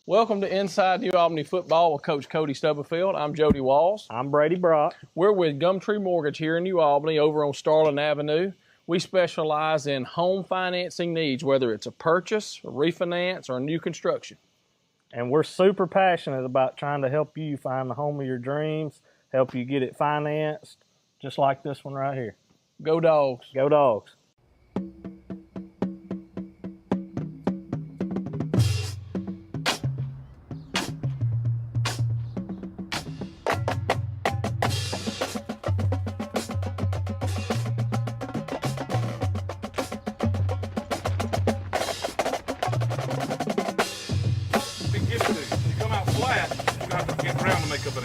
Welcome to Inside New Albany Football with Coach Cody Stubblefield. I'm Jody Walls. I'm Brady Brock. We're with Gumtree Mortgage here in New Albany over on Starling Avenue. We specialize in home financing needs, whether it's a purchase, a refinance, or new construction. And we're super passionate about trying to help you find the home of your dreams, help you get it financed, just like this one right here. Go Dogs. Go Dogs.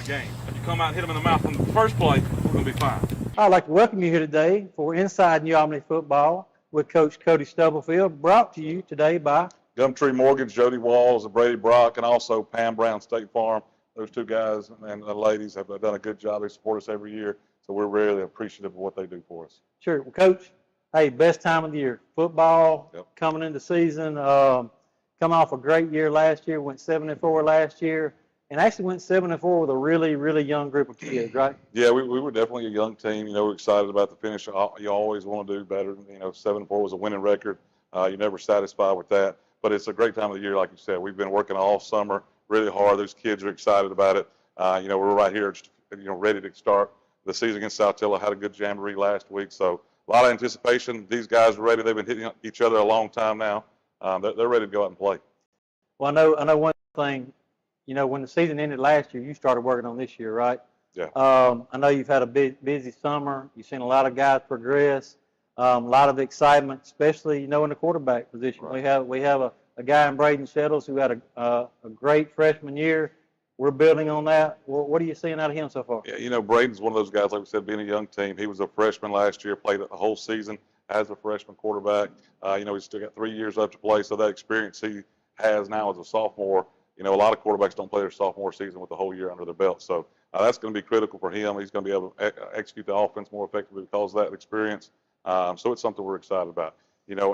Game. If you come out and hit them in the mouth from the first play, we're going to be fine. I'd like to welcome you here today for Inside New Albany Football with Coach Cody Stubblefield, brought to you today by Gumtree Mortgage, Jody Walls, and Brady Brock, and also Pam Brown State Farm. Those two guys and the ladies have done a good job. They support us every year, so we're really appreciative of what they do for us. Sure. Well, Coach, hey, best time of the year. Football coming into season, coming off a great year last year, went 7-4 last year. And actually went 7-4 with a really, really young group of kids, right? Yeah, we were definitely a young team. You know, we're excited about the finish. You always want to do better. 7-4 was a winning record. You're never satisfied with that. But it's a great time of the year, like you said. We've been working all summer really hard. Those kids are excited about it. We're right here, ready to start the season against Saltillo. Had a good jamboree last week. So a lot of anticipation. These guys are ready. They've been hitting each other a long time now. They're ready to go out and play. Well, I know one thing. When the season ended last year, you started working on this year, right? Yeah. I know you've had a busy summer. You've seen a lot of guys progress, a lot of excitement, especially, in the quarterback position. Right. We have a guy in Braden Shettles who had a great freshman year. We're building on that. What are you seeing out of him so far? Yeah, Braden's one of those guys, like we said, being a young team. He was a freshman last year, played the whole season as a freshman quarterback. He's still got 3 years left to play, so that experience he has now as a sophomore. A lot of quarterbacks don't play their sophomore season with the whole year under their belt. So that's going to be critical for him. He's going to be able to execute the offense more effectively because of that experience. So it's something we're excited about.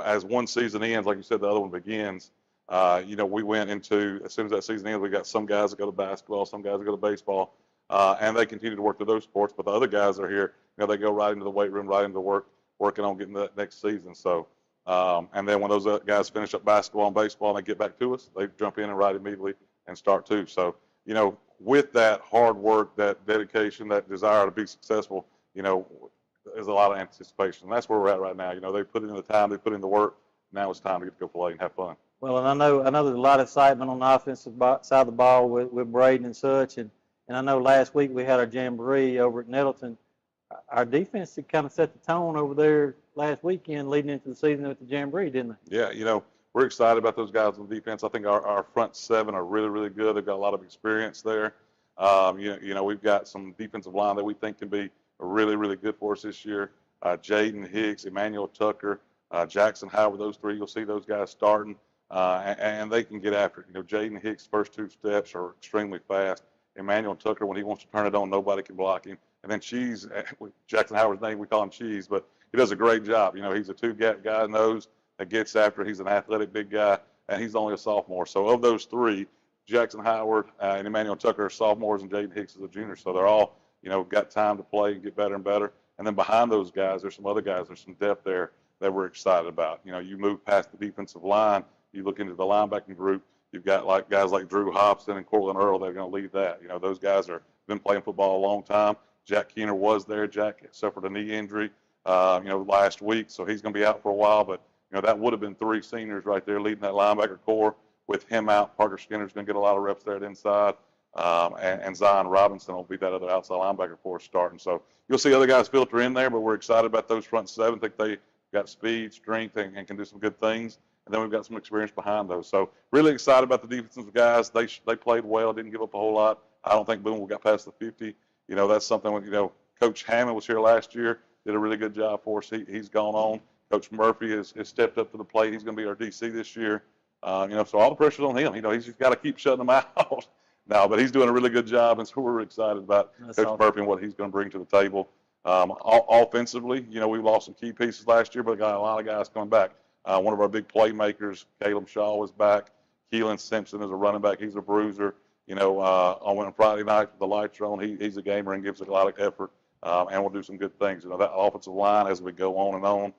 As one season ends, like you said, the other one begins. We went into, as soon as that season ends, we got some guys that go to basketball, some guys that go to baseball, and they continue to work through those sports. But the other guys are here. They go right into the weight room, right into work, working on getting that next season. So. And then when those guys finish up basketball and baseball and they get back to us, they jump in and right immediately and start too. So, with that hard work, that dedication, that desire to be successful, there's a lot of anticipation. And that's where we're at right now. They put in the time, they put in the work. Now it's time to get to go play and have fun. Well, and I know there's a lot of excitement on the offensive side of the ball with Braden and such. And I know last week we had our jamboree over at Nettleton. Our defense kind of set the tone over there last weekend leading into the season with the jamboree, didn't they? Yeah, we're excited about those guys on defense. I think our front seven are really, really good. They've got a lot of experience there. We've got some defensive line that we think can be really, really good for us this year. Jaden Hicks, Emmanuel Tucker, Jackson Howard, those three, you'll see those guys starting, and they can get after it. Jaden Hicks' first two steps are extremely fast. Emmanuel Tucker, when he wants to turn it on, nobody can block him. And then Cheese, Jackson Howard's name, we call him Cheese, but he does a great job. He's a two-gap guy, knows that gets after it. He's an athletic big guy, and he's only a sophomore. So of those three, Jackson Howard and Emmanuel Tucker are sophomores, and Jaden Hicks is a junior. So they're all, got time to play and get better and better. And then behind those guys, there's some other guys. There's some depth there that we're excited about. You move past the defensive line, you look into the linebacking group. You've got guys like Drew Hobson and Cortland Earl that are going to lead that. Those guys have been playing football a long time. Jack Keener was there. Jack suffered a knee injury, last week, so he's going to be out for a while. But that would have been three seniors right there leading that linebacker core. With him out, Parker Skinner's going to get a lot of reps there at inside, and Zion Robinson will be that other outside linebacker for us starting. So you'll see other guys filter in there, but we're excited about those front seven. I think they got speed, strength, and can do some good things. And then we've got some experience behind those. So really excited about the defensive guys. They played well, didn't give up a whole lot. I don't think Boone got past the 50. That's something when, Coach Hammond was here last year, did a really good job for us. He's gone on. Coach Murphy has stepped up to the plate. He's going to be our DC this year. So all the pressure's on him. He's just got to keep shutting them out now, but he's doing a really good job, and so we're excited about Coach Murphy and what he's going to bring to the table. Offensively, we lost some key pieces last year, but got a lot of guys coming back. One of our big playmakers, Caleb Shaw, is back. Keelan Simpson is a running back. He's a bruiser. On Friday night, the lights are on. He's a gamer and gives it a lot of effort, and will do some good things. That offensive line, as we go on and on,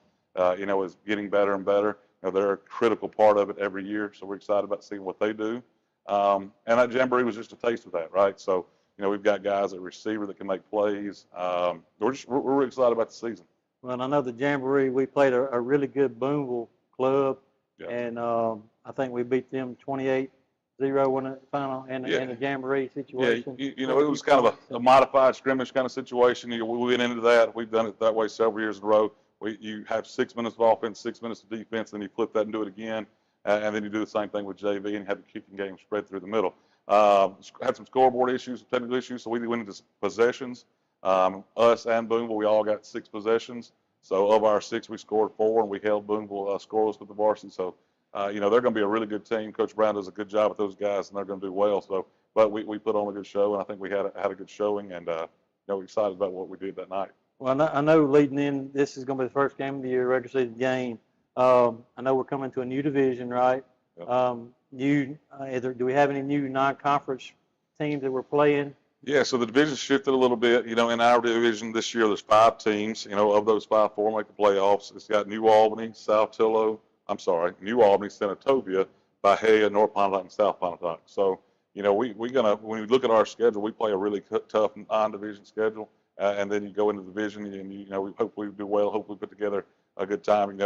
is getting better and better. They're a critical part of it every year, so we're excited about seeing what they do. And that jamboree was just a taste of that, right? So, we've got guys at receiver that can make plays. We're really excited about the season. Well, I know the jamboree, we played a really good Boonville club, Yeah. and I think we beat them 28-0 in the final in the jamboree situation. Yeah, it was kind of a modified scrimmage kind of situation. We went into that. We've done it that way several years in a row. You have 6 minutes of offense, 6 minutes of defense, then you flip that and do it again, and then you do the same thing with JV and have the kicking game spread through the middle. Had some scoreboard issues, some technical issues, so we went into possessions. Us and Boonville, we all got 6 possessions. So of our 6, we scored 4, and we held Boonville scoreless with the varsity. So, they're going to be a really good team. Coach Brown does a good job with those guys, and they're going to do well. So, but we put on a good show, and I think we had a good showing, and we're excited about what we did that night. Well, I know leading in, this is going to be the first game of the year, regular season game. I know we're coming to a new division, right? Yep. Do we have any new non-conference teams that we're playing? Yeah, so the division shifted a little bit. In our division this year, there's 5 teams. Of those 5, 4 make the playoffs. It's got New Albany, New Albany, Senatobia, Bahia, North Pontotoc, and South Pontotoc. So, when we look at our schedule, we play a really tough non-division schedule. And then you go into the division, and we hopefully do well. Hopefully put together a good time.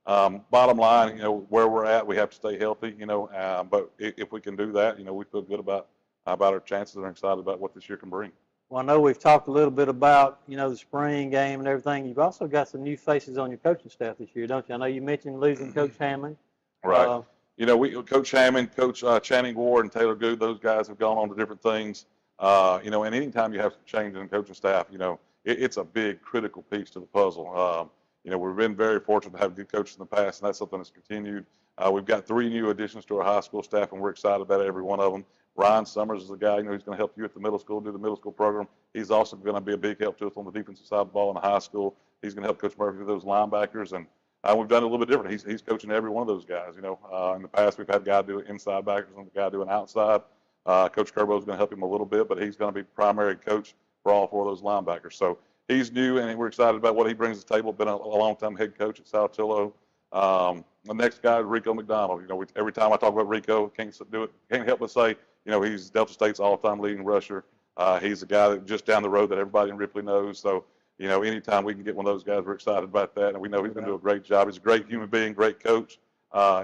Bottom line, where we're at, we have to stay healthy. But if we can do that, we feel good about our chances and are excited about what this year can bring. Well, I know we've talked a little bit about the spring game and everything. You've also got some new faces on your coaching staff this year, don't you? I know you mentioned losing Coach Hammond. Right. Coach Hammond, Coach Channing Ward, and Taylor Good, those guys have gone on to different things. And anytime you have some change in coaching staff, it's a big critical piece to the puzzle. We've been very fortunate to have good coaches in the past, and that's something that's continued. We've got 3 new additions to our high school staff, and we're excited about every one of them. Ryan Summers is a guy, who's going to help you at the middle school, do the middle school program. He's also going to be a big help to us on the defensive side of the ball in the high school. He's going to help Coach Murphy with those linebackers, and we've done it a little bit different. He's coaching every one of those guys. In the past, we've had a guy do inside backers and a guy doing outside. Coach Kerbo is going to help him a little bit, but he's going to be primary coach for all 4 of those linebackers. So he's new, and we're excited about what he brings to the table. Been a long-time head coach at Saltillo. The next guy is Rico McDonald. Every time I talk about Rico, can't help but say, he's Delta State's all-time leading rusher. He's a guy that just down the road that everybody in Ripley knows. So, anytime we can get one of those guys, we're excited about that, and we know he's going to do a great job. He's a great human being, great coach.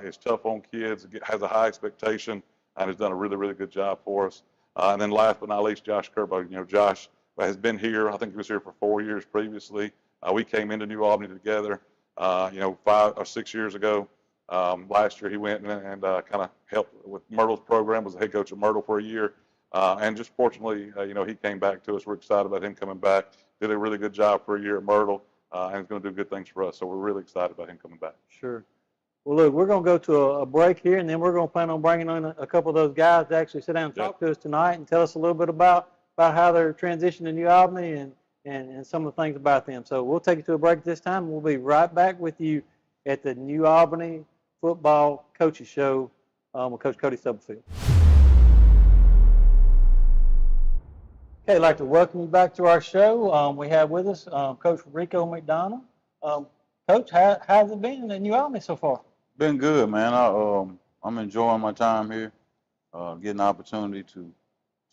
He's tough on kids, has a high expectation, and has done a really, really good job for us. And then last but not least, Josh Kerbo. Josh has been here. I think he was here for 4 years previously. We came into New Albany together, 5 or 6 years ago. Last year he went and kind of helped with Myrtle's program, was the head coach of Myrtle for a year. And just fortunately, he came back to us. We're excited about him coming back. Did a really good job for a year at Myrtle, and is going to do good things for us. So we're really excited about him coming back. Sure. Well, look, we're going to go to a break here, and then we're going to plan on bringing on a couple of those guys to actually sit down and talk to us tonight and tell us a little bit about how they're transitioning to New Albany and some of the things about them. So we'll take you to a break at this time, and we'll be right back with you at the New Albany Football Coaches Show with Coach Cody Stubblefield. Okay, I'd like to welcome you back to our show. We have with us Coach Rico McDonald. Coach, how's it been in New Albany so far? Been good, man. I'm enjoying my time here, getting the opportunity to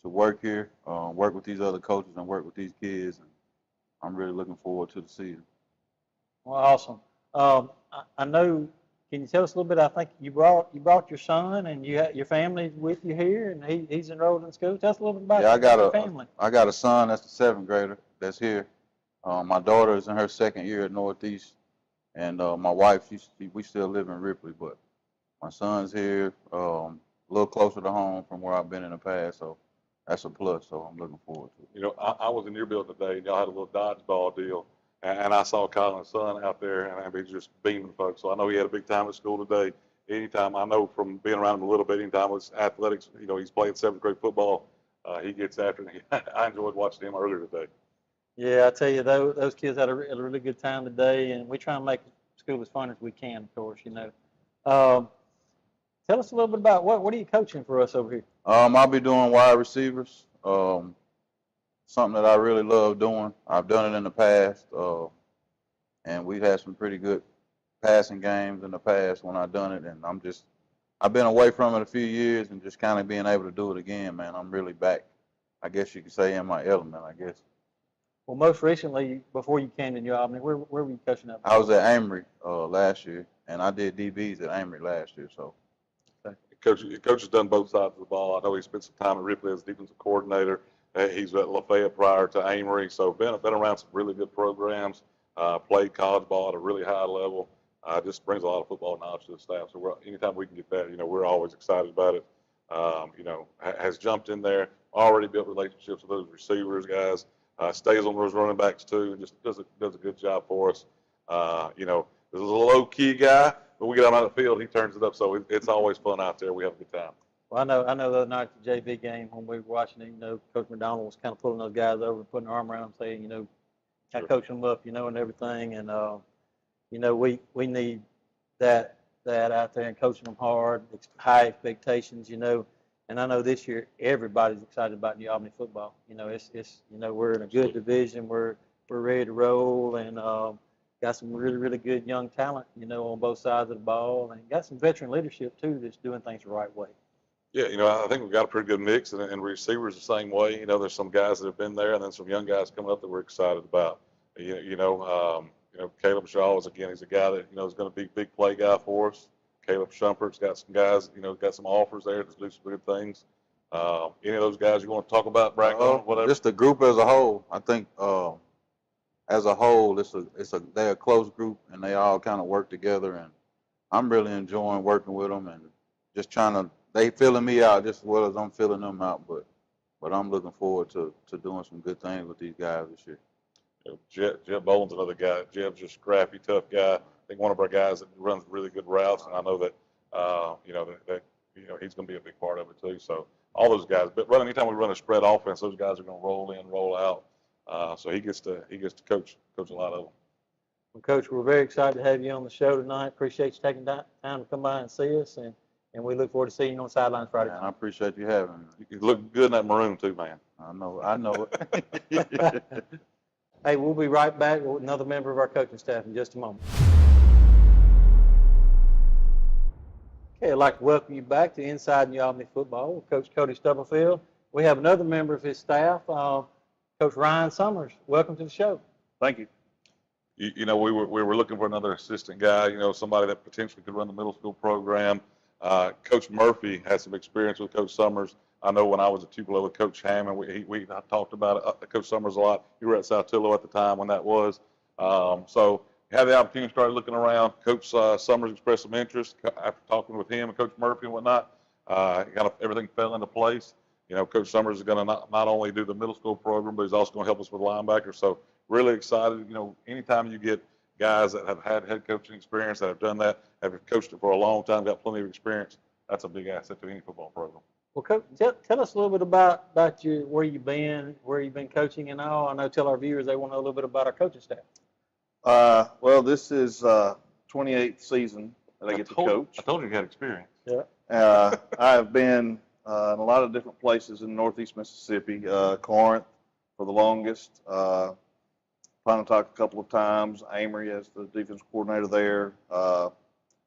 work here, work with these other coaches and work with these kids. And I'm really looking forward to the season. Well, awesome. I know. Can you tell us a little bit? I think you brought your son and your family with you here, and he's enrolled in school. Tell us a little bit about your family. I got a son that's the 7th grader that's here. My daughter is in her 2nd year at Northeast, and my wife, we still live in Ripley, but my son's here, a little closer to home from where I've been in the past, so that's a plus. So I'm looking forward to it. I was in your building today, and y'all had a little dodgeball deal. And I saw Colin's son out there, and he's just beaming folks. So I know he had a big time at school today. Anytime, I know from being around him a little bit, anytime it's athletics, he's playing 7th grade football, he gets after it. I enjoyed watching him earlier today. Yeah, I tell you, those kids had a really good time today, and we try and make school as fun as we can, of course, Tell us a little bit about what are you coaching for us over here? I'll be doing wide receivers. Something that I really love doing. I've done it in the past, and we've had some pretty good passing games in the past when I've done it. And I've been away from it a few years, and just kind of being able to do it again, man. I'm really back, I guess you could say, in my element, I guess. Well, most recently, before you came to New Albany, where were you coaching at? I was at Amory last year, and I did DBs at Amory last year. So, Coach has done both sides of the ball. I know he spent some time at Ripley as defensive coordinator. He's at Lafayette prior to Amory, so been around some really good programs. Played college ball at a really high level. Just brings a lot of football knowledge to the staff. So anytime we can get that, we're always excited about it. Has jumped in there, already built relationships with those receivers guys. Stays on those running backs too, and just does a good job for us. This is a low key guy, but we get him out of the field, he turns it up. So it's always fun out there. We have a good time. Well, I know the other night at the JV game when we were watching it, Coach McDonald was kind of pulling those guys over and putting an arm around them, saying, I coach them up, and everything. And, we need that out there and coaching them hard, high expectations, And I know this year everybody's excited about New Albany football. We're in a good division. We're ready to roll, and got some really, really good young talent, on both sides of the ball, and got some veteran leadership too that's doing things the right way. Yeah, I think we've got a pretty good mix, and receivers the same way. There's some guys that have been there, and then some young guys coming up that we're excited about. Caleb Shaw is, again, he's a guy that is going to be a big play guy for us. Caleb Shumpert's got some guys, got some offers there to do some good things. Any of those guys you want to talk about, Bracken, whatever? Just the group as a whole. I think as a whole, they're a close group, and they all kind of work together. And I'm really enjoying working with them and just they filling me out just as well as I'm filling them out. But I'm looking forward to doing some good things with these guys this year. Jeb Boland's another guy. Jeb's just a scrappy, tough guy. I think one of our guys that runs really good routes, and I know that he's going to be a big part of it too. So all those guys. But anytime we run a spread offense, those guys are going to roll in, roll out. So he gets to coach a lot of them. Well, Coach, we're very excited to have you on the show tonight. Appreciate you taking time to come by and see us, and we look forward to seeing you on the sidelines Friday. Man, I appreciate you having me. You look good in that maroon too, man. I know it. Hey, we'll be right back with another member of our coaching staff in just a moment. Okay, I'd like to welcome you back to Inside New Albany Football with Coach Cody Stubblefield. We have another member of his staff, Coach Ryan Summers. Welcome to the show. Thank you. We were looking for another assistant guy, somebody that potentially could run the middle school program. Coach Murphy had some experience with Coach Summers. I know when I was at Tupelo with Coach Hammond, we talked about Coach Summers a lot. You were at Saltillo at the time when that was. So had the opportunity to start looking around. Coach Summers expressed some interest after talking with him and Coach Murphy and whatnot. Kind of everything fell into place. Coach Summers is going to not only do the middle school program, but he's also going to help us with linebackers. So really excited. Anytime you get guys that have had head coaching experience, that have done that, have coached it for a long time, got plenty of experience, that's a big asset to any football program. Well, Coach, tell us a little bit about where you've been coaching and all. I know, tell our viewers they want to know a little bit about our coaching staff. Well, this is 28th season that I get to coach. I told you had experience. Yeah. I have been in a lot of different places in Northeast Mississippi, Corinth for the longest, Pontotoc a couple of times, Amory as the defense coordinator there.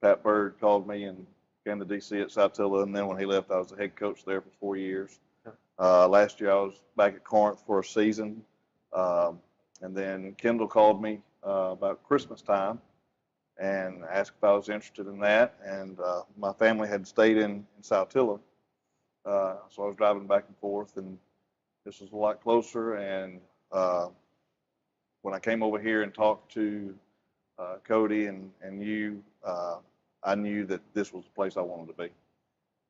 Pat Bird called me and became the DC at Saltillo, and then when he left, I was the head coach there for 4 years. Last year, I was back at Corinth for a season, and then Kendall called me about Christmas time and asked if I was interested in that, and my family had stayed in Saltillo, so I was driving back and forth, and this was a lot closer, and when I came over here and talked to Cody and you, I knew that this was the place I wanted to be.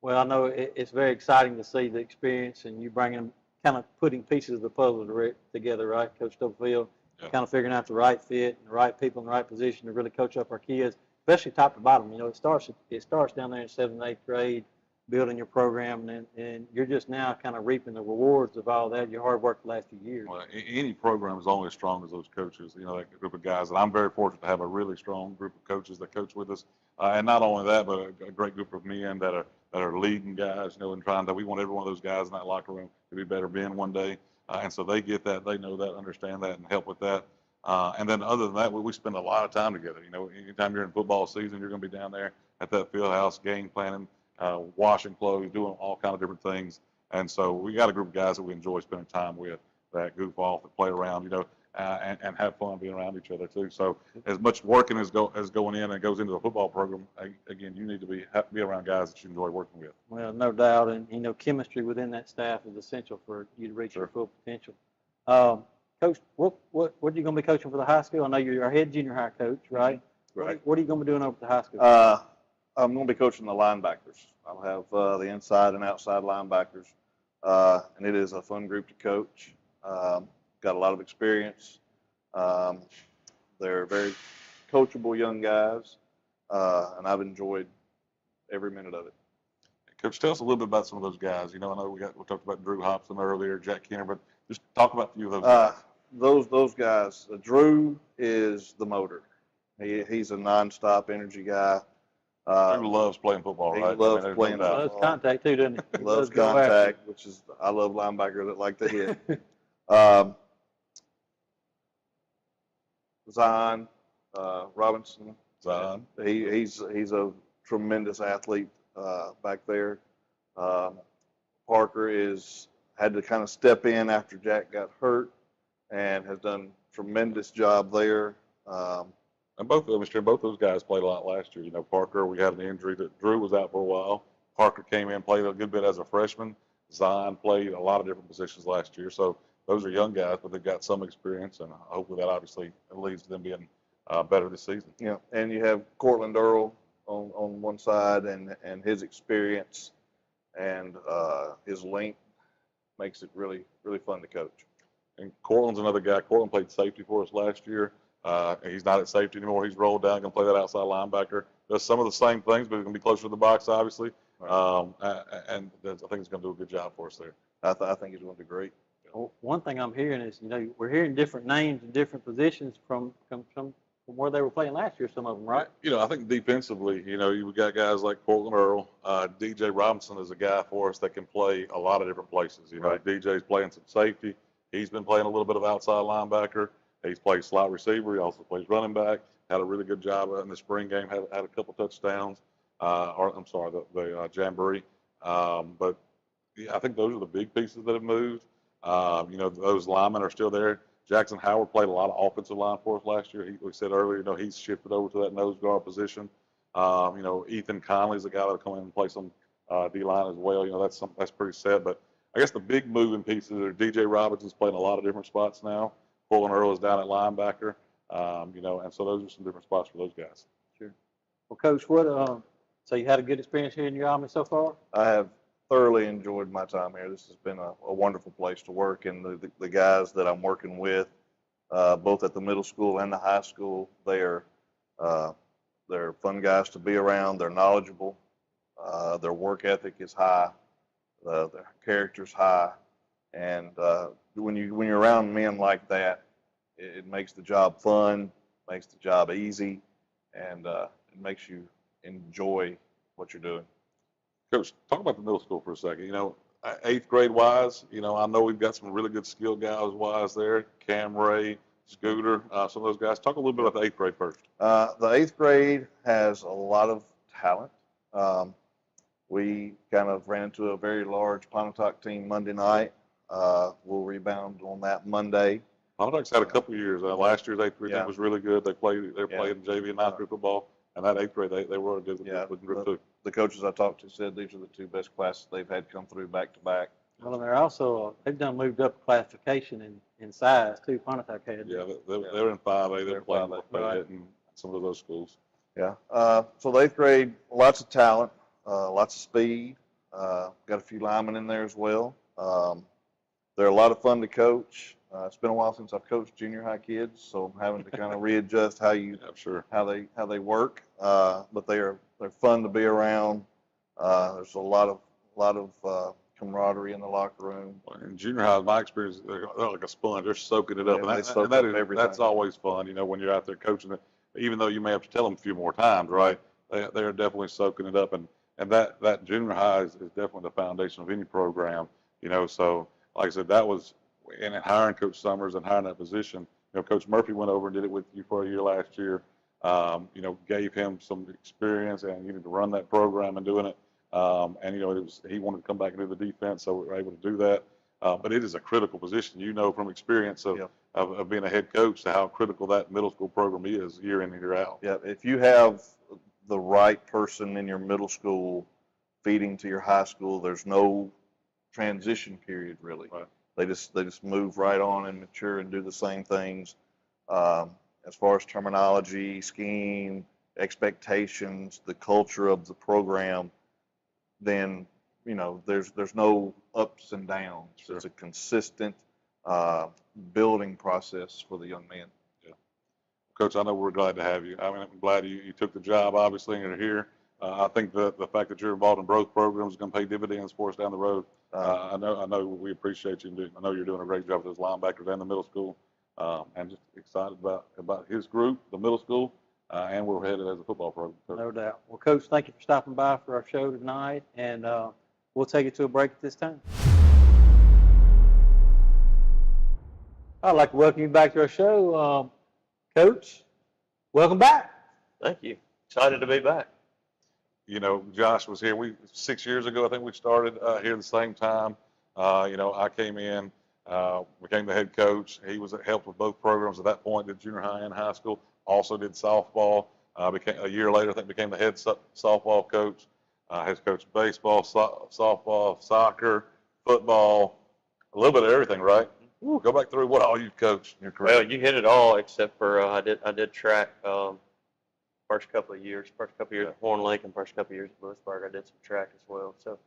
Well, I know it's very exciting to see the experience and you bringing, kind of putting pieces of the puzzle together, right, Coach Stubblefield? Yeah. Kind of figuring out the right fit and the right people in the right position to really coach up our kids, especially top to bottom. It starts down there in 7th and 8th grade, building your program, and you're just now kind of reaping the rewards of all that, your hard work the last few years. Well, any program is only as strong as those coaches, that group of guys. And I'm very fortunate to have a really strong group of coaches that coach with us. And not only that, but a great group of men that are leading guys, and trying to, we want every one of those guys in that locker room to be better men one day. And so they get that, they know that, understand that, and help with that. And then other than that, we spend a lot of time together. Anytime you're in football season, you're going to be down there at that field house, game planning, washing clothes, doing all kind of different things. And so we got a group of guys that we enjoy spending time with, that goof off, that play around, and have fun being around each other too. So as much working as going in and goes into the football program, again, you need to be around guys that you enjoy working with. Well, no doubt, and chemistry within that staff is essential for you to reach your full potential. Coach, what are you going to be coaching for the high school? I know you're our head junior high coach, right? Right. What are you going to be doing over at the high school? I'm going to be coaching the linebackers. I'll have the inside and outside linebackers, and it is a fun group to coach. Got a lot of experience. They're very coachable young guys, and I've enjoyed every minute of it. Coach, tell us a little bit about some of those guys. I know we talked about Drew Hobson earlier, Jack Kenner, but just talk about a few of those guys. Those guys. Drew is the motor. He's a nonstop energy guy. Drew loves playing football, right? He loves playing football. Loves contact too, doesn't he? Loves contact, which is, I love linebackers that like to hit. Zion Robinson. Zion. He's a tremendous athlete back there. Parker had to kind of step in after Jack got hurt, and has done a tremendous job there. And both those guys played a lot last year. Parker, we had an injury that Drew was out for a while. Parker came in, played a good bit as a freshman. Zion played a lot of different positions last year. So those are young guys, but they've got some experience, and hopefully that obviously leads to them being better this season. Yeah, and you have Cortland Earl on one side, and his experience and his length makes it really, really fun to coach. And Cortland's another guy. Cortland played safety for us last year. He's not at safety anymore. He's rolled down, going to play that outside linebacker. Does some of the same things, but he's going to be closer to the box, obviously. Right. And I think he's going to do a good job for us there. I think he's going to do great. Well, one thing I'm hearing is, we're hearing different names and different positions from where they were playing last year, some of them, right? I think defensively, we got guys like Cortland Earl. DJ Robinson is a guy for us that can play a lot of different places. Right. DJ's playing some safety. He's been playing a little bit of outside linebacker. He's played slot receiver. He also plays running back. Had a really good job in the spring game. Had a couple touchdowns. The jamboree. But yeah, I think those are the big pieces that have moved. Those linemen are still there. Jackson Howard played a lot of offensive line for us last year. We said earlier, he's shifted over to that nose guard position. Ethan Conley's a guy that'll come in and play some D-line as well. That's pretty set. But I guess the big moving pieces are DJ Robinson's playing a lot of different spots now. Cortland Earl is down at linebacker. And so those are some different spots for those guys. Sure. Well, Coach, so you had a good experience here in your Albany so far? I have thoroughly enjoyed my time here. This has been a wonderful place to work, and the guys that I'm working with, both at the middle school and the high school, they're fun guys to be around. They're knowledgeable. Their work ethic is high. Their character's high, and when you're around men like that, it makes the job fun, makes the job easy, and it makes you enjoy what you're doing. Coach, talk about the middle school for a second. 8th grade wise, I know we've got some really good skilled guys wise there. Cam Ray, Scooter, some of those guys. Talk a little bit about the 8th grade first. The 8th grade has a lot of talent. We kind of ran into a very large Pontotoc team Monday night. We'll rebound on that Monday. Pontotoc's had a couple of years. Last year's 8th grade team was really good. They're playing JV and 9th grade football. And that 8th grade, they were a good group too. The coaches I talked to said these are the two best classes they've had come through back to back. Well, they're also, they've moved up classification in size too. Pontotoc had. Yeah, they're in 5A. They're playing in some of those schools. Yeah. So the 8th grade, lots of talent, lots of speed. Got a few linemen in there as well. They're a lot of fun to coach. It's been a while since I've coached junior high kids, so I'm having to kind of readjust how they work. But they're fun to be around. There's a lot of camaraderie in the locker room. In junior high, my experience, they're like a sponge. They're soaking it up, Yeah, they and soak that up is everything. that's always fun. When you're out there coaching it, even though you may have to tell them a few more times, right? They're definitely soaking it up, and that junior high is definitely the foundation of any program. So like I said, that was in hiring Coach Summers and hiring that position. Coach Murphy went over and did it with you for a year last year. Gave him some experience and to run that program and doing it. And he wanted to come back and do the defense, so we were able to do that. But it is a critical position, from experience of being a head coach, to how critical that middle school program is year in and year out. Yeah, if you have the right person in your middle school feeding to your high school, there's no transition period really. Right. They just move right on and mature and do the same things. As far as terminology, scheme, expectations, the culture of the program, then there's no ups and downs. Sure. It's a consistent building process for the young man. Yeah, Coach, I know we're glad to have you. I mean, I'm glad you took the job, obviously, and you're here. I think the fact that you're involved in both programs is going to pay dividends for us down the road. I know we appreciate you, and I know you're doing a great job with those linebackers and the middle school. And just excited about his group, the middle school, and where we're headed as a football program. No doubt. Well, Coach, thank you for stopping by for our show tonight, and we'll take it to a break at this time. I'd like to welcome you back to our show. Coach, welcome back. Thank you. Excited to be back. Josh was here. 6 years ago, I think we started here at the same time. I came in, became the head coach. He helped with both programs at that point, did junior high and high school. Also did softball. A year later, I think became the head softball coach. Has coached baseball, softball, soccer, football, a little bit of everything, right? Ooh, go back through what all you've coached in your career. Well, you hit it all except for I did track first couple of years at Horn Lake and first couple of years at Lewisburg. I did some track as well. So,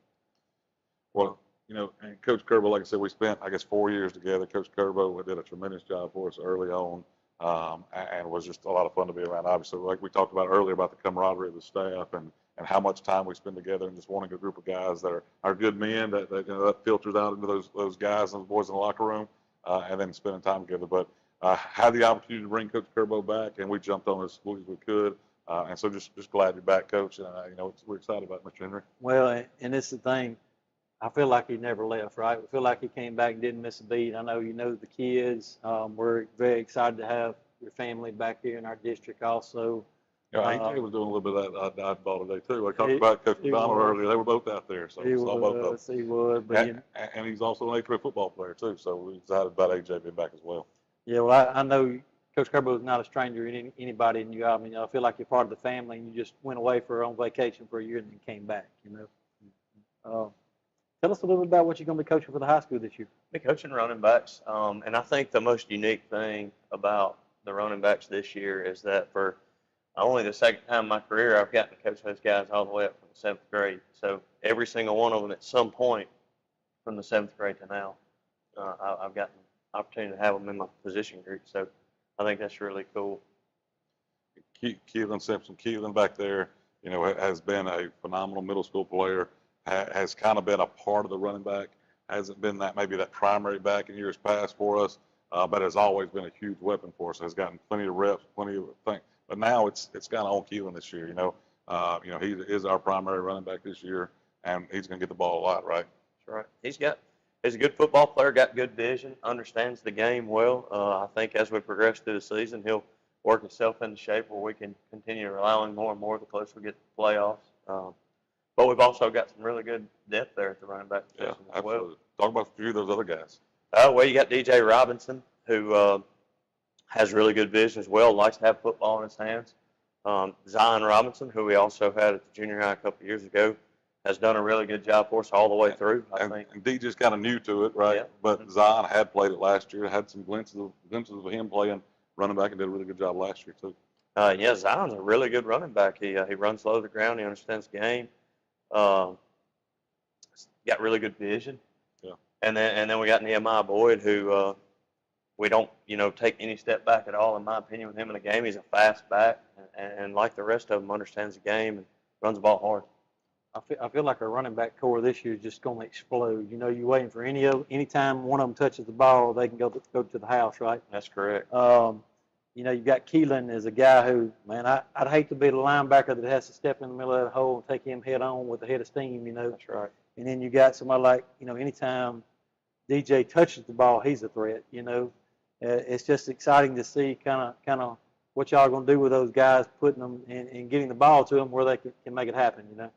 well, and Coach Kerbo, like I said, we spent, 4 years together. Coach Kerbo did a tremendous job for us early on, and it was just a lot of fun to be around. Obviously, like we talked about earlier about the camaraderie of the staff and how much time we spend together, and just wanting a group of guys that are good men that filters out into those guys and those boys in the locker room, and then spending time together. But had the opportunity to bring Coach Kerbo back, and we jumped on as quickly as we could. And so just glad you're back, Coach. And, we're excited about it, Mr. Henry. Well, and it's the thing. I feel like he never left, right? We feel like he came back and didn't miss a beat. I know the kids. We're very excited to have your family back here in our district also. AJ was doing a little bit of that dodgeball today, too. I talked about Coach McDonald earlier. They were both out there. So he saw both of them. He would. But and he's also an A3 football player, too. So we're excited about AJ being back as well. Yeah, well, I know Coach Kerbo is not a stranger to anybody in New Albany. I feel like you're part of the family, and you just went away on vacation for a year and then came back, Tell us a little bit about what you're going to be coaching for the high school this year. I'll be coaching running backs, and I think the most unique thing about the running backs this year is that for only the second time in my career, I've gotten to coach those guys all the way up from the 7th grade. So every single one of them at some point from the 7th grade to now, I've gotten the opportunity to have them in my position group. So I think that's really cool. Keelan Simpson, back there, has been a phenomenal middle school player, has kind of been a part of the running back, hasn't been maybe that primary back in years past for us, but has always been a huge weapon for us. Has gotten plenty of reps, plenty of things. But now it's kind of on Keelan this year, he is our primary running back this year, and he's going to get the ball a lot, right? That's right. He's a good football player, got good vision, understands the game well. I think as we progress through the season, he'll work himself into shape where we can continue to rely on him more and more the closer we get to the playoffs. But we've also got some really good depth there at the running back position as well. Absolutely. Talk about a few of those other guys. Well, you got DJ Robinson, who has really good vision as well, likes to have football in his hands. Zion Robinson, who we also had at the junior high a couple of years ago, has done a really good job for us all the way through, I think. And DJ's kind of new to it, right? Yeah. But Zion had played it last year, had some glimpses of him playing running back, and did a really good job last year, too. Yeah, Zion's a really good running back. He runs low to the ground. He understands the game. Got really good vision. Yeah. And then we got Nehemiah Boyd, who we don't, take any step back at all, in my opinion, with him in the game. He's a fast back, and like the rest of them, understands the game and runs the ball hard. I feel like our running back core this year is just going to explode. You know, you're waiting for anytime one of them touches the ball, they can go to the house, right? That's correct. You know, you got Keelan as a guy who, man, I'd hate to be the linebacker that has to step in the middle of that hole and take him head on with a head of steam, you know. That's right. And then you got somebody like, you know, anytime DJ touches the ball, he's a threat, you know. It's just exciting to see kind of what y'all are going to do with those guys, putting them and getting the ball to them where they can make it happen, you know.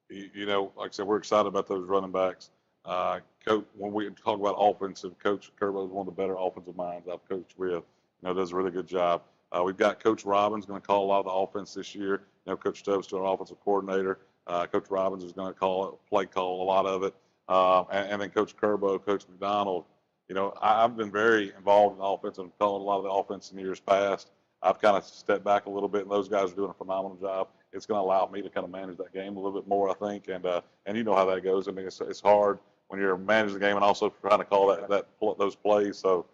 You know, like I said, we're excited about those running backs. Coach, when we talk about offensive, Coach Kerbo is one of the better offensive minds I've coached with. You know, does a really good job. We've got Coach Robbins going to call a lot of the offense this year. You know, Coach Stubbs still our offensive coordinator. Coach Robbins is going to play call a lot of it. And then Coach Kerbo, Coach McDonald. You know, I've been very involved in offense and calling a lot of the offense in years past. I've kind of stepped back a little bit, and those guys are doing a phenomenal job. It's going to allow me to kind of manage that game a little bit more, I think. And you know how that goes. I mean, it's hard when you're managing the game and also trying to call those plays. So,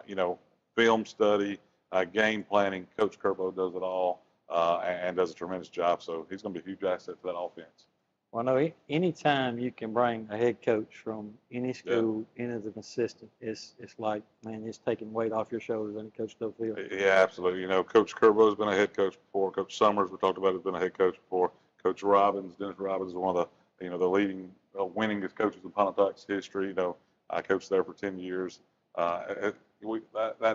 you know, film study, game planning, Coach Kerbo does it all and does a tremendous job. So he's going to be a huge asset to that offense. Well, I know anytime you can bring a head coach from any school in as an assistant, it's like, man, it's taking weight off your shoulders and Coach Stubbsfield. Yeah, absolutely. You know, Coach Kerbo has been a head coach before. Coach Summers, we talked about, has been a head coach before. Coach Robbins, Dennis Robbins, is one of the, you know, the leading winningest coaches in Pontotoc history. You know, I coached there for 10 years. That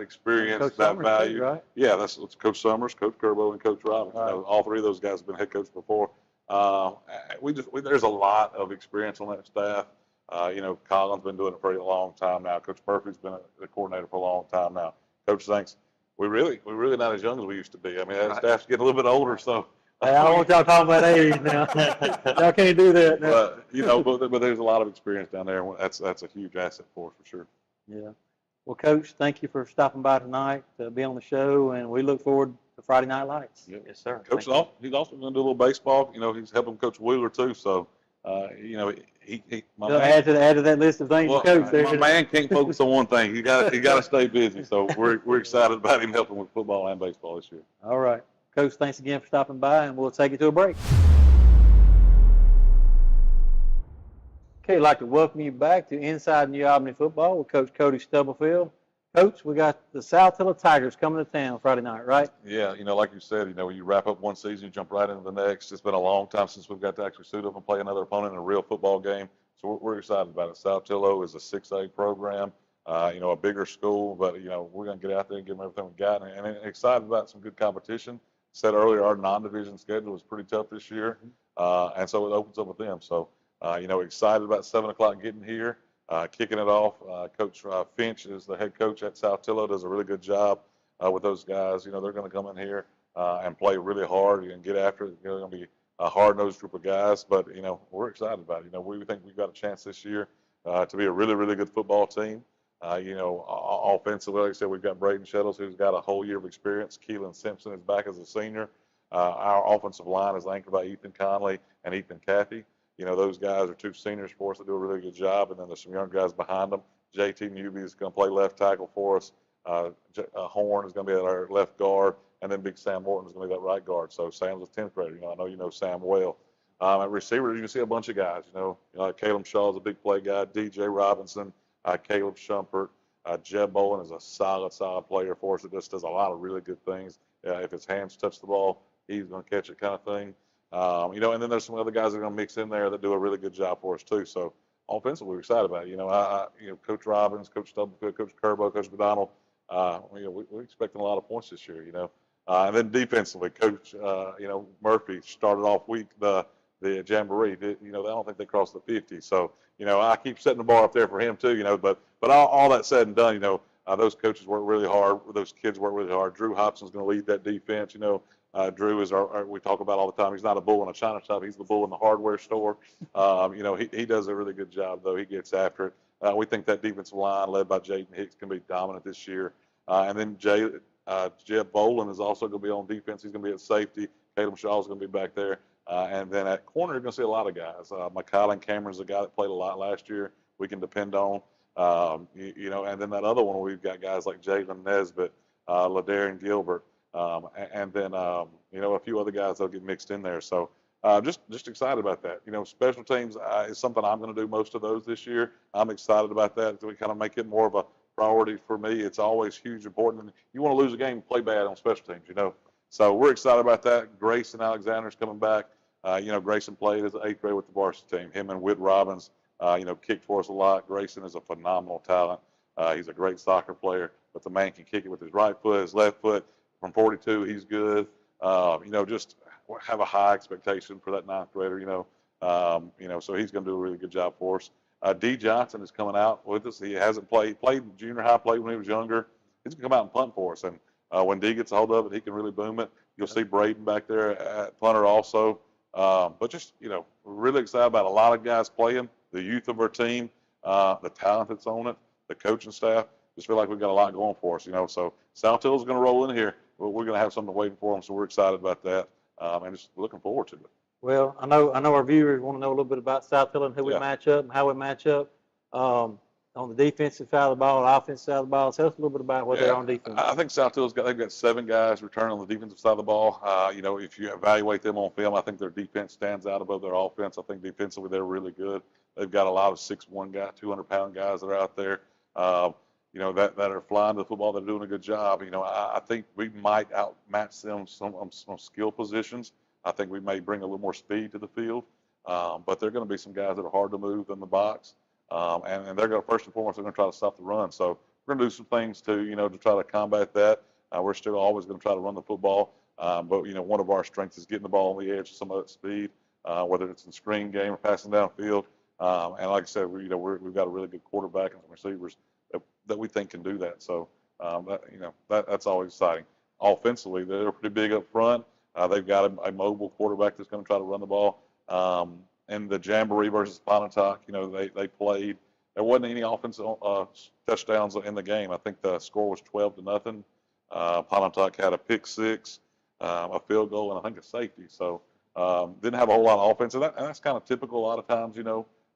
experience, Coach that Summers value. too, right? Yeah, that's Coach Summers, Coach Kerbo, and Coach Robbins. Right. You know, all three of those guys have been head coach before. There's a lot of experience on that staff. You know, Colin's been doing it for a long time now. Coach Murphy's been the coordinator for a long time now. Coach thinks we're really not as young as we used to be. I mean, that staff's getting a little bit older, so. Hey, I don't want y'all talking about age now. Y'all can't do that now. But you know, but there's a lot of experience down there, and that's a huge asset for us for sure. Yeah. Well, Coach, thank you for stopping by tonight to be on the show, and we look forward to Friday Night Lights. Yep. Yes, sir. Coach, he's also going to do a little baseball. You know, he's helping Coach Wheeler too. So, you know, Add to that list of things, Coach. My man can't focus on one thing. He got to stay busy. So we're excited about him helping with football and baseball this year. All right, Coach. Thanks again for stopping by, and we'll take it to a break. Okay, I'd like to welcome you back to Inside New Albany Football with Coach Cody Stubblefield. Coach, we got the Saltillo Tigers coming to town Friday night, right? Yeah, you know, like you said, you know, you wrap up one season, you jump right into the next. It's been a long time since we've got to actually suit up and play another opponent in a real football game. So we're excited about it. Saltillo is a 6A program, you know, a bigger school, but, you know, we're going to get out there and give them everything we got. And excited about some good competition. Said earlier, our non-division schedule was pretty tough this year, and so it opens up with them. So, you know, excited about 7 o'clock getting here. Kicking it off, Coach Finch is the head coach at Saltillo, does a really good job with those guys. You know, they're going to come in here and play really hard and get after it. They're going to be a hard-nosed group of guys, but, you know, we're excited about it. You know, we think we've got a chance this year to be a really, really good football team. You know, offensively, like I said, we've got Braden Shettles, who's got a whole year of experience. Keelan Simpson is back as a senior. Our offensive line is anchored by Ethan Conley and Ethan Cathy. You know, those guys are two seniors for us that do a really good job, and then there's some young guys behind them. JT Newby is going to play left tackle for us. Horn is going to be at our left guard, and then Big Sam Morton is going to be that right guard. So Sam's a 10th grader. You know, I know you know Sam well. At receiver, you can see a bunch of guys. You know, Caleb Shaw is a big play guy. DJ Robinson, Caleb Shumpert, Jeb Bolin is a solid player for us that just does a lot of really good things. If his hands touch the ball, he's going to catch it, kind of thing. You know, and then there's some other guys that are going to mix in there that do a really good job for us too. So offensively, we're excited about it. You know, you know, Coach Robbins, Coach Stubblefield, Coach Kerbo, Coach McDonald. You know, we're expecting a lot of points this year. You know, and then defensively, Coach, you know, Murphy started off the jamboree. You know, I don't think they crossed the 50. So you know, I keep setting the bar up there for him too. You know, but all that said and done, you know, those coaches work really hard. Those kids work really hard. Drew Hobson's going to lead that defense. You know. Drew is we talk about all the time. He's not a bull in a china shop. He's the bull in the hardware store. You know, he does a really good job, though. He gets after it. We think that defensive line led by Jaden Hicks can be dominant this year. And then Jeb Bolin is also going to be on defense. He's going to be at safety. Caleb Shaw is going to be back there. And then at corner, you're going to see a lot of guys. McCallan Cameron's a guy that played a lot last year. We can depend on. You know, and then that other one, we've got guys like Jalen Nesbitt, LaDarian Gilbert. And then, you know, a few other guys that'll get mixed in there. So, Just excited about that. Special teams is something I'm going to do most of those this year. I'm excited about that. We kind of make it more of a priority for me. It's always huge, important. And you want to lose a game and play bad on special teams. So we're excited about that. Grayson Alexander's coming back. Grayson played as an 8th grade with the varsity team. Him and Whit Robbins, kicked for us a lot. Grayson is a phenomenal talent. He's a great soccer player, but the man can kick it with his right foot, his left foot. From 42, he's good. Just have a high expectation for that 9th grader. So he's going to do a really good job for us. D. Johnson is coming out with us. He hasn't played. He played junior high, played when he was younger. He's going to come out and punt for us. And when D gets a hold of it, he can really boom it. You'll see Braden back there at punter also. But just, really excited about a lot of guys playing, the youth of our team, the talent that's on it, the coaching staff. Just feel like we've got a lot going for us, So Saltillo's going to roll in here. We're going to have something waiting for them, so we're excited about that, and just looking forward to it. Well, I know our viewers want to know a little bit about Saltillo and who we match up and how we match up. On the defensive side of the ball, offensive side of the ball, tell us a little bit about what they're on defense. I think they've got 7 guys returning on the defensive side of the ball. If you evaluate them on film, I think their defense stands out above their offense. I think defensively they're really good. They've got a lot of 6'1" guys, 200-pound guys that are out there. That are flying to the football. They're doing a good job. I think we might outmatch them some skill positions. I think we may bring a little more speed to the field, but they're going to be some guys that are hard to move in the box, and they're going to, first and foremost, they're going to try to stop the run. So we're going to do some things to try to combat that. We're still always going to try to run the football, but one of our strengths is getting the ball on the edge with some of that speed, whether it's in screen game or passing downfield. And like I said, we've got a really good quarterback and some receivers that we think can do that. So that's always exciting. Offensively, they're pretty big up front. They've got a mobile quarterback that's going to try to run the ball. And the Jamboree versus Pontotoc, they played. There wasn't any offensive touchdowns in the game. I think the score was 12-0. Pontotoc had a pick 6, a field goal, and I think a safety. So didn't have a whole lot of offense. And that's kind of typical a lot of times,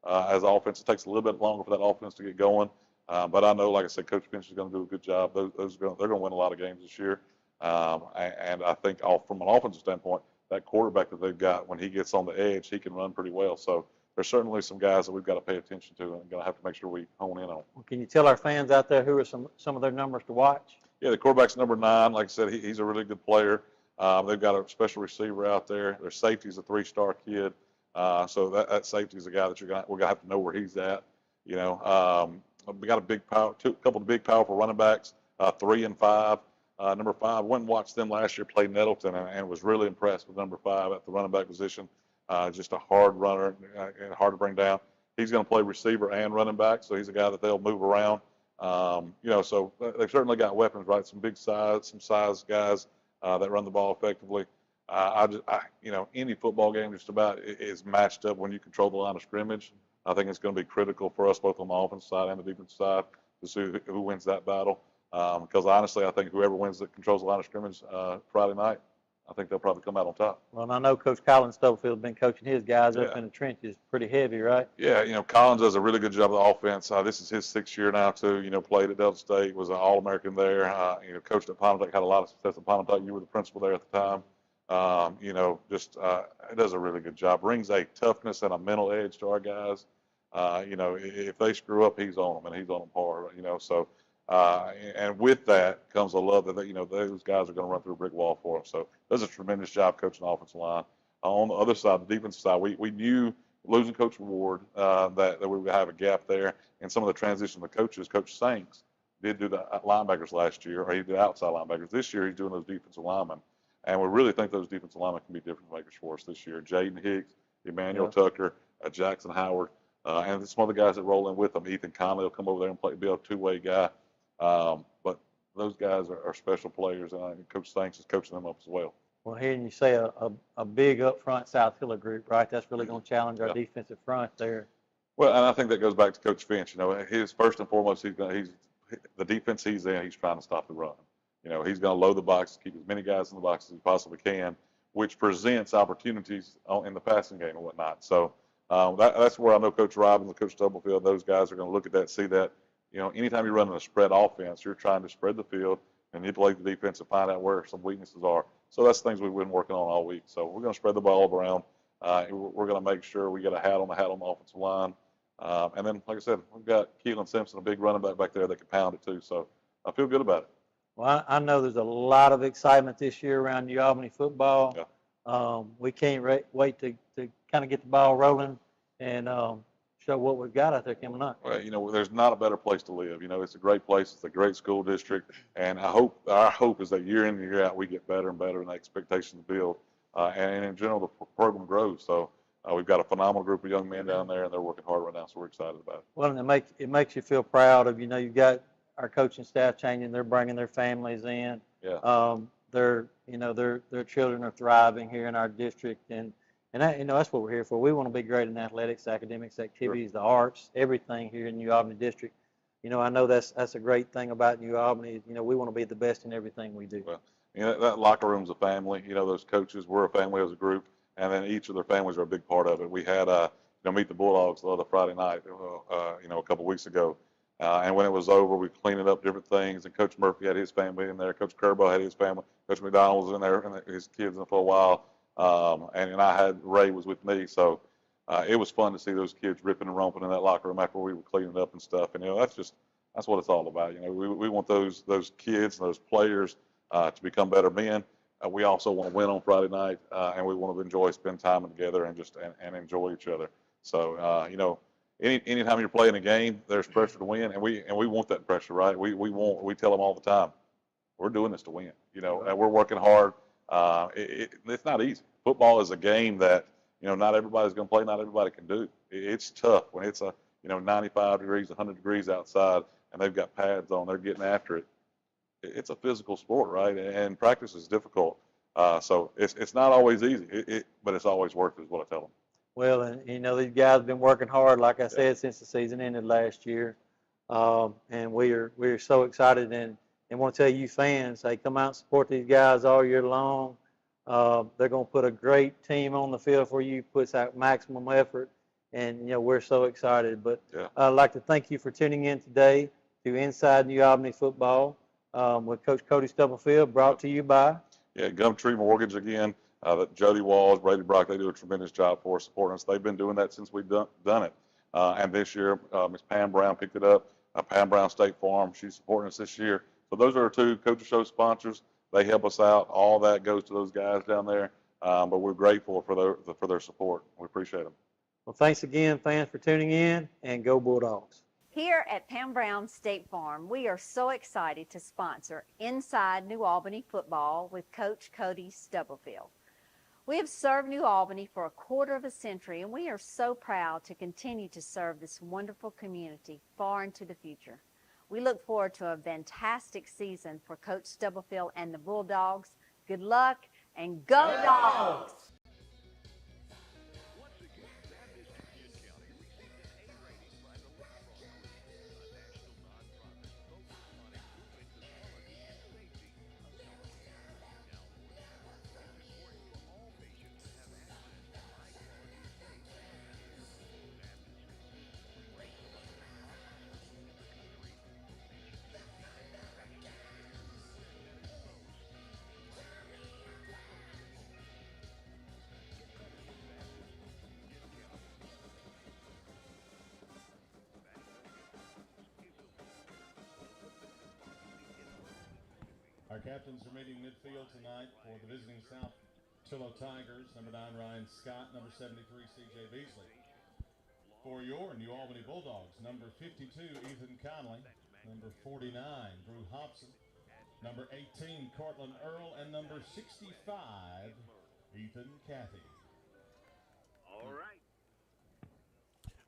as offense. It takes a little bit longer for that offense to get going. But I know, like I said, Coach Finch is going to do a good job. They're going to win a lot of games this year. And I think from an offensive standpoint, that quarterback that they've got, when he gets on the edge, he can run pretty well. So there's certainly some guys that we've got to pay attention to and going to have to make sure we hone in on. Well, can you tell our fans out there who are some of their numbers to watch? Yeah, the quarterback's number 9. Like I said, he's a really good player. They've got a special receiver out there. Their safety's a 3-star kid. So that safety's a guy that we're going to have to know where he's at. We got a couple of big, powerful running backs, 3 and 5. Number 5, went and watched them last year play Nettleton and was really impressed with number 5 at the running back position. Just a hard runner and hard to bring down. He's going to play receiver and running back, so he's a guy that they'll move around. So they've certainly got weapons, right? Some big size guys that run the ball effectively. Any football game just about is matched up when you control the line of scrimmage. I think it's going to be critical for us both on the offensive side and the defensive side to see who wins that battle. Because honestly, I think whoever wins that controls the line of scrimmage Friday night, I think they'll probably come out on top. Well, and I know Coach Colin Stubblefield has been coaching his guys up in the trenches pretty heavy, right? Yeah, Collins does a really good job of the offense. This is his 6th year now, too. Played at Delta State, was an All-American there. Coached at Pontotoc, had a lot of success at Pontotoc. You were the principal there at the time. It does a really good job. Brings a toughness and a mental edge to our guys. If they screw up, he's on them, and he's on them hard. So. And with that comes a love that those guys are going to run through a brick wall for us. So does a tremendous job coaching the offensive line. On the other side, the defensive side, we knew losing Coach Ward that we would have a gap there. And some of the transition of the coaches, Coach Sanks did do the linebackers last year, or he did outside linebackers. This year he's doing those defensive linemen. And we really think those defensive linemen can be difference makers for us this year. Jaden Hicks, Emmanuel Tucker, Jackson Howard, and some other guys that roll in with them. Ethan Conley will come over there and be a two-way guy. But those guys are special players, and Coach Sanks is coaching them up as well. Well, hearing you say a big up front Saltillo group, right? That's really going to challenge our defensive front there. Well, and I think that goes back to Coach Finch. His first and foremost, he's the defense he's in. He's trying to stop the run. He's going to load the box, keep as many guys in the box as he possibly can, which presents opportunities in the passing game and whatnot. So that's where I know Coach Robbins and Coach Stubblefield, those guys are going to look at that, see that. Anytime you're running a spread offense, you're trying to spread the field, manipulate the defense, and find out where some weaknesses are. So that's things we've been working on all week. So we're going to spread the ball around. we're going to make sure we get a hat on the offensive line. And then, like I said, we've got Keelan Simpson, a big running back there that can pound it too. So I feel good about it. Well, I know there's a lot of excitement this year around New Albany football. Yeah. We can't wait to kind of get the ball rolling and show what we've got out there coming up. Well, there's not a better place to live. It's a great place. It's a great school district. And our hope is that year in and year out, we get better and better and the expectations build. And in general, the program grows. So we've got a phenomenal group of young men down there, and they're working hard right now, so we're excited about it. Well, and it makes you feel proud of, you've got our coaching staff changing. They're bringing their families in. Yeah. Their children are thriving here in our district, and that's what we're here for. We want to be great in athletics, academics, activities, Sure. The arts, everything here in New Albany district. I know that's a great thing about New Albany. We want to be the best in everything we do. Well, that locker room's a family. Those coaches, we're a family as a group, and then each of their families are a big part of it. We had Meet the Bulldogs the other Friday night, a couple weeks ago. And when it was over, we cleaned up different things. And Coach Murphy had his family in there. Coach Kerbo had his family. Coach McDonald was in there, and his kids in for a while. And I had Ray was with me. So it was fun to see those kids ripping and romping in that locker room after we were cleaning up and stuff. And that's what it's all about. We want those kids and those players to become better men. We also want to win on Friday night, and we want to spend time together and and enjoy each other. So anytime you're playing a game, there's pressure to win, and we want that pressure, right? We tell them all the time, we're doing this to win, and we're working hard. It's not easy. Football is a game that not everybody's going to play, not everybody can do. It's tough when it's 95 degrees, 100 degrees outside, and they've got pads on, they're getting after it. It's a physical sport, right? And practice is difficult. So it's not always easy, but it's always worth it, is what I tell them. Well, and these guys have been working hard, like I said, since the season ended last year, and we're so excited and want to tell you fans, hey, come out and support these guys all year long. They're going to put a great team on the field for you, puts out maximum effort, and we're so excited. But Yeah. I'd like to thank you for tuning in today to Inside New Albany Football with Coach Cody Stubblefield, brought to you by Gumtree Mortgage again. Jody Walls, Brady Brock, they do a tremendous job for us, supporting us. They've been doing that since we've done it. And this year, Miss Pam Brown picked it up. Pam Brown State Farm, she's supporting us this year. So those are our two Coach Show sponsors. They help us out. All that goes to those guys down there. But we're grateful for their support. We appreciate them. Well, thanks again, fans, for tuning in, and go Bulldogs. Here at Pam Brown State Farm, we are so excited to sponsor Inside New Albany Football with Coach Cody Stubblefield. We have served New Albany for a quarter of a century, and we are so proud to continue to serve this wonderful community far into the future. We look forward to a fantastic season for Coach Stubblefield and the Bulldogs. Good luck, and go Dogs! Our captains are meeting midfield tonight for the visiting Saltillo Tigers. Number 9, Ryan Scott. Number 73, C.J. Beasley. For your New Albany Bulldogs, number 52, Ethan Conley. Number 49, Drew Hobson. Number 18, Cortland Earl. And number 65, Ethan Cathy.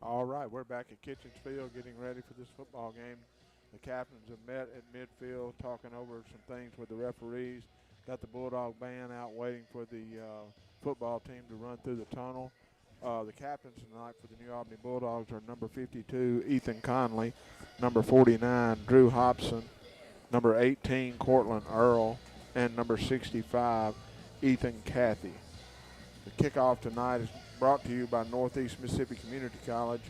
All right, we're back at Kitchens Field getting ready for this football game. The captains have met at midfield, talking over some things with the referees. Got the Bulldog band out waiting for the football team to run through the tunnel. The captains tonight for the New Albany Bulldogs are number 52, Ethan Conley, number 49, Drew Hobson, number 18, Cortland Earl, and number 65, Ethan Cathy. The kickoff tonight is brought to you by Northeast Mississippi Community College.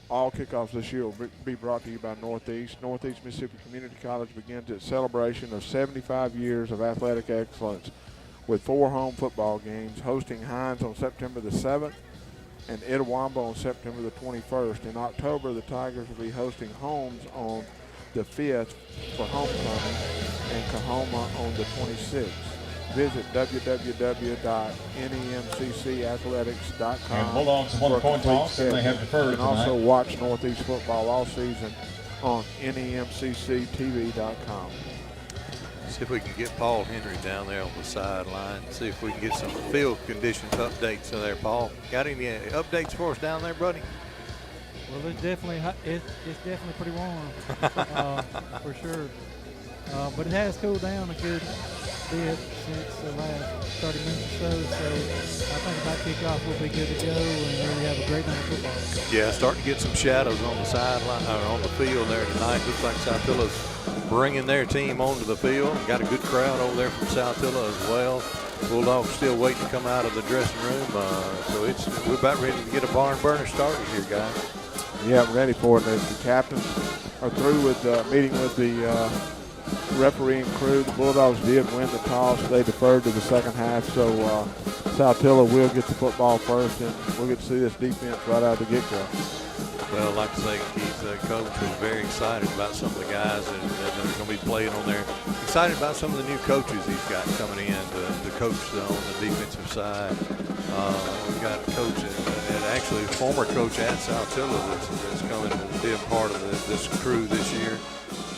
All kickoffs this year will be brought to you by Northeast. Northeast Mississippi Community College begins its celebration of 75 years of athletic excellence with 4 home football games, hosting Hines on September the 7th and Itawamba on September the 21st. In October, the Tigers will be hosting Holmes on the 5th for homecoming and Kahoma on the 26th. Visit www.nemccathletics.com. And Bulldogs for a 1-point complete toss, and they have schedule. deferred You can also tonight. watch Northeast football all season on nemccctv.com. See if we can get Paul Henry down there on the sideline. See if we can get some field conditions updates there, Paul. Got any updates for us down there, buddy? Well, it's definitely it's definitely pretty warm for sure. But it has cooled down a good bit since the last 30 minutes or so. So I think about kickoff we'll be good to go and really have a great night of football. Yeah, starting to get some shadows on the sideline or on the field there tonight. Looks like Saltillo's bringing their team onto the field. Got a good crowd over there from Saltillo as well. Bulldogs still waiting to come out of the dressing room. So we're about ready to get a barn burner started here, guys. Yeah, I'm ready for it. The captains are through with meeting with the refereeing crew. The Bulldogs did win the toss. They deferred to the second half, so Saltillo will get the football first, and we'll get to see this defense right out of the get-go. Well, like I say, Keith, the coach is very excited about some of the guys that are going to be playing on there. Excited about some of the new coaches he's got coming in to coach on the defensive side. We've got a coach and actually a former coach at Saltillo that's coming to be a part of this crew this year.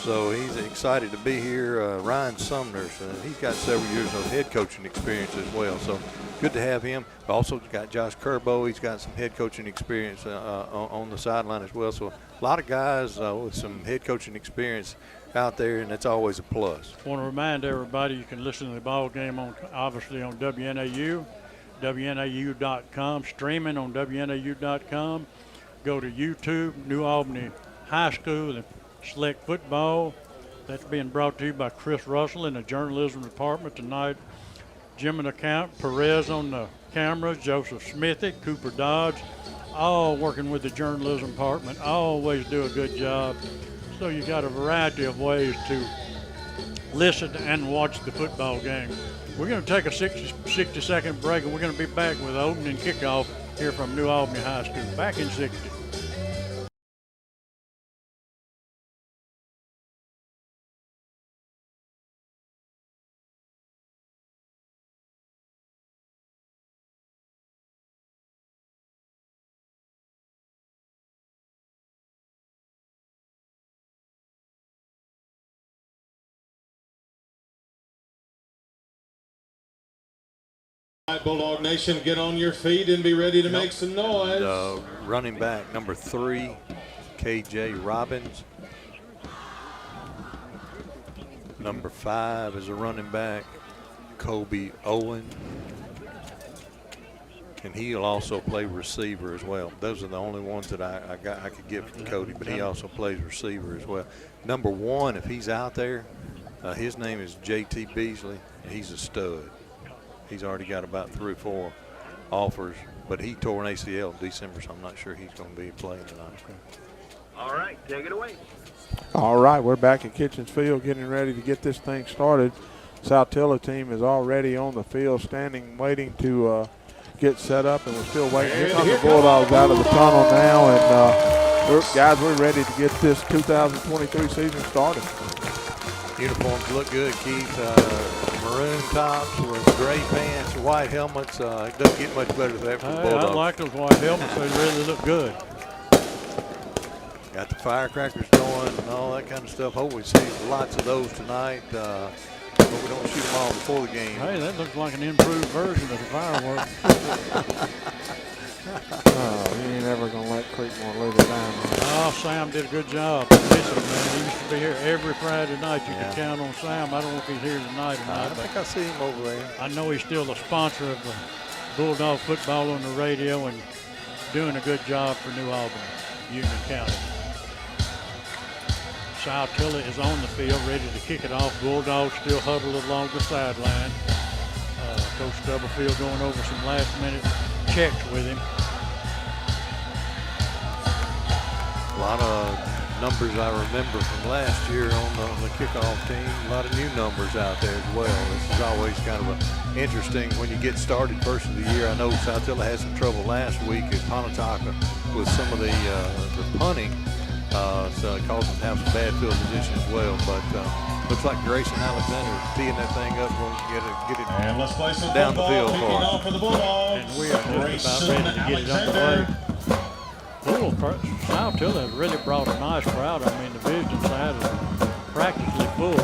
So he's excited to be here. Ryan Sumner, he's got several years of head coaching experience as well. So good to have him. Also got Josh Kerbo. He's got some head coaching experience on the sideline as well. So a lot of guys with some head coaching experience out there, and that's always a plus. I want to remind everybody you can listen to the ball game obviously on WNAU, WNAU.com, streaming on WNAU.com. Go to YouTube, New Albany High School, and select football. That's being brought to you by Chris Russell in the journalism department tonight. Jim and account, Perez on the cameras, Joseph Smithy, Cooper Dodge, all working with the journalism department, always do a good job. So you got a variety of ways to listen and watch the football game. We're going to take a 60-second break, and we're going to be back with the opening kickoff here from New Albany High School. Back in 60. Bulldog Nation, get on your feet and be ready to make some noise. Running back number 3, KJ Robbins. Number 5 is a running back, Kobe Owen. And he'll also play receiver as well. Those are the only ones that I could get from Cody, but he also plays receiver as well. Number 1, if he's out there, his name is JT Beasley, and he's a stud. He's already got about 3 or 4 offers, but he tore an ACL in December, so I'm not sure he's going to be playing tonight. All right, take it away. All right, we're back at Kitchens Field getting ready to get this thing started. Saltillo team is already on the field, standing, waiting to get set up, and we're still waiting. Here comes the Bulldogs out of the tunnel now, and guys, we're ready to get this 2023 season started. Uniforms look good, Keith. Maroon tops with gray pants, white helmets. It doesn't get much better than that for the Bulldogs. I like those white helmets. They really look good. Got the firecrackers going and all that kind of stuff. Hope we see lots of those tonight. But we don't shoot them all before the game. Hey, that looks like an improved version of the fireworks. He ain't ever going to let Creekmore leave it down. Oh, Sam did a good job. Listen, man, he used to be here every Friday night. You can count on Sam. I don't know if he's here tonight or not. I think I see him over there. I know he's still the sponsor of the Bulldog football on the radio and doing a good job for New Albany, Union County. Saltillo is on the field, ready to kick it off. Bulldogs still huddled along the sideline. Coach Stubblefield going over some last-minute checks with him. A lot of numbers I remember from last year on the kickoff team. A lot of new numbers out there as well. This is always kind of interesting when you get started first of the year. I know Saltillo had some trouble last week at Pontotoc with some of the punting, so it caused them to have some bad field position as well. But looks like Grayson Alexander is teeing that thing up, going to get it And let's play some down the football, field kicking for off for the Bulldogs. And we are just about ready to get it underway. Saltillo has really brought a nice crowd. I mean, the visiting side is practically full,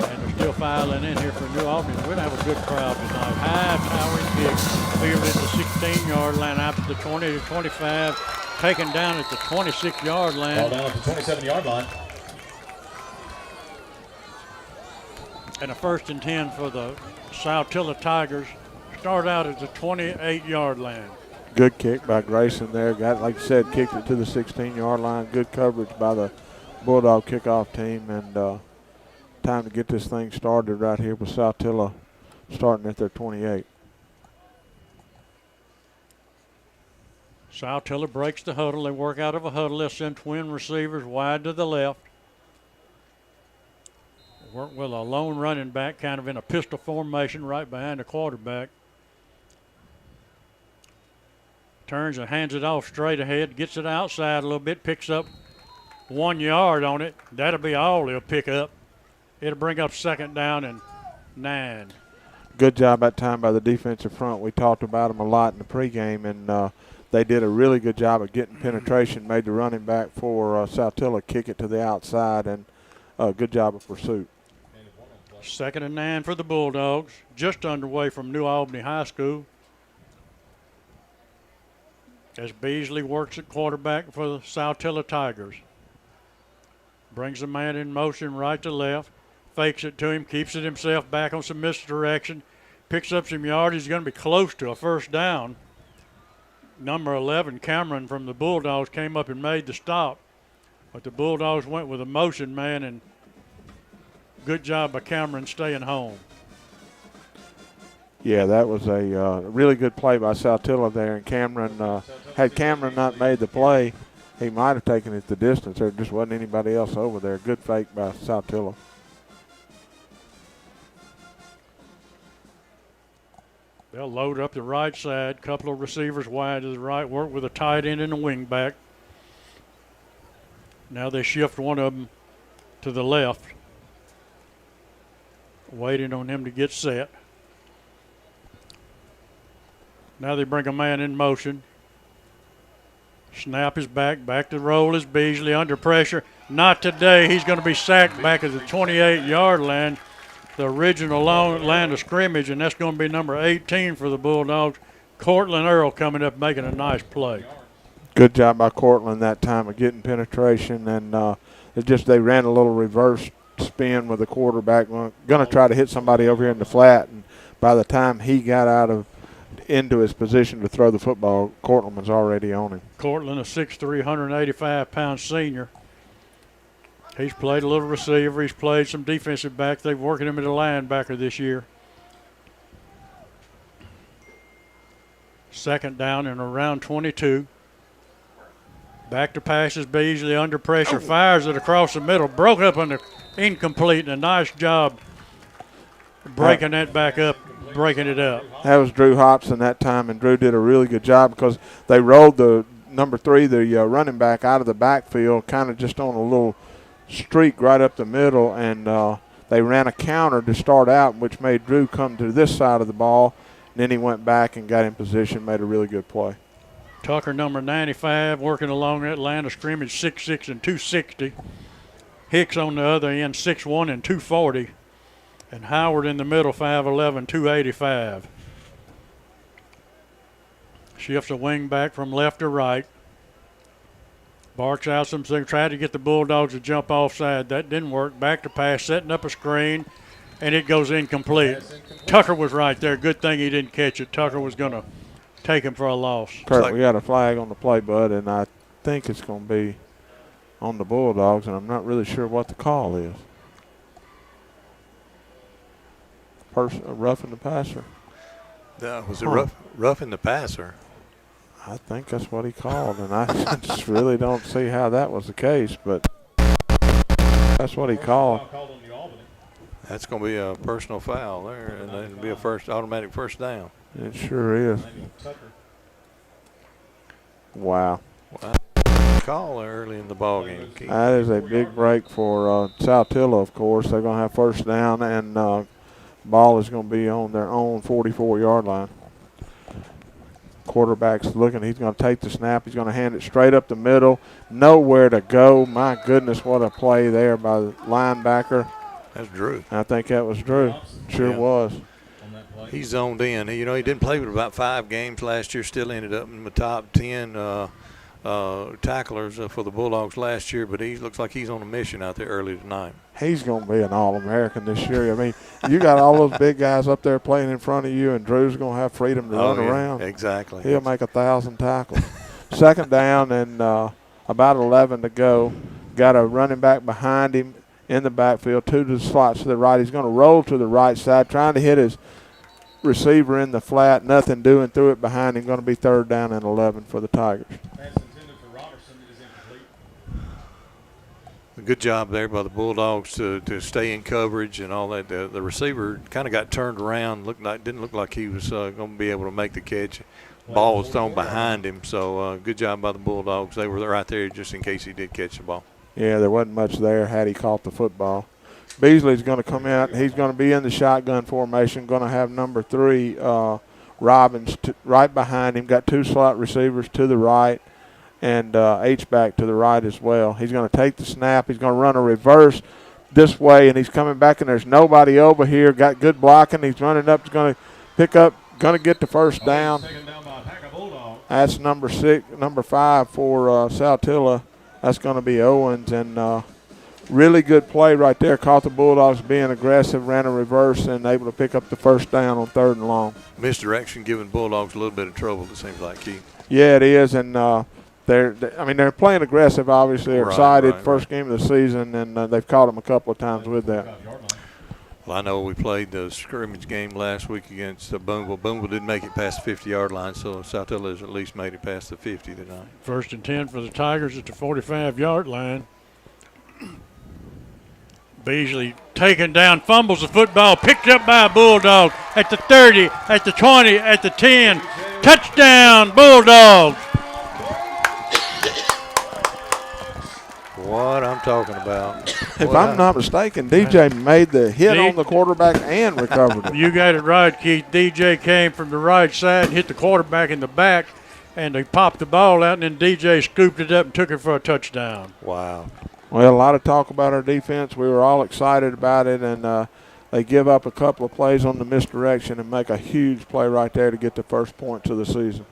and they're still filing in here for New Albany. We're going to have a good crowd tonight. High towering kick, fielded at the 16-yard line, out to the 20 to 25, taken down at the 26-yard line. Ball down at the 27-yard line. And a 1st and 10 for the Saltillo Tigers. Start out at the 28-yard line. Good kick by Grayson there. Got, like you said, kicked it to the 16-yard line. Good coverage by the Bulldog kickoff team. And time to get this thing started right here with Saltillo starting at their 28. Saltillo breaks the huddle. They work out of a huddle. They'll send twin receivers wide to the left. Work with a lone running back kind of in a pistol formation right behind the quarterback. Turns and hands it off straight ahead, gets it outside a little bit, picks up 1 yard on it. That'll be all he'll pick up. It'll bring up 2nd down and 9. Good job that time by the defensive front. We talked about them a lot in the pregame, and they did a really good job of getting penetration, made the running back for Saltillo kick it to the outside, and good job of pursuit. 2nd and 9 for the Bulldogs, just underway from New Albany High School. As Beasley works at quarterback for the Saltillo Tigers. Brings the man in motion right to left. Fakes it to him, keeps it himself back on some misdirection. Picks up some yardage. He's going to be close to a 1st down. Number 11, Cameron from the Bulldogs, came up and made the stop. But the Bulldogs went with a motion man, and good job by Cameron staying home. Yeah, that was a really good play by Saltillo there, and Cameron, had Cameron not made the play, he might have taken it the distance. There just wasn't anybody else over there. Good fake by Saltillo. They'll load up the right side, couple of receivers wide to the right, work with a tight end and a wing back. Now they shift one of them to the left, waiting on him to get set. Now they bring a man in motion. Snap is back to roll is Beasley under pressure. Not today. He's going to be sacked back at the 28-yard line, the original line of scrimmage, and that's going to be number 18 for the Bulldogs. Cortland Earl coming up making a nice play. Good job by Cortland that time of getting penetration, and they ran a little reverse spin with the quarterback, going to try to hit somebody over here in the flat, and by the time he got into his position to throw the football, Cortland was already on him. Cortland, a 6'3", 185-pound senior. He's played a little receiver. He's played some defensive back. They've working him at a linebacker this year. 2nd down and around 22. Back to passes. Beasley under pressure. Fires it across the middle. Broke up on the incomplete. And a nice job breaking that back up, breaking it up. That was Drew Hobson that time, and Drew did a really good job because they rolled the number 3, the running back, out of the backfield, kind of just on a little streak right up the middle, and they ran a counter to start out, which made Drew come to this side of the ball, and then he went back and got in position, made a really good play. Tucker, number 95, working along that line of scrimmage, 6'6" and 260. Hicks on the other end, 6'1" and 240. And Howard in the middle, 5'11", 285. Shifts a wing back from left to right. Barks out some things, tried to get the Bulldogs to jump offside. That didn't work. Back to pass, setting up a screen, and it goes incomplete. Tucker was right there. Good thing he didn't catch it. Tucker was going to take him for a loss. Kurt, we got a flag on the play, bud, and I think it's going to be on the Bulldogs, and I'm not really sure what the call is. Roughing the passer. Was it roughing the passer? I think that's what he called, and I just really don't see how that was the case, but that's what he called. That's going to be a personal foul there, and it'll be a automatic first down. It sure is. Wow. Call early in the ball game. That is a big break for Saltillo, of course. They're going to have first down, and ball is going to be on their own 44-yard line. Quarterback's looking. He's going to take the snap. He's going to hand it straight up the middle. Nowhere to go. My goodness, what a play there by the linebacker. That's Drew. I think that was Drew. Sure was. He zoned in. He didn't play but about 5 games last year. Still ended up in the top 10 tacklers for the Bulldogs last year, but he looks like he's on a mission out there early tonight. He's going to be an All-American this year. I mean, you got all those big guys up there playing in front of you, and Drew's going to have freedom to run around. Exactly. He'll make 1,000 tackles. Second down and about 11 to go. Got a running back behind him in the backfield, 2 to the slots to the right. He's going to roll to the right side, trying to hit his receiver in the flat. Nothing doing, threw it behind him. Going to be 3rd down and 11 for the Tigers. Good job there by the Bulldogs to stay in coverage and all that. The receiver kind of got turned around. Didn't look like he was going to be able to make the catch. Ball was thrown behind him, so good job by the Bulldogs. They were right there just in case he did catch the ball. Yeah, there wasn't much there had he caught the football. Beasley's going to come out. He's going to be in the shotgun formation, going to have number 3, Robbins, right behind him. Got 2 slot receivers to the right and H-back to the right as well. He's going to take the snap. He's going to run a reverse this way, and he's coming back, and there's nobody over here. Got good blocking. He's running up. He's going to pick up, going to get the first down. That's number 5 for Saltillo. That's going to be Owens, and really good play right there. Caught the Bulldogs being aggressive, ran a reverse, and able to pick up the first down on 3rd and long. Misdirection giving Bulldogs a little bit of trouble, it seems like, Keith. Yeah, it is, and they're playing aggressive, obviously. They're excited. First game of the season, and they've caught them a couple of times with that. Well, I know we played the scrimmage game last week against Boonville. Boonville didn't make it past the 50-yard line, so Saltillo has at least made it past the 50 tonight. 1st and 10 for the Tigers at the 45-yard line. Beasley taken down, fumbles the football, picked up by a Bulldog at the 30, at the 20, at the 10. Touchdown, Bulldogs. What I'm talking about. If I'm not mistaken, DJ made the hit on the quarterback and recovered it. You got it right, Keith. DJ came from the right side and hit the quarterback in the back, and they popped the ball out, and then DJ scooped it up and took it for a touchdown. Wow. Well, a lot of talk about our defense. We were all excited about it, and they give up a couple of plays on the misdirection and make a huge play right there to get the first points of the season.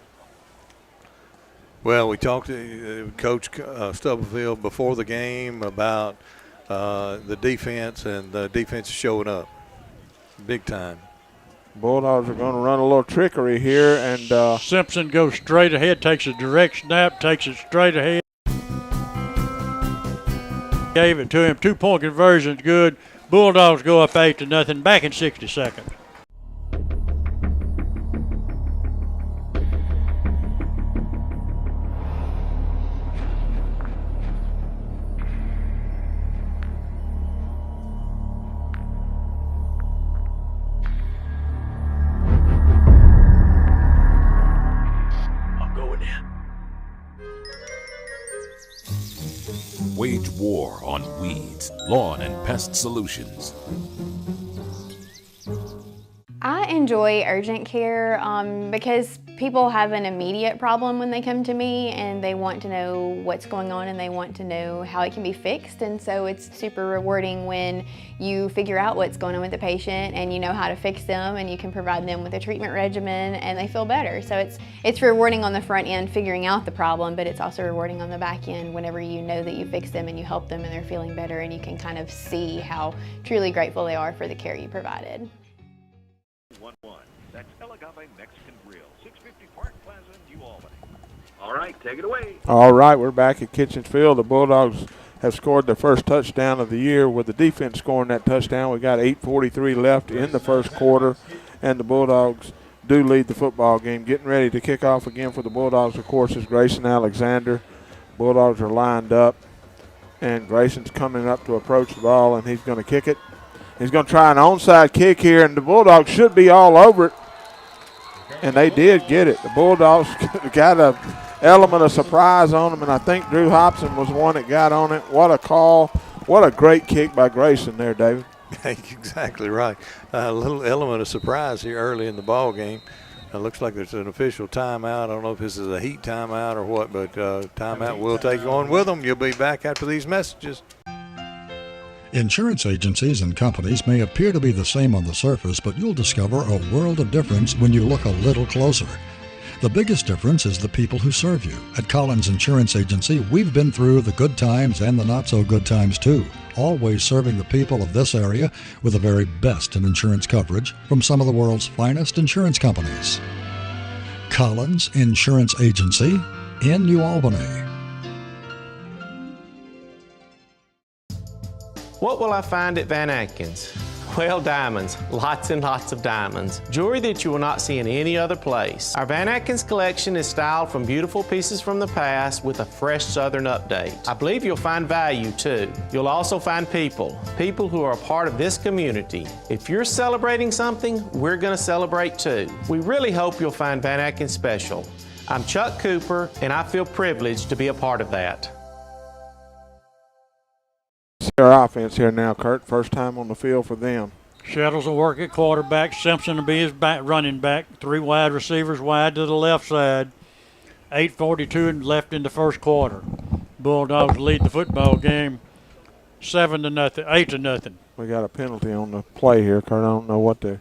Well, we talked to Coach Stubblefield before the game about the defense, and the defense is showing up big time. Bulldogs are going to run a little trickery here, and Simpson goes straight ahead, takes a direct snap, takes it straight ahead. Gave it to him. 2-point conversion's good. Bulldogs go up 8-0. Back in 60 seconds. Wage war on weeds, lawn and pest solutions. I enjoy urgent care because people have an immediate problem when they come to me, and they want to know what's going on and they want to know how it can be fixed. And so it's super rewarding when you figure out what's going on with the patient and you know how to fix them, and you can provide them with a treatment regimen and they feel better. So it's rewarding on the front end figuring out the problem, but it's also rewarding on the back end whenever you know that you fixed them and you help them and they're feeling better, and you can kind of see how truly grateful they are for the care you provided. 1-1. That's El Agave Mexican Grill, 650 Park Plaza, New Albany. All right, take it away. All right, we're back at Kitchens Field. The Bulldogs have scored their first touchdown of the year with the defense scoring that touchdown. We got 8:43 left in the first quarter, and the Bulldogs do lead the football game. Getting ready to kick off again for the Bulldogs, of course, is Grayson Alexander. Bulldogs are lined up, and Grayson's coming up to approach the ball, and he's going to kick it. He's going to try an onside kick here, and the Bulldogs should be all over it. And they did get it. The Bulldogs got an element of surprise on them, and I think Drew Hobson was the one that got on it. What a call. What a great kick by Grayson there, David. Exactly right. A little element of surprise here early in the ball game. It looks like there's an official timeout. I don't know if this is a heat timeout or what, but timeout will take you on with them. You'll be back after these messages. Insurance agencies and companies may appear to be the same on the surface, but you'll discover a world of difference when you look a little closer. The biggest difference is the people who serve you. At Collins Insurance Agency, we've been through the good times and the not-so-good times, too, always serving the people of this area with the very best in insurance coverage from some of the world's finest insurance companies. Collins Insurance Agency in New Albany. What will I find at Van Atkins? Well, diamonds. Lots and lots of diamonds. Jewelry that you will not see in any other place. Our Van Atkins collection is styled from beautiful pieces from the past with a fresh Southern update. I believe you'll find value, too. You'll also find people who are a part of this community. If you're celebrating something, we're going to celebrate, too. We really hope you'll find Van Atkins special. I'm Chuck Cooper, and I feel privileged to be a part of that. Our offense here now, Kurt. First time on the field for them. Shettles will work at quarterback. Simpson will be his running back. 3 wide receivers wide to the left side. 8:42 left in the first quarter. Bulldogs lead the football game 7-0, 8-0. We got a penalty on the play here, Kurt. I don't know what the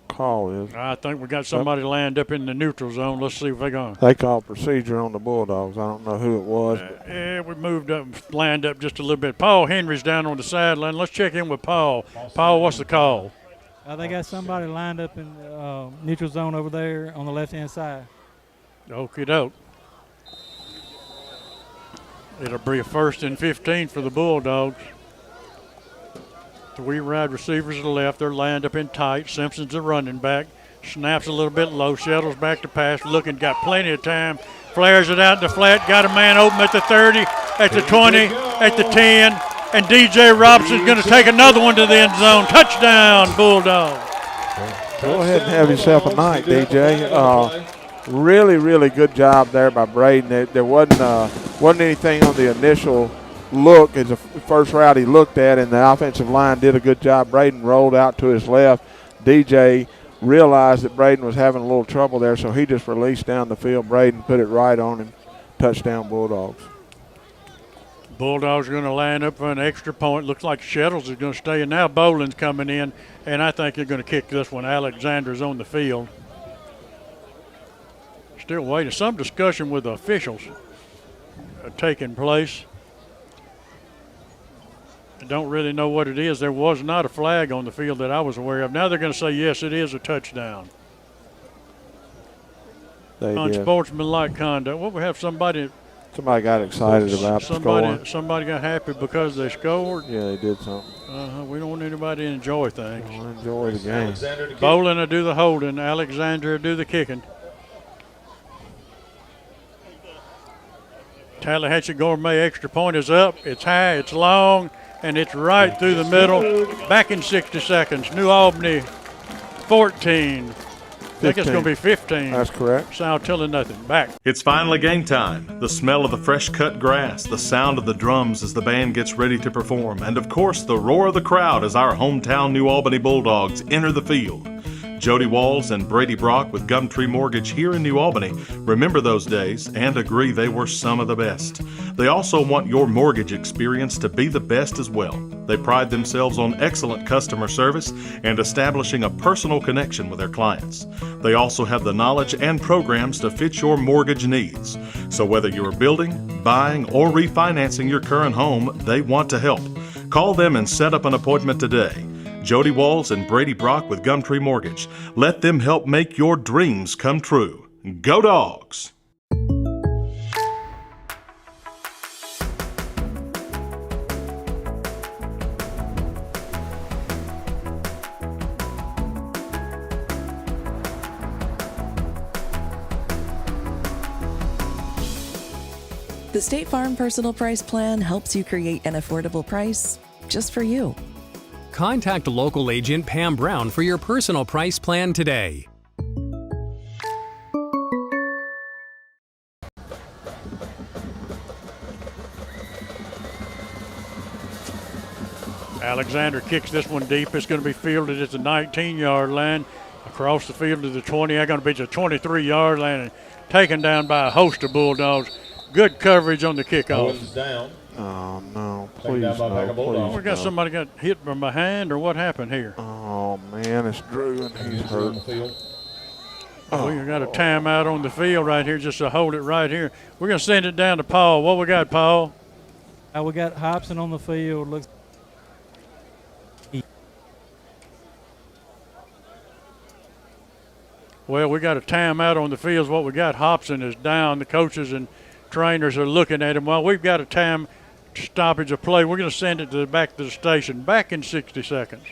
call is. I think we got somebody lined up in the neutral zone. Let's see if they're going. They called procedure on the Bulldogs. I don't know who it was. Yeah, we moved up, lined up just a little bit. Paul Henry's down on the sideline. Let's check in with Paul. Paul, what's the call? They got somebody lined up in the neutral zone over there on the left-hand side. Okie doke. It'll be a 1st and 15 for the Bulldogs. 3 wide receivers to the left. They're lined up in tight. Simpson's a running back. Snaps a little bit low. Shettles back to pass. Looking, got plenty of time. Flares it out in the flat. Got a man open at the 30, at the 20, at the 10. And DJ Robinson's going to take another one to the end zone. Touchdown, Bulldogs. Go ahead and have yourself a night, DJ. Really, really good job there by Braden. There wasn't anything on the initial look as the first route he looked at, and the offensive line did a good job. Braden rolled out to his left. DJ realized that Braden was having a little trouble there, so he just released down the field. Braden put it right on him. Touchdown, Bulldogs. Bulldogs are going to line up for an extra point. Looks like Shettles is going to stay, and now Boland's coming in, and I think they're going to kick this one. Alexander's on the field. Still waiting. Some discussion with the officials taking place. I don't really know what it is. There was not a flag on the field that I was aware of. Now they're going to say, yes, it is a touchdown. Unsportsmanlike conduct. Well, we have somebody got excited about scoring. Somebody got happy because they scored. Yeah, they did something. We don't want anybody to enjoy things. Enjoy the game. Boland will do the holding. Alexander will do the kicking. Tallahatchie Gourmet extra point is up. It's high, it's long, and it's right through the middle. Back in 60 seconds. New Albany 14. I think it's going to be 15. That's correct. Saltillo nothing. Back. It's finally game time. The smell of the fresh cut grass, the sound of the drums as the band gets ready to perform, and of course the roar of the crowd as our hometown New Albany Bulldogs enter the field. Jody Walls and Brady Brock with Gumtree Mortgage here in New Albany remember those days and agree they were some of the best. They also want your mortgage experience to be the best as well. They pride themselves on excellent customer service and establishing a personal connection with their clients. They also have the knowledge and programs to fit your mortgage needs. So whether you're building, buying, or refinancing your current home, they want to help. Call them and set up an appointment today. Jody Walls and Brady Brock with Gumtree Mortgage. Let them help make your dreams come true. Go Dogs! The State Farm Personal Price Plan helps you create an affordable price just for you. Contact local agent Pam Brown for your personal price plan today. Alexander kicks this one deep. It's going to be fielded at the 19-yard line. Across the field to the 20. They're going to be the 23-yard line and taken down by a host of Bulldogs. Good coverage on the kickoff. Owens down. Oh, no. Taken Please, down by no. Packer Bulldogs. Please, We got no. somebody got hit from behind, or what happened here? Oh, man, it's Drew, and he's hurt. We got a timeout on the field right here just to hold it right here. We're going to send it down to Paul. What we got, Paul? We got Hobson on the field. Looks. Well, we got a timeout on the field. What we got, Hobson is down. The coaches and trainers are looking at him. Well, we've got a time stoppage of play. We're going to send it back to the station. Back in 60 seconds.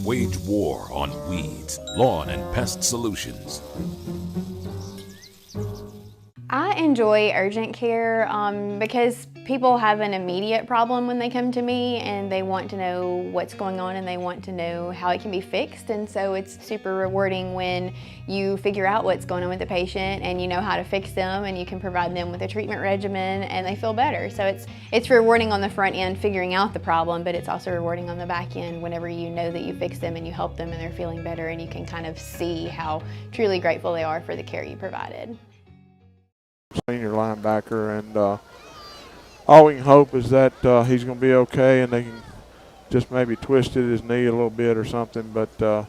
Wage war on weeds, lawn and pest solutions. I enjoy urgent care because people have an immediate problem when they come to me and they want to know what's going on and they want to know how it can be fixed. And so it's super rewarding when you figure out what's going on with the patient and you know how to fix them and you can provide them with a treatment regimen and they feel better. So it's rewarding on the front end figuring out the problem, but it's also rewarding on the back end whenever you know that you fix them and you help them and they're feeling better and you can kind of see how truly grateful they are for the care you provided. Senior linebacker, and all we can hope is that he's going to be okay and they can just maybe twisted his knee a little bit or something, but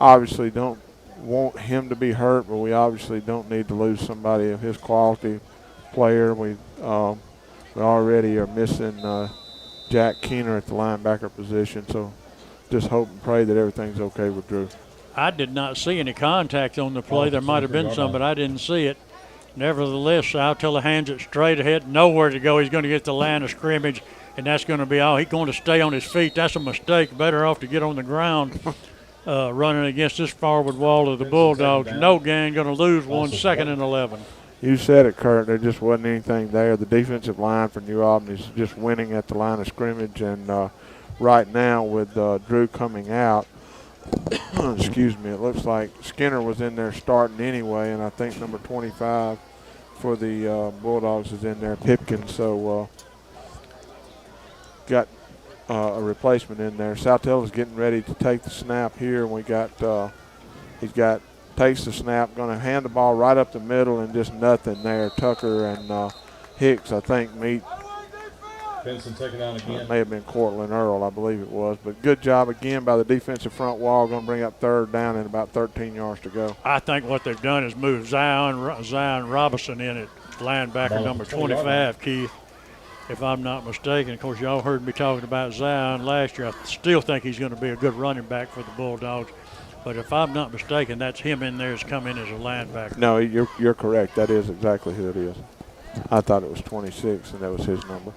obviously don't want him to be hurt, but we obviously don't need to lose somebody of his quality player. We already are missing Jack Keener at the linebacker position, so just hope and pray that everything's okay with Drew. I did not see any contact on the play. There might have been some, but I didn't see it. Nevertheless, Saltillo hands it straight ahead, nowhere to go. He's going to get the line of scrimmage, and that's going to be all. He's going to stay on his feet. That's a mistake. Better off to get on the ground running against this forward wall of the Bulldogs. No gain, going to lose 1, 2nd and 11. You said it, Kurt. There just wasn't anything there. The defensive line for New Albany is just winning at the line of scrimmage, and right now with Drew coming out, excuse me, it looks like Skinner was in there starting anyway, and I think number 25 for the Bulldogs is in there, Pipkin. So got a replacement in there. Saltillo's getting ready to take the snap here, and we got takes the snap, going to hand the ball right up the middle, and just nothing there. Tucker and Hicks, I think, meet. Benson taken down again. It may have been Cortland Earl, I believe it was. But good job again by the defensive front wall. Going to bring up 3rd down and about 13 yards to go. I think what they've done is move Zion Robinson in at linebacker number 25, Keith, if I'm not mistaken. Of course, y'all heard me talking about Zion last year. I still think he's going to be a good running back for the Bulldogs. But if I'm not mistaken, that's him in there has come in as a linebacker. No, you're correct. That is exactly who it is. I thought it was 26, and that was his number.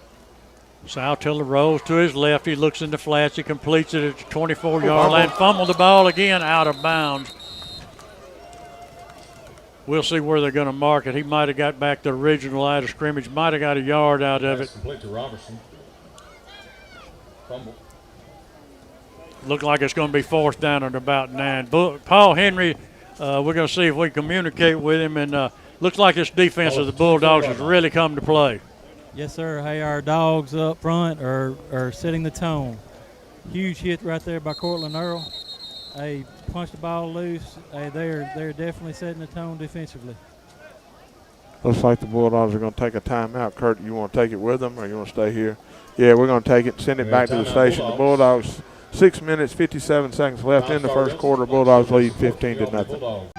Saltillo rolls to his left. He looks in the flats. He completes it at the 24-yard line. Fumbled the ball again out of bounds. We'll see where they're going to mark it. He might have got back the original line of scrimmage. Might have got a yard out of it. Complete to Robertson. Fumble. Looked like it's going to be 4th down at about 9. Paul Henry, we're going to see if we communicate with him. And looks like this defense of the Bulldogs has really come to play. Yes, sir. Hey, our dogs up front are setting the tone. Huge hit right there by Cortland Earl. Hey, punched the ball loose. Hey, they're definitely setting the tone defensively. Looks like the Bulldogs are going to take a timeout. Kurt, you want to take it with them or you want to stay here? Yeah, we're going to take it, send it back to the station. The Bulldogs, 6 minutes, 57 seconds left in the first quarter. Bulldogs lead 15-0.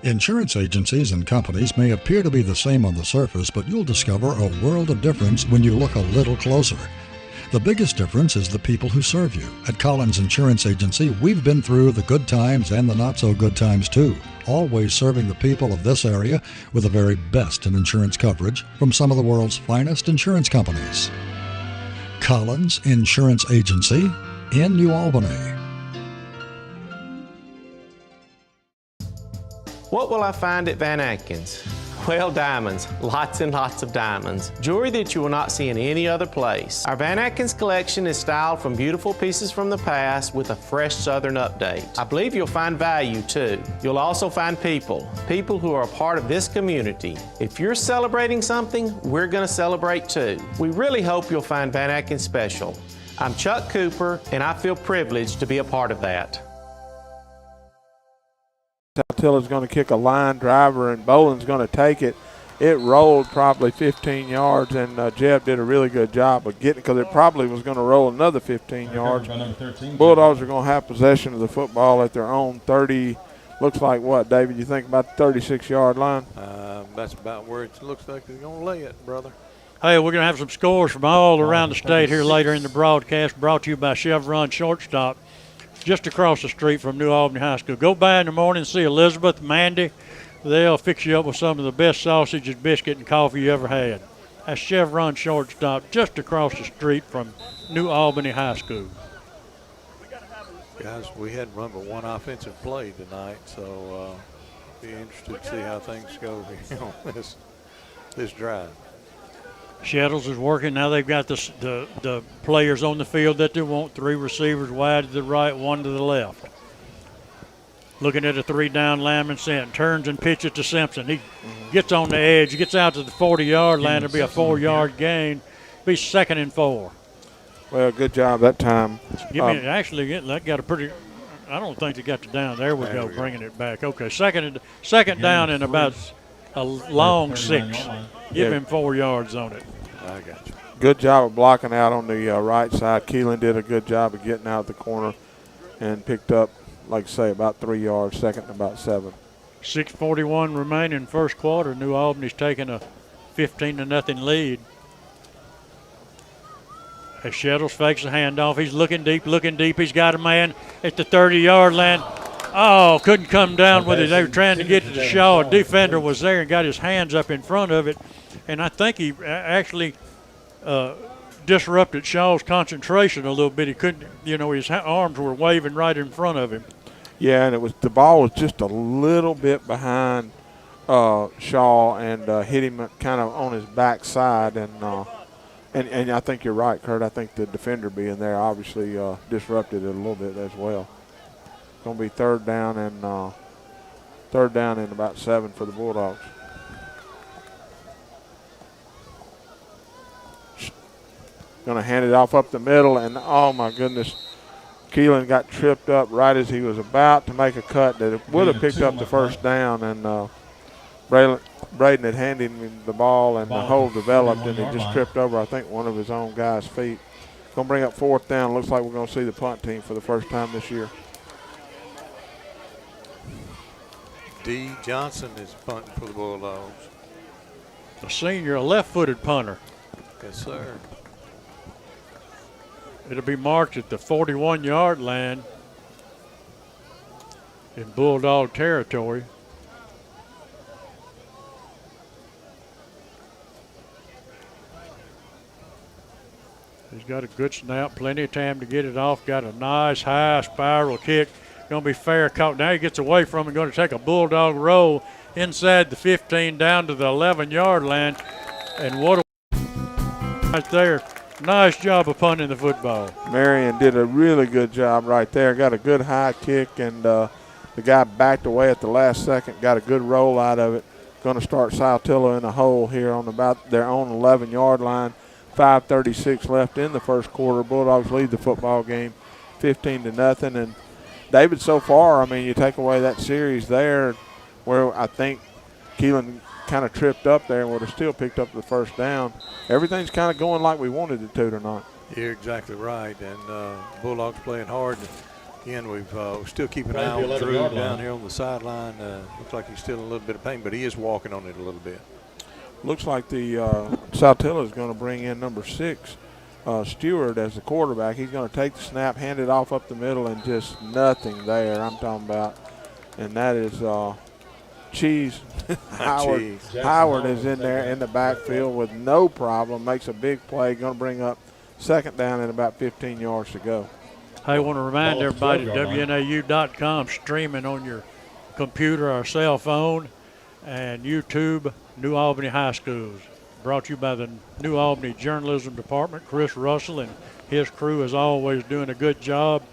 Insurance agencies and companies may appear to be the same on the surface, but you'll discover a world of difference when you look a little closer. The biggest difference is the people who serve you. At Collins Insurance Agency, we've been through the good times and the not so good times too, always serving the people of this area with the very best in insurance coverage from some of the world's finest insurance companies. Collins Insurance Agency in New Albany. What will I find at Van Atkins? Well, diamonds, lots and lots of diamonds. Jewelry that you will not see in any other place. Our Van Atkins collection is styled from beautiful pieces from the past with a fresh Southern update. I believe you'll find value too. You'll also find people who are a part of this community. If you're celebrating something, we're going to celebrate too. We really hope you'll find Van Atkins special. I'm Chuck Cooper, and I feel privileged to be a part of that. Saltillo's going to kick a line driver, and Boland's going to take it. It rolled probably 15 yards, and Jeb did a really good job of getting it because it probably was going to roll another 15 yards. Bulldogs are going to have possession of the football at their own 30. Looks like what, David? You think about the 36-yard line? That's about where it looks like they're going to lay it, brother. Hey, we're going to have some scores from all around the state here later in the broadcast, brought to you by Chevron Shortstop, just across the street from New Albany High School. Go by in the morning and see Elizabeth, Mandy. They'll fix you up with some of the best sausages, biscuit, and coffee you ever had. That's Chevron Shortstop, just across the street from New Albany High School. Guys, we hadn't run but one offensive play tonight, so be interested to see how things go on this drive. Shettles is working. Now they've got the players on the field that they want. 3 receivers wide to the right, 1 to the left. Looking at a 3-down lineman, turns and pitches to Simpson. He gets on the edge, gets out to the 40-yard line. It'll be a 4-yard gain. Be 2nd and 4. Well, good job that time. Actually, that got a pretty. I don't think they got the down. There we go, bringing it back. Okay, second down and about a long 6. Give him 4 yards on it. I got you. Good job of blocking out on the right side. Keelan did a good job of getting out of the corner and picked up, like I say, about 3 yards, 2nd and about 7. 6:41 remaining first quarter. New Albany's taking a 15-0 lead. As Shettles fakes a handoff, he's looking deep. He's got a man at the 30-yard line. Oh, couldn't come down with it. They were trying to get to the Shaw. A defender was there and got his hands up in front of it. And I think he actually disrupted Shaw's concentration a little bit. He couldn't, his arms were waving right in front of him. Yeah, and the ball was just a little bit behind Shaw and hit him kind of on his backside. And I think you're right, Kurt. I think the defender being there obviously disrupted it a little bit as well. Going to be third down and about 7 for the Bulldogs. Going to hand it off up the middle, and oh my goodness, Keelan got tripped up right as he was about to make a cut that would have picked up the first down, and Braden had handed him the ball, and the hole developed, and he just tripped over, I think, one of his own guys' feet. Going to bring up 4th down. Looks like we're going to see the punt team for the first time this year. D. Johnson is punting for the Bulldogs. The senior, a left-footed punter. Yes, sir. It'll be marked at the 41-yard line in Bulldog territory. He's got a good snap, plenty of time to get it off. Got a nice high spiral kick. Going to be fair caught. Now he gets away from it. Going to take a Bulldog roll inside the 15 down to the 11-yard line. And what a right there. Nice job of punting the football. Marion did a really good job right there. Got a good high kick, and the guy backed away at the last second. Got a good roll out of it. Going to start Saltillo in a hole here on about their own 11-yard line. 5:36 left in the first quarter. Bulldogs lead the football game 15-0. And David, so far, I mean, you take away that series there where I think Keelan kind of tripped up there and would have still picked up the first down. Everything's kind of going like we wanted it to tonight. You're exactly right. And Bulldogs playing hard. Again, we've still keeping an eye on Drew down here on the sideline. Looks like he's still in a little bit of pain, but he is walking on it a little bit. Looks like the Saltillo is going to bring in number 6, Stewart as the quarterback. He's going to take the snap, hand it off up the middle, and just nothing there. I'm talking about, and that is Cheese. Howard is in there in the backfield with no problem. Makes a big play. Going to bring up second down and about 15 yards to go. I want to remind everybody, WNAU.com, streaming on your computer or cell phone, and YouTube, New Albany High Schools. Brought to you by the New Albany Journalism Department. Chris Russell and his crew is always doing a good job.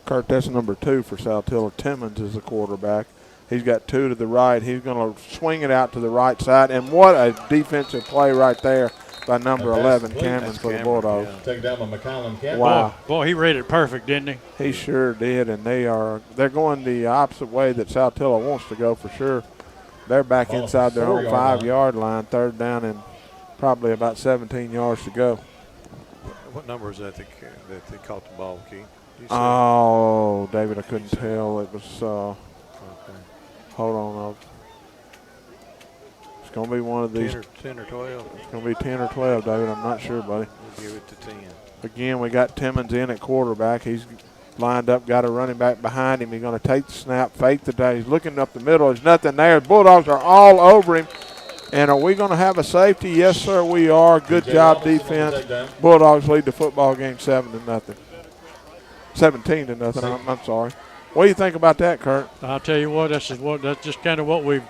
Kurt, that's number 2 for Saltillo. Timmons is the quarterback. He's got 2 to the right. He's going to swing it out to the right side. And what a defensive play right there by number 11, Cameron, for the Bulldogs. Yeah. Take down by McCollum Cameron. Wow. Boy, he read it perfect, didn't he? He sure did, and they're going the opposite way that Saltillo wants to go for sure. They're back inside their own 5-yard line, third down and probably about 17 yards to go. What number is that they caught the ball, Keith? Oh, David, I couldn't tell. It was, hold on. It's going to be one of these. 10 or 12. It's going to be 10 or 12, David. I'm not sure, buddy. We'll give it to 10. Again, we got Timmons in at quarterback. He's lined up, got a running back behind him. He's going to take the snap, fake the day. He's looking up the middle. There's nothing there. Bulldogs are all over him. And are we going to have a safety? Yes, sir, we are. Good job, defense. Bulldogs lead the football game 7-0. 17-0. I'm sorry. What do you think about that, Kurt? I'll tell you what. That's just kind of what we've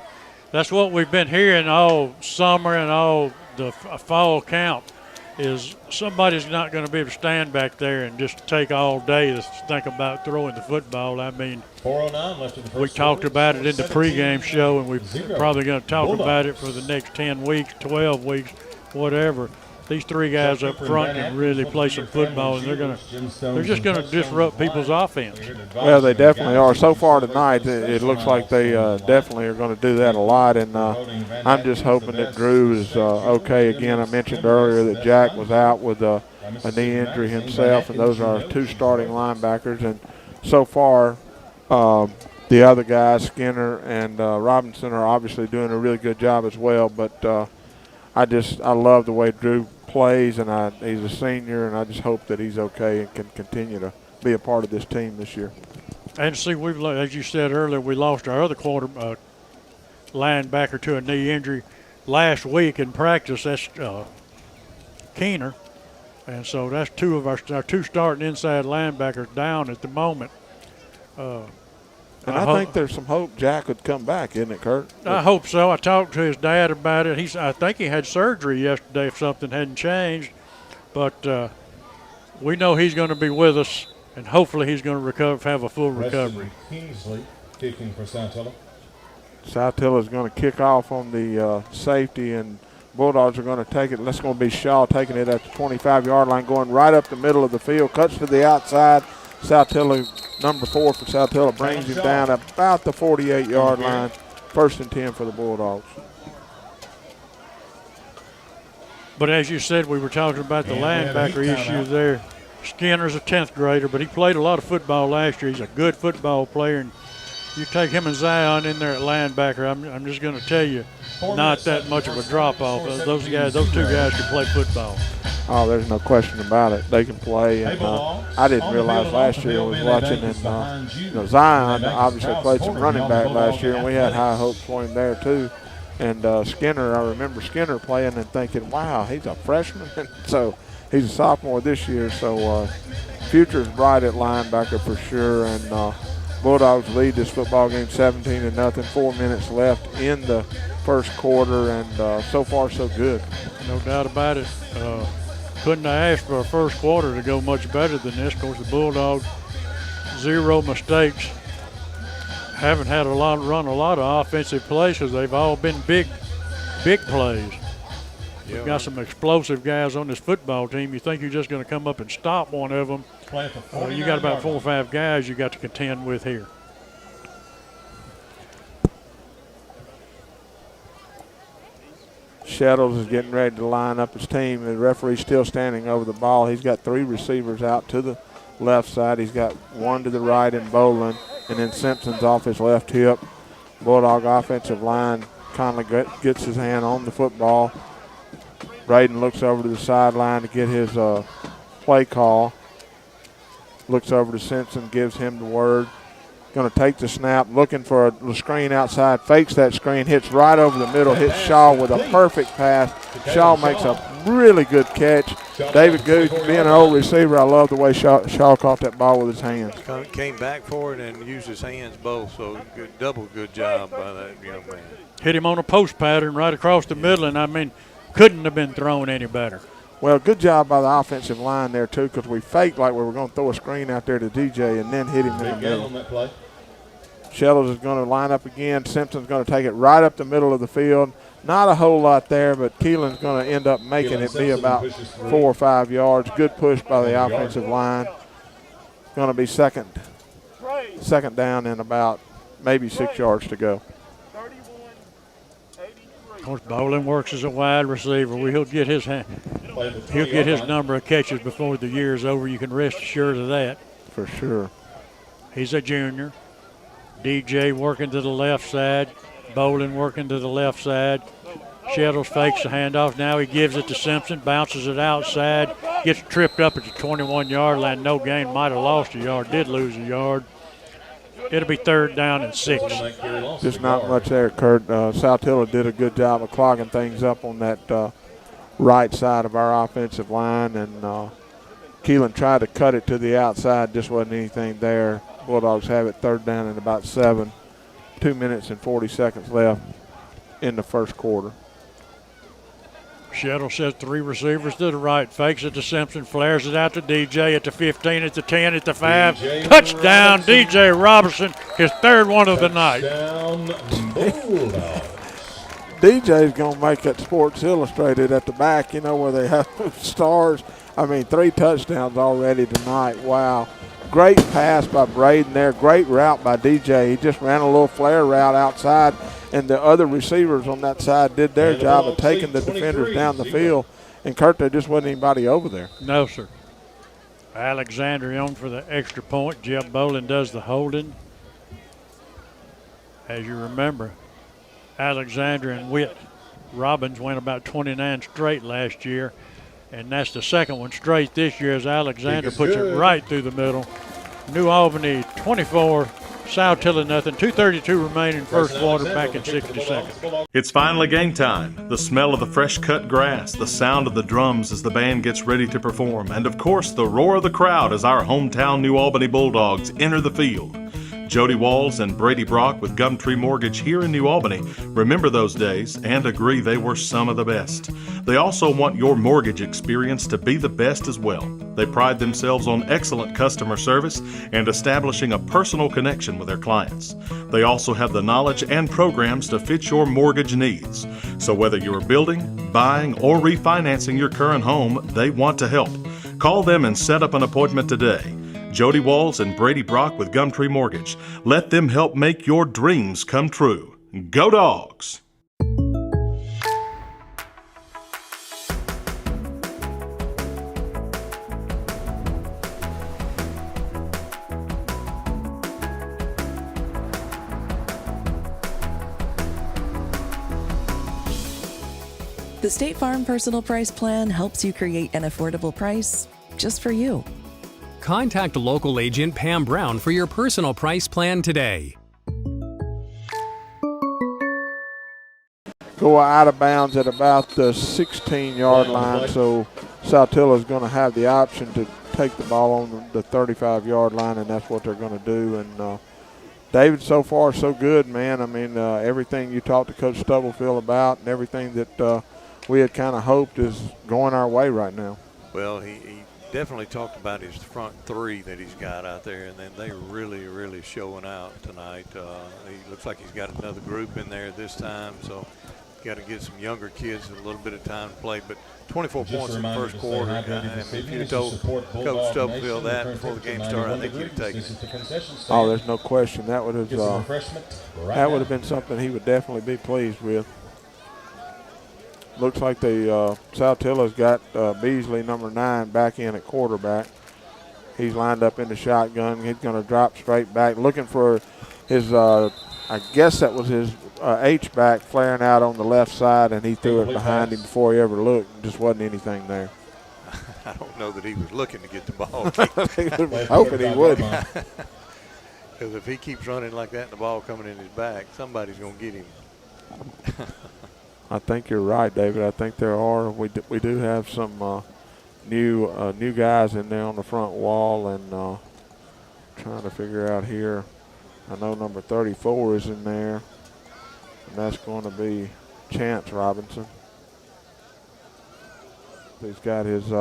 been hearing all summer and all the fall camp. Is somebody's not going to be able to stand back there and just take all day to think about throwing the football. I mean, 4:09 left in the first we talked about it in the pregame show, and we're 17-0. probably going to talk about it for the next 10 weeks, 12 weeks, whatever. These 3 guys up front can really play some football, and they're just going to disrupt people's offense. Well, they definitely are. So far tonight, it looks like they definitely are going to do that a lot, and I'm just hoping that Drew is okay. Again, I mentioned earlier that Jack was out with a knee injury himself, and those are our 2 starting linebackers. And so far, the other guys, Skinner and Robinson, are obviously doing a really good job as well, but I love the way Drew plays, and he's a senior, and I just hope that he's okay and can continue to be a part of this team this year. And see, as you said earlier, we lost our other linebacker to a knee injury last week in practice. That's Keener, and so that's 2 of our 2 starting inside linebackers down at the moment. And I think there's some hope Jack would come back, isn't it, Kurt? I hope so. I talked to his dad about it. I think he had surgery yesterday if something hadn't changed. But we know he's going to be with us, and hopefully he's going to have a full recovery. Kingsley kicking for Saltillo. Saltillo is going to kick off on the safety, and Bulldogs are going to take it. That's going to be Shaw taking it at the 25-yard line, going right up the middle of the field, cuts to the outside. Saltillo, number 4 for Saltillo, brings him down about the 48-yard line. 1st and 10 for the Bulldogs. But as you said, we were talking about the linebacker issue there. Skinner's a 10th grader, but he played a lot of football last year. He's a good football player, and you take him and Zion in there at linebacker, I'm just going to tell you, not that much of a drop-off. Those 2 guys can play football. Oh, there's no question about it. They can play, and I didn't realize last year I was watching, and Zion obviously played some running back last year, and we had high hopes for him there too. And Skinner, I remember Skinner playing and thinking, wow, he's a freshman. So he's a sophomore this year, so future is bright at linebacker for sure. And Bulldogs lead this football game 17-0. 4 minutes left in the first quarter, and so far so good. No doubt about it. Couldn't have asked for a first quarter to go much better than this. Of course, the Bulldogs, 0 mistakes. Haven't had run a lot of offensive plays because they've all been big plays. We've got some explosive guys on this football team. You think you're just going to come up and stop one of them. You got about 4 or 5 guys you got to contend with here. Shettles is getting ready to line up his team. The referee's still standing over the ball. He's got 3 receivers out to the left side. He's got 1 to the right in Boland, and then Simpson's off his left hip. Bulldog offensive line Conley gets his hand on the football. Braden looks over to the sideline to get his play call. Looks over to Simpson, gives him the word. Going to take the snap, looking for a screen outside, fakes that screen, hits right over the middle, hits Shaw with a perfect pass. Shaw makes a really good catch. David Gooch, being an old receiver, I love the way Shaw caught that ball with his hands. Came back for it and used his hands both, so good job by that young man. Hit him on a post pattern right across the middle, and I mean, couldn't have been thrown any better. Well, good job by the offensive line there, too, because we faked like we were going to throw a screen out there to DJ and then hit him in the middle. Shells is going to line up again. Simpson's going to take it right up the middle of the field. Not a whole lot there, but Keelan's going to end up making it be about 4 or 5 yards. Good push by the offensive line. Going to be second down and about maybe 6 yards to go. Of course, Bolin works as a wide receiver. He'll get his number of catches before the year's over. You can rest assured of that. For sure. He's a junior. DJ working to the left side. Bolin working to the left side. Shettles fakes the handoff. Now he gives it to Simpson, bounces it outside, gets tripped up at the 21-yard line. No gain, might have lost a yard, did lose a yard. It'll be 3rd down and 6. Just not much there, Kurt. Saltillo did a good job of clogging things up on that right side of our offensive line, and Keelan tried to cut it to the outside, just wasn't anything there. Bulldogs have it 3rd down and about 7. 2 minutes and 40 seconds left in the first quarter. Shettle says 3 receivers to the right, fakes it to Simpson, flares it out to DJ at the 15, at the 10, at the 5. Touchdown, DJ Robertson, his 3rd one of the night. DJ's going to make that Sports Illustrated at the back, where they have stars. 3 touchdowns already tonight. Wow. Great pass by Braden there. Great route by DJ. He just ran a little flare route outside, and the other receivers on that side did their job of taking the defenders down the field. And, Kurt, there just wasn't anybody over there. No, sir. Alexander on for the extra point. Jeb Bolin does the holding. As you remember, Alexander and Witt Robbins went about 29 straight last year. And that's the second one straight this year as Alexander puts it right through the middle. New Albany 24, Saltillo nothing. 2:32 remaining first quarter, back in 60 seconds. It's finally game time. The smell of the fresh cut grass, the sound of the drums as the band gets ready to perform, and of course the roar of the crowd as our hometown New Albany Bulldogs enter the field. Jody Walls and Brady Brock with Gumtree Mortgage here in New Albany remember those days and agree they were some of the best. They also want your mortgage experience to be the best as well. They pride themselves on excellent customer service and establishing a personal connection with their clients. They also have the knowledge and programs to fit your mortgage needs. So whether you're building, buying, or refinancing your current home, they want to help. Call them and set up an appointment today. Jody Walls and Brady Brock with Gumtree Mortgage. Let them help make your dreams come true. Go Dogs! The State Farm Personal Price Plan helps you create an affordable price just for you. Contact local agent Pam Brown for your personal price plan today. Go out of bounds at about the 16-yard line, so Saltillo is going to have the option to take the ball on the 35-yard line, and that's what they're going to do. And David, so far, so good, man. Everything you talked to Coach Stubblefield about and everything that we had kind of hoped is going our way right now. Well, he definitely talked about his front 3 that he's got out there, and then they really showing out tonight. He looks like he's got another group in there this time, so got to get some younger kids a little bit of time to play. But 24 points in the first quarter, and if you told Coach Stubblefield that before the game started, I think he'd have taken it. Oh, there's no question. That would have been something he would definitely be pleased with. Looks like the Saltillo's got Beasley, number 9, back in at quarterback. He's lined up in the shotgun. He's going to drop straight back, looking for his I guess that was his H-back flaring out on the left side, and he threw it behind him before he ever looked. And just wasn't anything there. I don't know that he was looking to get the ball. Hoping he would. Because if he keeps running like that and the ball coming in his back, somebody's going to get him. I think you're right, David. I think there are. We do have some new guys in there on the front wall, and trying to figure out here. I know number 34 is in there, and that's going to be Chance Robinson. He's got his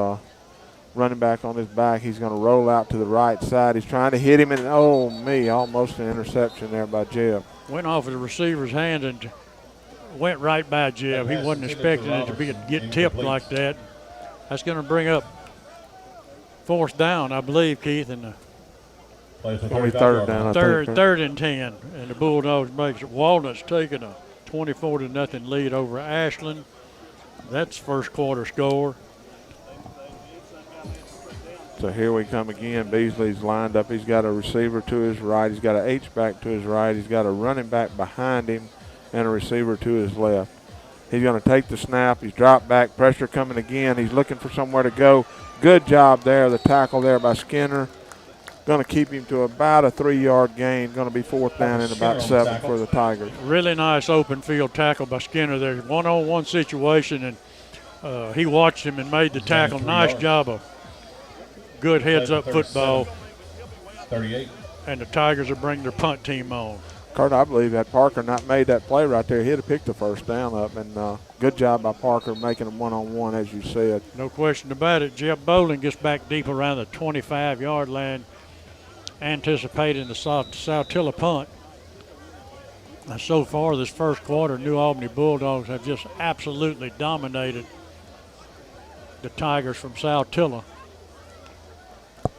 running back on his back. He's going to roll out to the right side. He's trying to hit him, and oh me, almost an interception there by Jeb. Went off of the receiver's hand and went right by Jeb. He wasn't expecting it to get tipped like that. That's going to bring up fourth down, I believe, Keith, and third down. Third and 10, and the Bulldogs makes it. Walnut's taking a 24-0 lead over Ashland. That's first quarter score. So here we come again. Beasley's lined up. He's got a receiver to his right. He's got an H-back to his right. He's got a running back behind him and a receiver to his left. He's going to take the snap. He's dropped back. Pressure coming again. He's looking for somewhere to go. Good job there. The tackle there by Skinner. Going to keep him to about a 3-yard gain. Going to be fourth down and about 7 for the Tigers. Really nice open field tackle by Skinner there. One-on-one situation, and he watched him and made the tackle. Nice job of good heads-up football. 38. And the Tigers are bringing their punt team on. Kurt, I believe had Parker not made that play right there, he'd have picked the first down up. And good job by Parker making a one-on-one, as you said. No question about it. Jeb Bowling gets back deep around the 25-yard line, anticipating the Saltillo punt. Now, so far this first quarter, New Albany Bulldogs have just absolutely dominated the Tigers from Saltillo.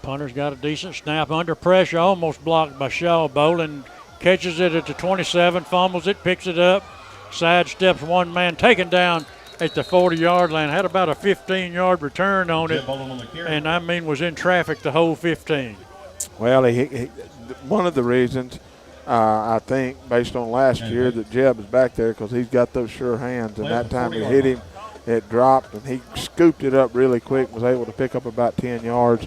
Punter's got a decent snap under pressure, almost blocked by Shaw. Bowling catches it at the 27, fumbles it, picks it up, sidesteps one man, taken down at the 40-yard line. Had about a 15-yard return on it, and I mean was in traffic the whole 15. Well, he one of the reasons, I think, based on last year, that Jeb is back there because he's got those sure hands, and that time he hit him, it dropped, and he scooped it up really quick, was able to pick up about 10 yards.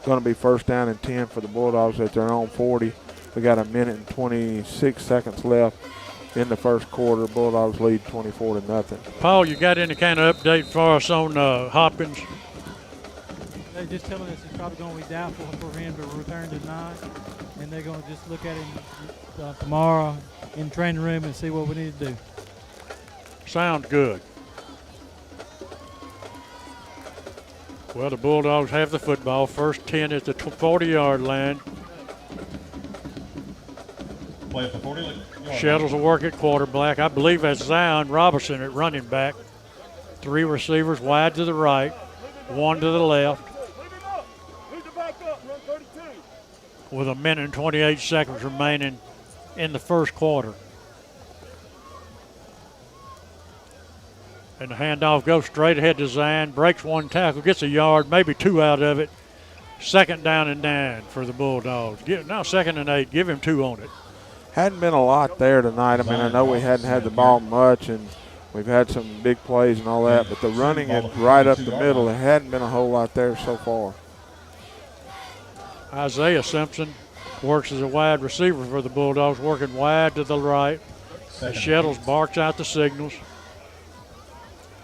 Going to be first down and 10 for the Bulldogs at their own 40. We got a minute and 26 seconds left in the first quarter. Bulldogs lead 24-0. Paul, you got any kind of update for us on Hopkins? They're just telling us it's probably going to be doubtful for him to return tonight, and they're going to just look at him tomorrow in the training room and see what we need to do. Sounds good. Well, the Bulldogs have the football. First 10 at the 40-yard line. Play at the 40. Shettles will work at quarterback. I believe that's Zion Robertson at running back. 3 receivers wide to the right, 1 to the left. With a minute and 28 seconds remaining in the first quarter. And the handoff goes straight ahead to Zion, breaks one tackle, gets a yard, maybe 2 out of it. Second down and 9 for the Bulldogs. Now second and 8, give him 2 on it. Hadn't been a lot there tonight. I mean, I know we hadn't had the ball much, and we've had some big plays and all that, but the running it right up the middle, there hadn't been a whole lot there so far. Isaiah Simpson works as a wide receiver for the Bulldogs, working wide to the right. As Shettles barks out the signals.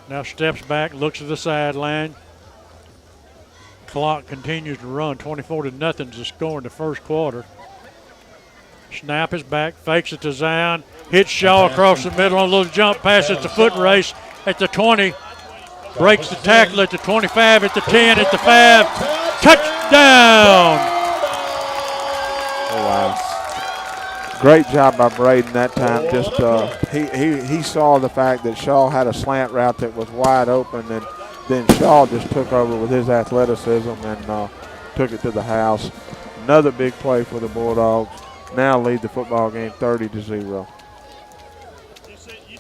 Now steps back, looks at the sideline. Clock continues to run. 24-0 is the score in the first quarter. Snap is back, fakes it to Zion, hits Shaw across the middle on a little jump pass. It's a foot race at the 20. Breaks the tackle at the 25, at the 10, at the 5. Touchdown! Oh, wow. Great job by Braden that time. Just he saw the fact that Shaw had a slant route that was wide open, and then Shaw just took over with his athleticism and took it to the house. Another big play for the Bulldogs. Now lead the football game 30-0.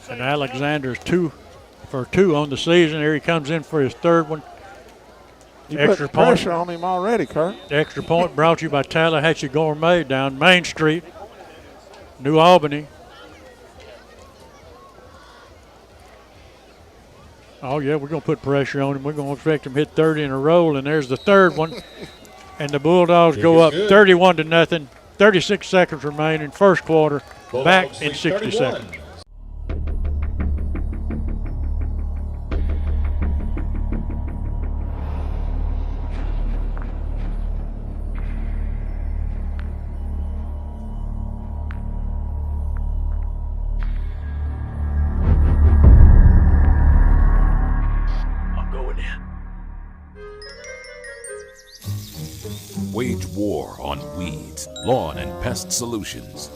And Alexander's 2 for 2 on the season. Here he comes in for his third one. You Extra put point. pressure on him already, Kurt. Extra point brought to you by Tallahatchie Gourmet down Main Street, New Albany. Oh, yeah, we're going to put pressure on him. We're going to expect him to hit 30 in a row, and there's the third one. And the Bulldogs go up 31-0. 36 seconds remaining, first quarter, back in 60 seconds. Wage war on weeds, lawn and pest solutions.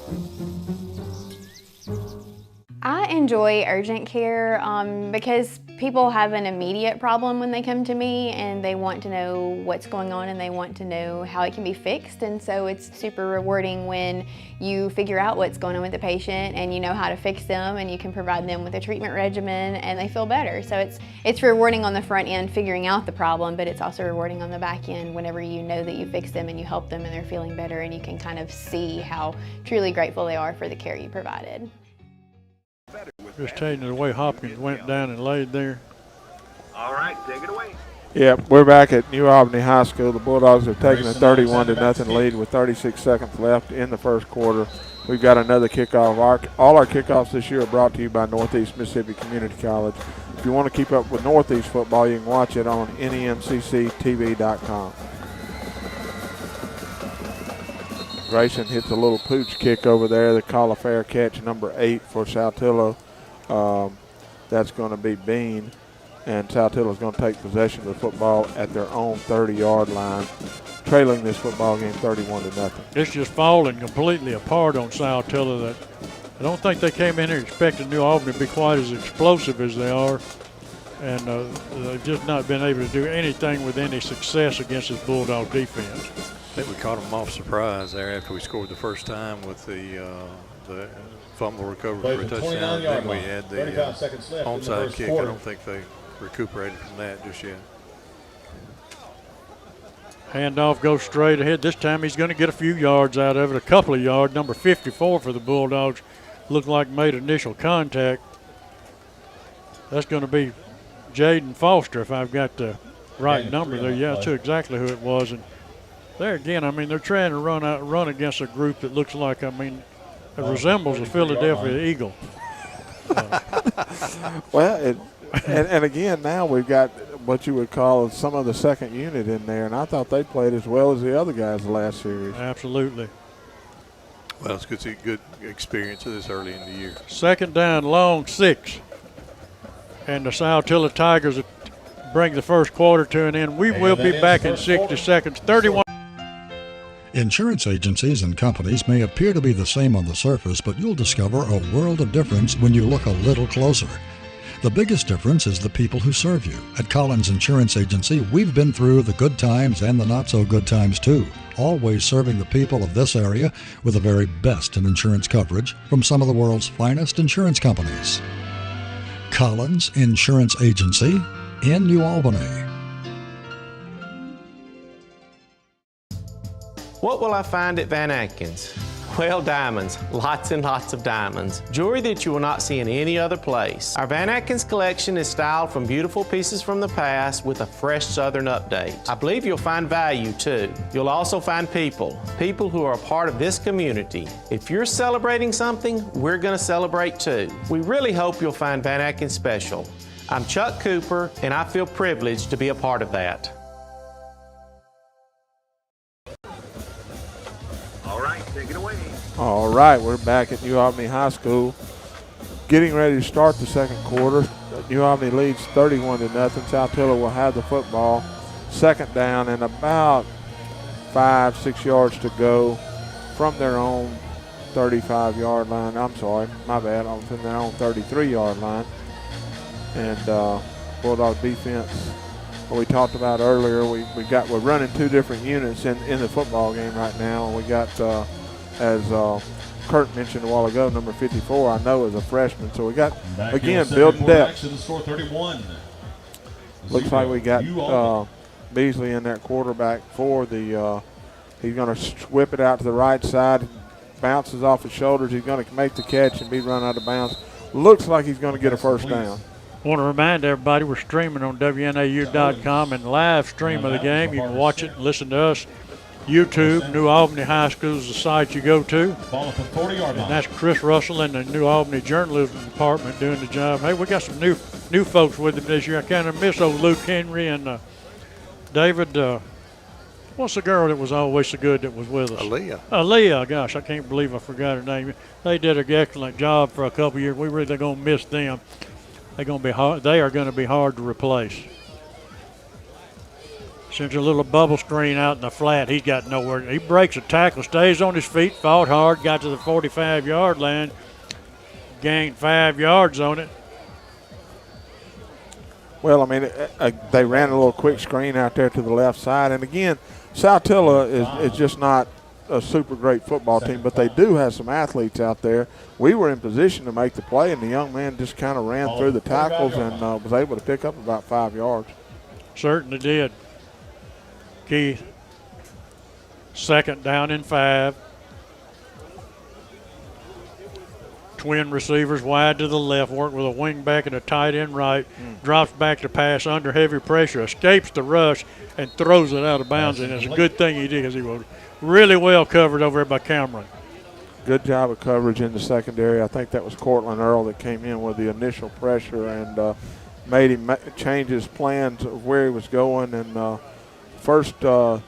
I enjoy urgent care because people have an immediate problem when they come to me and they want to know what's going on and they want to know how it can be fixed. And so it's super rewarding when you figure out what's going on with the patient and you know how to fix them and you can provide them with a treatment regimen and they feel better. So it's rewarding on the front end figuring out the problem, but it's also rewarding on the back end whenever you know that you fixed them and you help them and they're feeling better and you can kind of see how truly grateful they are for the care you provided. Just changing the way Hopkins went down and laid there. All right, take it away. Yeah, we're back at New Albany High School. The Bulldogs have taken a 31-0 lead with 36 seconds left in the first quarter. We've got another kickoff. All our kickoffs this year are brought to you by Northeast Mississippi Community College. If you want to keep up with Northeast football, you can watch it on nemcctv.com. Grayson hits a little pooch kick over there. They call a fair catch, number 8 for Saltillo. That's going to be Bean. And Saltillo is going to take possession of the football at their own 30-yard line, trailing this football game 31-0. It's just falling completely apart on Saltillo. That I don't think they came in here expecting New Albany to be quite as explosive as they are. And they've just not been able to do anything with any success against this Bulldog defense. I think we caught them off surprise there after we scored the first time with the fumble recovery for a touchdown. Then we had the onside kick. I don't think they recuperated from that just yet. Handoff goes straight ahead. This time he's going to get a few yards out of it, a couple of yards. Number 54 for the Bulldogs looked like made initial contact. That's going to be Jaden Foster if I've got the right number there. Yeah, that's exactly who it was. And there again, I mean, they're trying to run against a group that looks like, I mean, it resembles a Philadelphia Eagle. Well, and again, now we've got what you would call some of the second unit in there, and I thought they played as well as the other guys the last series. Absolutely. Well, it's good to see good experience this early in the year. Second down, long 6. And the Saltillo Tigers bring the first quarter to an end. We will be back in 60 seconds. 31. Insurance agencies and companies may appear to be the same on the surface, but you'll discover a world of difference when you look a little closer. The biggest difference is the people who serve you. At Collins Insurance Agency, we've been through the good times and the not-so-good times, too, always serving the people of this area with the very best in insurance coverage from some of the world's finest insurance companies. Collins Insurance Agency in New Albany. What will I find at Van Atkins? Well, diamonds, lots and lots of diamonds. Jewelry that you will not see in any other place. Our Van Atkins collection is styled from beautiful pieces from the past with a fresh Southern update. I believe you'll find value too. You'll also find people who are a part of this community. If you're celebrating something, we're going to celebrate too. We really hope you'll find Van Atkins special. I'm Chuck Cooper, and I feel privileged to be a part of that. Take it away. All right, we're back at New Albany High School, getting ready to start the second quarter. New Albany leads 31-0. Saltillo will have the football. Second down and about 5-6 yards to go from their own 35-yard line. I'm sorry, my bad. From their own 33-yard line. And Bulldog defense, what we talked about earlier, we're running two different units in the football game right now. And we got as Kurt mentioned a while ago, number 54, I know, is a freshman. So we got, again, building depth. Looks like we got Beasley in there, quarterback for the he's going to whip it out to the right side, bounces off his shoulders. He's going to make the catch and be run out of bounds. Looks like he's going to get a first down. Want to remind everybody we're streaming on WNAU.com and live stream of the game. You can watch it and listen to us. YouTube, New Albany High School is the site you go to. And that's Chris Russell and the New Albany Journalism Department doing the job. Hey, we got some new folks with them this year. I kind of miss old Luke Henry and David. What's the girl that was always so good that was with us? Aaliyah. Gosh, I can't believe I forgot her name. They did an excellent job for a couple of years. We really going to miss them. They're going to be hard. They are going to be hard to replace. Sends a little bubble screen out in the flat. He's got nowhere. He breaks a tackle, stays on his feet, fought hard, got to the 45-yard line, gained 5 yards on it. Well, I mean, they ran a little quick screen out there to the left side. And, again, Saltillo is just not a super great football team, but they do have some athletes out there. We were in position to make the play, and the young man just kind of ran through the tackles and was able to pick up about 5 yards. Certainly did. Keith, 2nd down and 5. Twin receivers wide to the left, work with a wing back and a tight end right, drops back to pass under heavy pressure, escapes the rush, and throws it out of bounds. And it's a good thing he did because he was really well covered over there by Cameron. Good job of coverage in the secondary. I think that was Cortland Earl that came in with the initial pressure and made him change his plans of where he was going. And first, the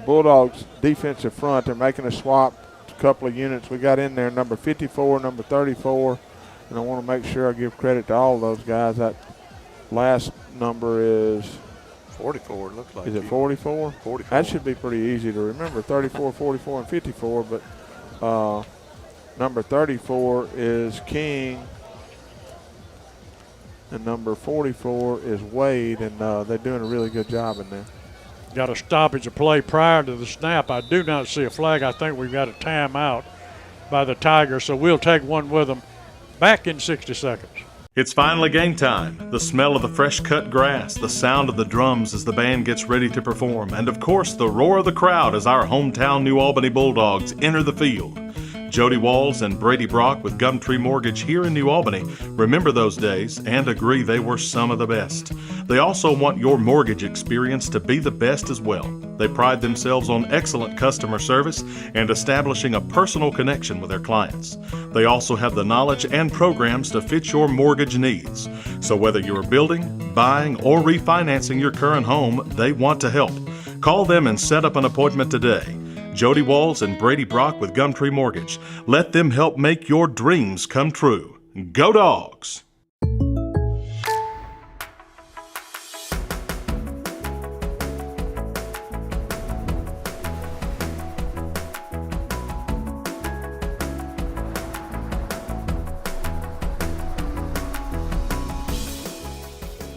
Bulldogs defensive front, they're making a swap. Couple of units. We got in there number 54, number 34, and I want to make sure I give credit to all those guys. That last number is 44, it looks like. Is it 44? 44. That should be pretty easy to remember. 34, 44, and 54, but number 34 is King, and number 44 is Wade, and they're doing a really good job in there. Got a stoppage of play prior to the snap. I do not see a flag. I think we've got a timeout by the Tigers, so we'll take one with them back in 60 seconds. It's finally game time. The smell of the fresh cut grass, the sound of the drums as the band gets ready to perform, and of course the roar of the crowd as our hometown New Albany Bulldogs enter the field. Jody Walls and Brady Brock with Gumtree Mortgage here in New Albany remember those days and agree they were some of the best. They also want your mortgage experience to be the best as well. They pride themselves on excellent customer service and establishing a personal connection with their clients. They also have the knowledge and programs to fit your mortgage needs. So whether you're building, buying, or refinancing your current home, they want to help. Call them and set up an appointment today. Jody Walls and Brady Brock with Gumtree Mortgage. Let them help make your dreams come true. Go Dogs!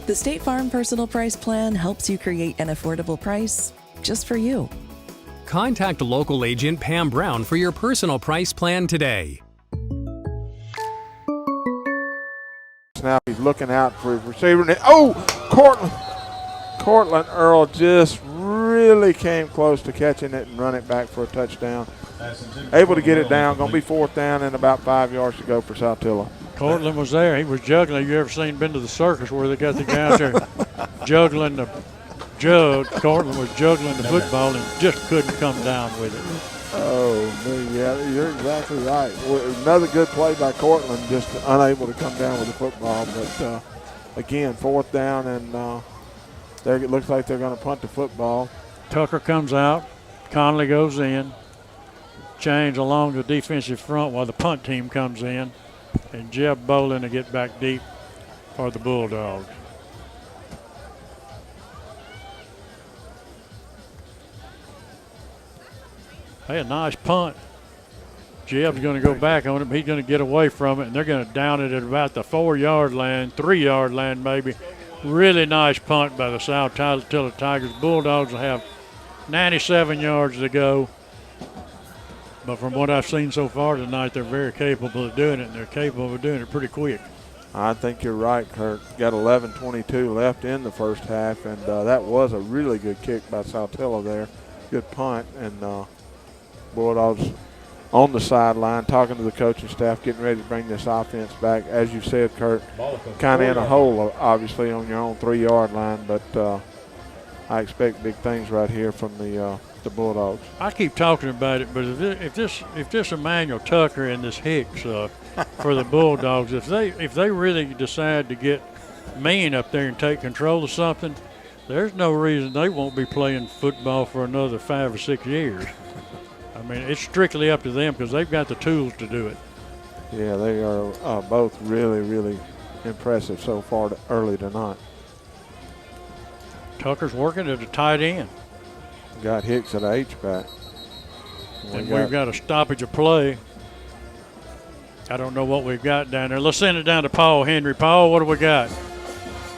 The State Farm Personal Price Plan helps you create an affordable price just for you. Contact local agent Pam Brown for your personal price plan today. Now he's looking out for his receiver. And Cortland Earl just really came close to catching it and run it back for a touchdown. Able to get it down. Going to be 4th down and about 5 yards to go for Saltillo. Cortland was there. He was juggling. You ever been to the circus where they got the guy out there juggling the jug? Cortland was juggling the football and just couldn't come down with it. Oh, man, yeah, you're exactly right. Another good play by Cortland, just unable to come down with the football. But, again, 4th down, and it looks like they're going to punt the football. Tucker comes out. Conley goes in. Change along the defensive front while the punt team comes in. And Jeb Bolin to get back deep for the Bulldogs. Hey, a nice punt. Jeb's going to go back on him. He's going to get away from it, and they're going to down it at about the 4-yard line, 3-yard line maybe. Really nice punt by the Saltillo Tigers. Bulldogs will have 97 yards to go. But from what I've seen so far tonight, they're very capable of doing it, and they're capable of doing it pretty quick. I think you're right, Kurt. Got 11:22 left in the first half, and that was a really good kick by Saltillo there. Good punt, and Bulldogs on the sideline talking to the coaching staff, getting ready to bring this offense back. As you said, Kurt, kind of in a hole, obviously, on your own 3-yard line, but I expect big things right here from the Bulldogs. I keep talking about it, but if this Emmanuel Tucker and this Hicks for the Bulldogs, if they really decide to get mean up there and take control of something, there's no reason they won't be playing football for another 5 or 6 years. I mean, it's strictly up to them because they've got the tools to do it. Yeah, they are both really, really impressive so far early tonight. Tucker's working at the tight end. Got Hicks at H-back. And we've got a stoppage of play. I don't know what we've got down there. Let's send it down to Paul Henry. Paul, what do we got?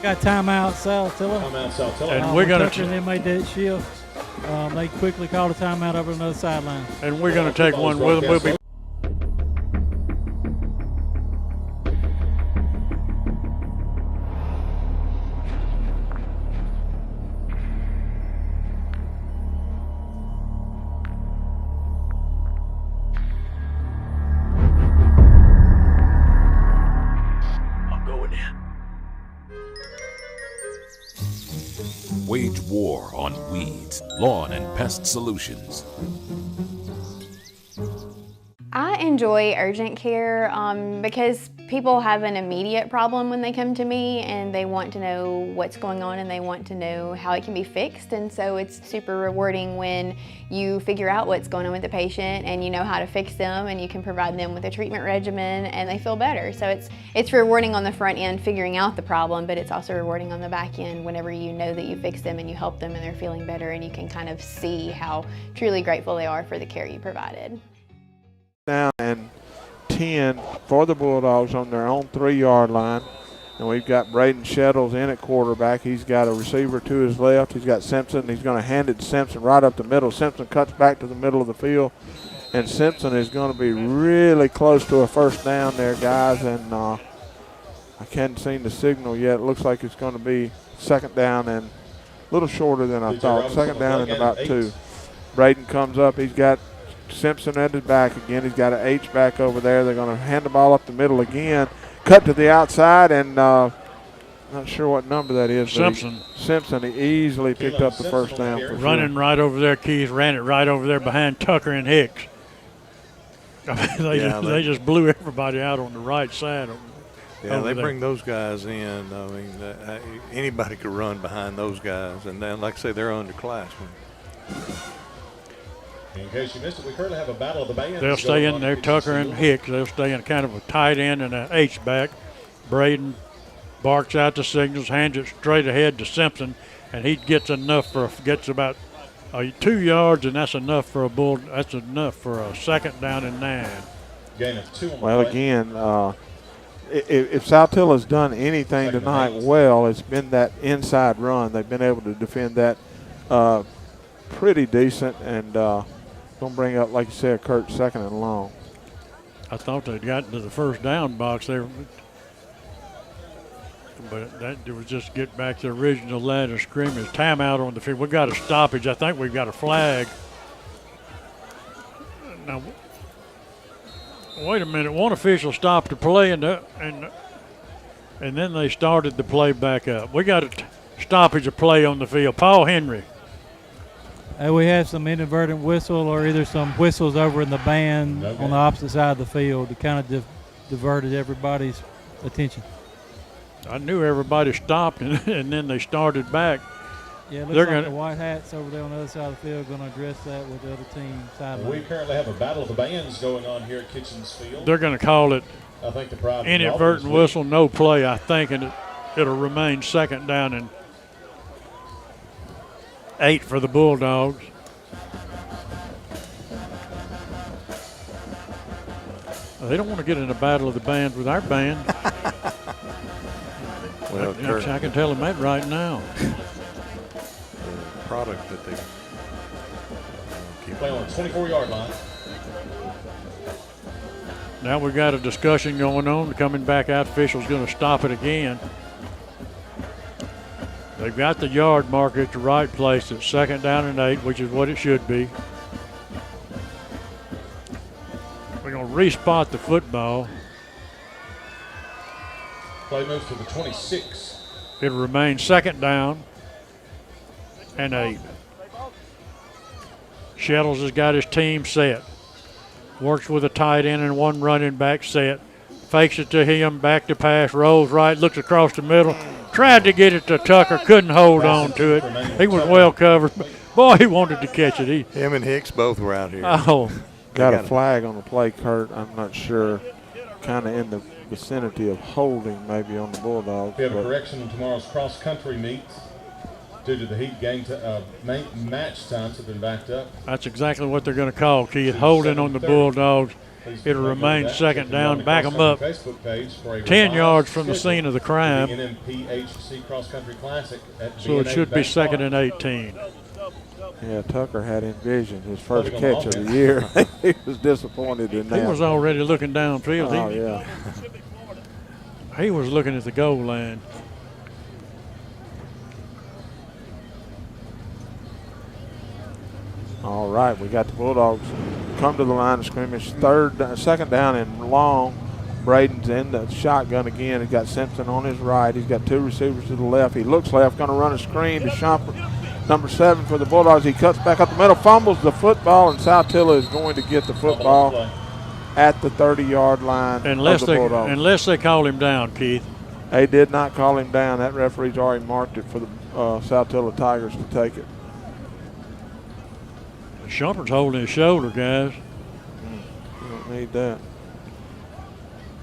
Got timeout Saltillo. Timeout Saltillo. And we're going to. They made that shift. They quickly called a timeout over another sideline. And we're going to take one with them. We'll be. Wage war on weeds, lawn and pest solutions. I enjoy urgent care because people have an immediate problem when they come to me and they want to know what's going on and they want to know how it can be fixed. And so it's super rewarding when you figure out what's going on with the patient and you know how to fix them and you can provide them with a treatment regimen and they feel better. So it's rewarding on the front end figuring out the problem, but it's also rewarding on the back end whenever you know that you fix them and you help them and they're feeling better and you can kind of see how truly grateful they are for the care you provided. Down and 10 for the Bulldogs on their own 3-yard line. And we've got Braden Shettles in at quarterback. He's got a receiver to his left. He's got Simpson. He's going to hand it to Simpson right up the middle. Simpson cuts back to the middle of the field. And Simpson is going to be really close to a first down there, guys. And I can't see the signal yet. It looks like it's going to be second down and a little shorter than I thought. Second down and about 2. Braden comes up. He's got Simpson at his back again. He's got an H back over there. They're going to hand the ball up the middle again. Cut to the outside, and not sure what number that is. Simpson. Simpson, he easily picked up the first down. Running right over there, Keith ran it right over there behind Tucker and Hicks. I mean, they just blew everybody out on the right side. Yeah, they bring those guys in. I mean, anybody could run behind those guys, and then, like I say, they're underclassmen. In case you missed it, we currently have a battle of the bands. They'll stay in there, Tucker and Hicks. They'll stay in kind of a tight end and an H-back. Braden barks out the signals, hands it straight ahead to Simpson, and he gets about 2 yards, and that's enough for a second down and 9. Gain of 2 on the Well, play. again, if Saltillo's done anything tonight well, it's been that inside run. They've been able to defend that pretty decent, and going to bring up, like you said, Kurt, second and long. I thought they'd gotten to the first down box there, but that was just get back to the original line of scrimmage. Timeout on the field. We got a stoppage. I think we've got a flag. Now, wait a minute. One official stopped the play, and then they started the play back up. We got a stoppage of play on the field. Paul Henry. We have some inadvertent whistle or either some whistles over in the band on the opposite side of the field that kind of diverted everybody's attention. I knew everybody stopped, and then they started back. Yeah, it looks like the white hats over there on the other side of the field are going to address that with the other team sideline. We currently have a battle of the bands going on here at Kitchens Field. They're going to call it I think the pride inadvertent whistle, no play, I think, and it'll remain second down and 8 for the Bulldogs. They don't want to get in a battle of the bands with our band. Well, I can tell them that right now. The product that they play on the 24-yard line. Now we've got a discussion going on. Coming back out, official's going to stop it again. They've got the yard marker at the right place. It's second down and 8, which is what it should be. going to respot the football. Play moves to the 26. It'll remain 2nd down and 8. Shettles has got his team set. Works with a tight end and one running back set. Fakes it to him, back to pass, rolls right, looks across the middle. Tried to get it to Tucker, couldn't hold on to it. He was well covered. Boy, he wanted to catch it. Him and Hicks both were out here. Oh. Got a flag on the play, Kurt. I'm not sure. Kind of in the vicinity of holding maybe on the Bulldogs. We have a correction in tomorrow's cross-country meets. Due to the heat, match times have been backed up. That's exactly what they're going to call, Keith. Holding on the Bulldogs. It'll remain 2nd down. Back them up 10 yards from the scene of the crime. So it should be 2nd and 18. Yeah, Tucker had envisioned his first catch of the year. He was disappointed in that. He was already looking downfield. Oh, yeah. He was looking at the goal line. All right, we got the Bulldogs come to the line of scrimmage. 2nd down and long. Braden's in the shotgun again. He's got Simpson on his right. He's got 2 receivers to the left. He looks left, going to run a screen to Shumpert. Number 7 for the Bulldogs. He cuts back up the middle, fumbles the football, and Saltillo is going to get the football at the 30-yard line of the Bulldogs. Unless they call him down, Keith. They did not call him down. That referee's already marked it for the Saltillo Tigers to take it. Shumpert's holding his shoulder, guys. You don't need that.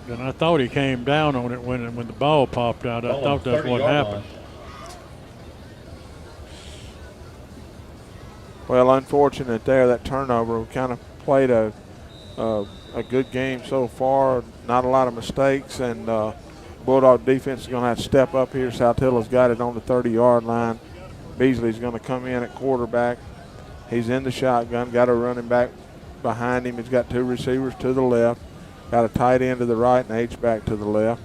And I thought he came down on it when the ball popped out. I thought that's what happened. Well, unfortunate there, that turnover. We kind of played a good game so far. Not a lot of mistakes, and Bulldog defense is going to have to step up here. Saltillo's got it on the 30-yard line. Beasley's going to come in at quarterback. He's in the shotgun, got a running back behind him. He's got 2 receivers to the left, got a tight end to the right and H-back to the left.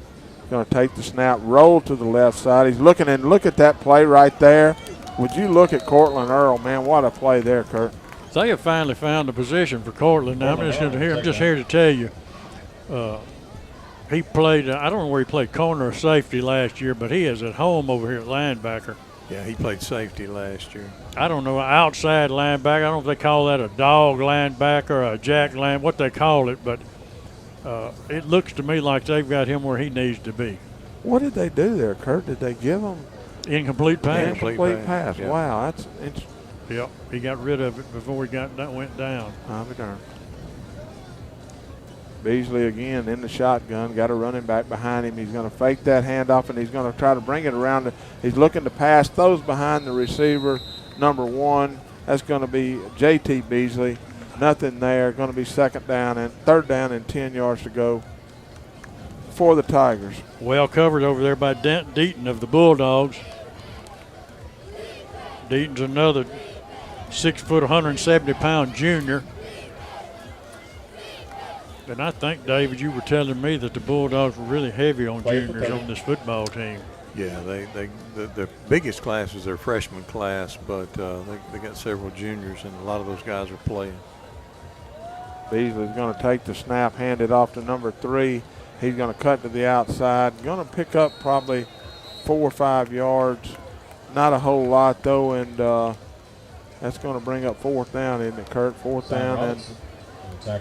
Going to take the snap, roll to the left side. He's looking, and look at that play right there. Would you look at Cortland Earl, man? What a play there, Kurt. They have finally found a position for Cortland. Now, I'm just here to tell you, he played, I don't know where he played, corner or safety last year, but he is at home over here at linebacker. Yeah, he played safety last year. I don't know, outside linebacker. I don't know if they call that a dog linebacker or a jack line, what they call it, but it looks to me like they've got him where he needs to be. What did they do there, Kurt? Did they give him incomplete pass? Incomplete pass. Yeah. Wow, that's interesting. Yep, he got rid of it before he went down. I'll be darned. Beasley again in the shotgun, got a running back behind him. He's going to fake that handoff, and he's going to try to bring it around. He's looking to pass, throws behind the receiver, number 1. That's going to be J.T. Beasley. Nothing there. Going to be 3rd down and 10 yards to go for the Tigers. Well covered over there by Deaton of the Bulldogs. Deaton's another 6 foot, 170-pound junior. And I think, David, you were telling me that the Bulldogs were really heavy on juniors on this football team. Yeah, the biggest class is their freshman class, but they got several juniors, and a lot of those guys are playing. Beasley's going to take the snap, hand it off to number 3. He's going to cut to the outside. Going to pick up probably 4 or 5 yards. Not a whole lot, though, and that's going to bring up 4th down, isn't it, Kurt? 4th down, and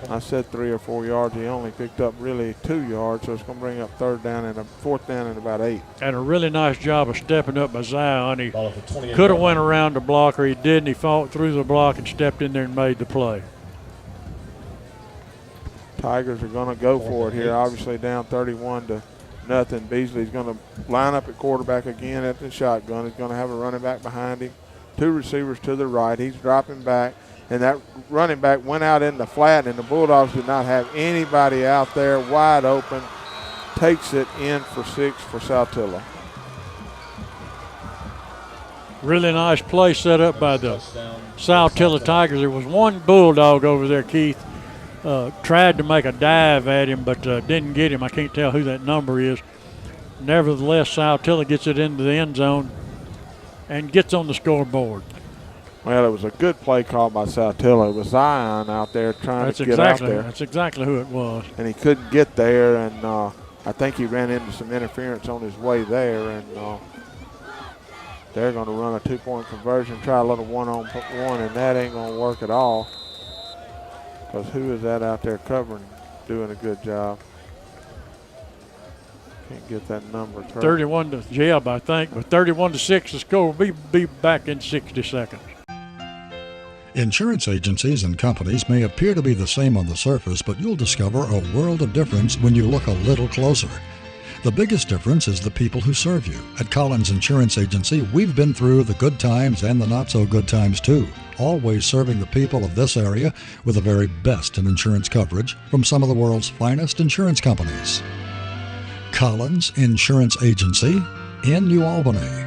I said 3 or 4 yards. He only picked up really 2 yards, so it's going to bring up 4th down and about 8. And a really nice job of stepping up by Zion. He could have went around the blocker. He didn't. He fought through the block and stepped in there and made the play. Tigers are going to go for it here, obviously down 31-0. Beasley's going to line up at quarterback again at the shotgun. He's going to have a running back behind him, 2 receivers to the right. He's dropping back, and that running back went out in the flat, and the Bulldogs did not have anybody out there wide open. Takes it in for 6 for Saltillo. Really nice play set up by the Saltillo Tigers. There was one Bulldog over there, Keith. Tried to make a dive at him, but didn't get him. I can't tell who that number is. Nevertheless, Saltillo gets it into the end zone and gets on the scoreboard. Well, it was a good play call by Saltillo. It was Zion out there trying to get out there. That's exactly who it was. And he couldn't get there, and I think he ran into some interference on his way there, and they're going to run a 2-point conversion, try a little one-on-one, and that ain't going to work at all. Because who is that out there covering, doing a good job? Can't get that number. 31 to Jeb, I think, but 31-6 the score. We'll be back in 60 seconds. Insurance agencies and companies may appear to be the same on the surface, but you'll discover a world of difference when you look a little closer. The biggest difference is the people who serve you. At Collins Insurance Agency, we've been through the good times and the not so good times too, always serving the people of this area with the very best in insurance coverage from some of the world's finest insurance companies. Collins Insurance Agency in New Albany.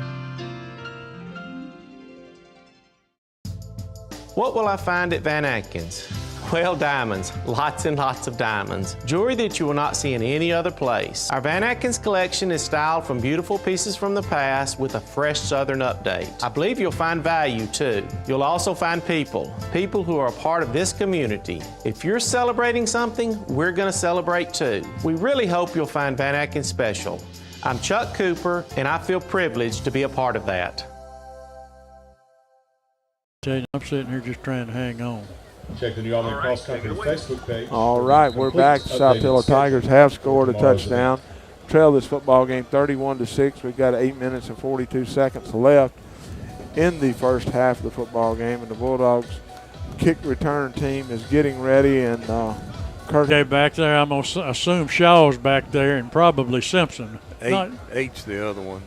What will I find at Van Atkins? Well, diamonds, lots and lots of diamonds. Jewelry that you will not see in any other place. Our Van Atkins collection is styled from beautiful pieces from the past with a fresh Southern update. I believe you'll find value too. You'll also find people who are a part of this community. If you're celebrating something, we're gonna celebrate too. We really hope you'll find Van Atkins special. I'm Chuck Cooper, and I feel privileged to be a part of that. I'm sitting here just trying to hang on. Check the New Albany Cross Country Facebook page. All right, we're back. Saltillo Tigers have scored a touchdown. Trail this football game 31-6. We've got 8 minutes and 42 seconds left in the first half of the football game, and the Bulldogs kick return team is getting ready. And Okay, back there, I'm going to assume Shaw's back there and probably Simpson. Eight's the other one.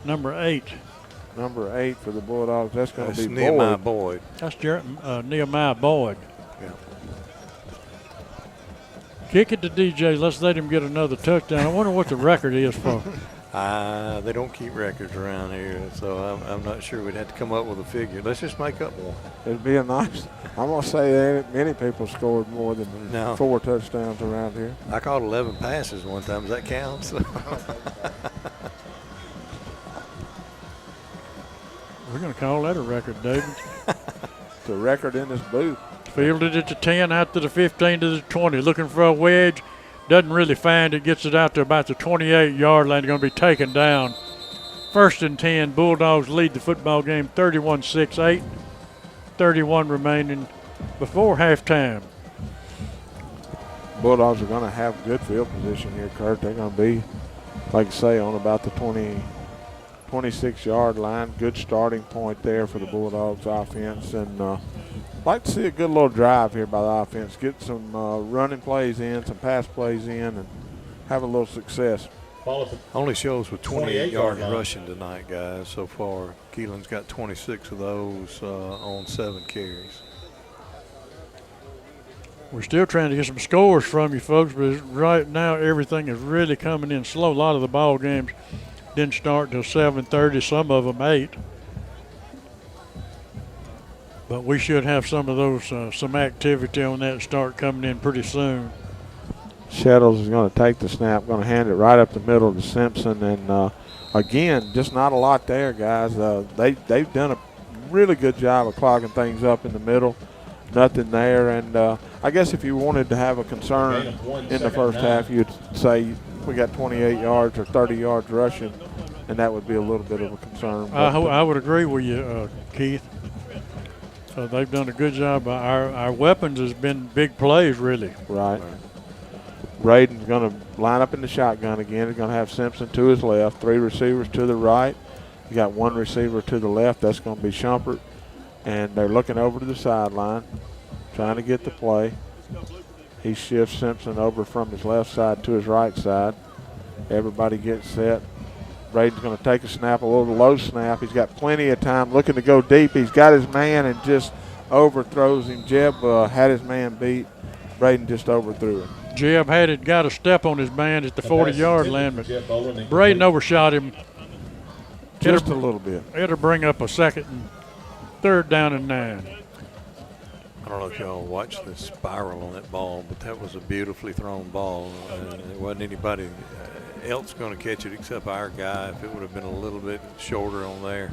Number 8. Number 8 for the Bulldogs. That's going to be Nehemiah Boyd. That's Nehemiah Boyd. Yeah. Kick it to DJ. Let's let him get another touchdown. I wonder what the record is for. They don't keep records around here, so I'm not sure. We'd have to come up with a figure. Let's just make up one. It'd be a nice. I'm going to say there ain't many people scored more than 4 touchdowns around here. I caught 11 passes one time. Does that count? We're going to call that a record, David. It's a record in this booth. Fielded it to 10, out to the 15, to the 20. Looking for a wedge. Doesn't really find it. Gets it out to about the 28-yard line. Going to be taken down. 1st and 10. Bulldogs lead the football game 31-6, 8:31 remaining before halftime. Bulldogs are going to have good field position here, Kurt. They're going to be, like I say, on about the 26-yard line. Good starting point there for the Bulldogs offense. And like to see a good little drive here by the offense. Get some running plays in, some pass plays in, and have a little success. Only shows with 28-yard rushing tonight, guys, so far. Keelan's got 26 of those on 7 carries. We're still trying to get some scores from you folks, but right now everything is really coming in slow. A lot of the ball games didn't start till 7:30, some of them 8. But we should have some of those, some activity on that start coming in pretty soon. Shettles is going to take the snap, going to hand it right up the middle to Simpson. And again, just not a lot there, guys. They've done a really good job of clogging things up in the middle. Nothing there. And I guess if you wanted to have a concern in the first half, you'd say we got 28 yards or 30 yards rushing, and that would be a little bit of a concern. I would agree with you, Keith. So they've done a good job. Our weapons has been big plays, really. Right. Braden's going to line up in the shotgun again. He's going to have Simpson to his left, 3 receivers to the right. You got 1 receiver to the left. That's going to be Shumpert. And they're looking over to the sideline, trying to get the play. He shifts Simpson over from his left side to his right side. Everybody gets set. Braden's going to take a snap, a little low snap. He's got plenty of time looking to go deep. He's got his man and just overthrows him. Jeb had his man beat. Braden just overthrew him. Jeb got a step on his man at the 40-yard line, but Braden overshot him. Just a little bit. It'll bring up a 2nd and 3rd down and 9. I don't know if y'all watched the spiral on that ball, but that was a beautifully thrown ball. There wasn't anybody else going to catch it except our guy. If it would have been a little bit shorter on there,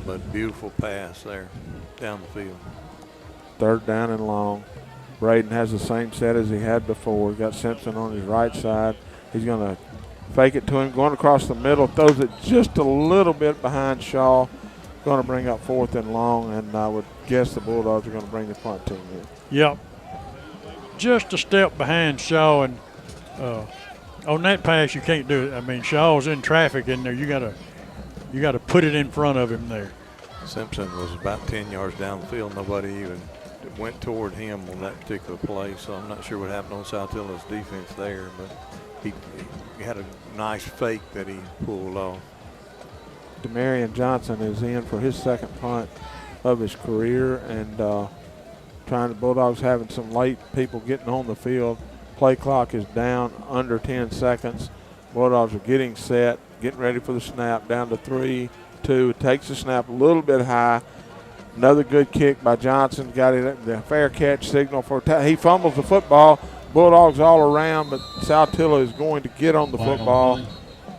But beautiful pass there down the field. 3rd down and long. Braden has the same set as he had before. Got Simpson on his right side. He's going to fake it to him, going across the middle, throws it just a little bit behind Shaw. Going to bring up 4th and long, and I would guess the Bulldogs are going to bring the punt team in. Yep. Just a step behind Shaw, and on that pass you can't do it. I mean, Shaw's in traffic in there. You gotta put it in front of him there. Simpson was about 10 yards down the field. Nobody even went toward him on that particular play, so I'm not sure what happened on Saltillo's defense there, but he had a nice fake that he pulled off. Demarion Johnson is in for his 2nd punt of his career, and the Bulldogs having some late people getting on the field. Play clock is down under 10 seconds. Bulldogs are getting set, getting ready for the snap, down to 3-2. Takes the snap a little bit high. Another good kick by Johnson. Got it, the fair catch signal for he fumbles the football. Bulldogs all around, but Saltillo is going to get on the football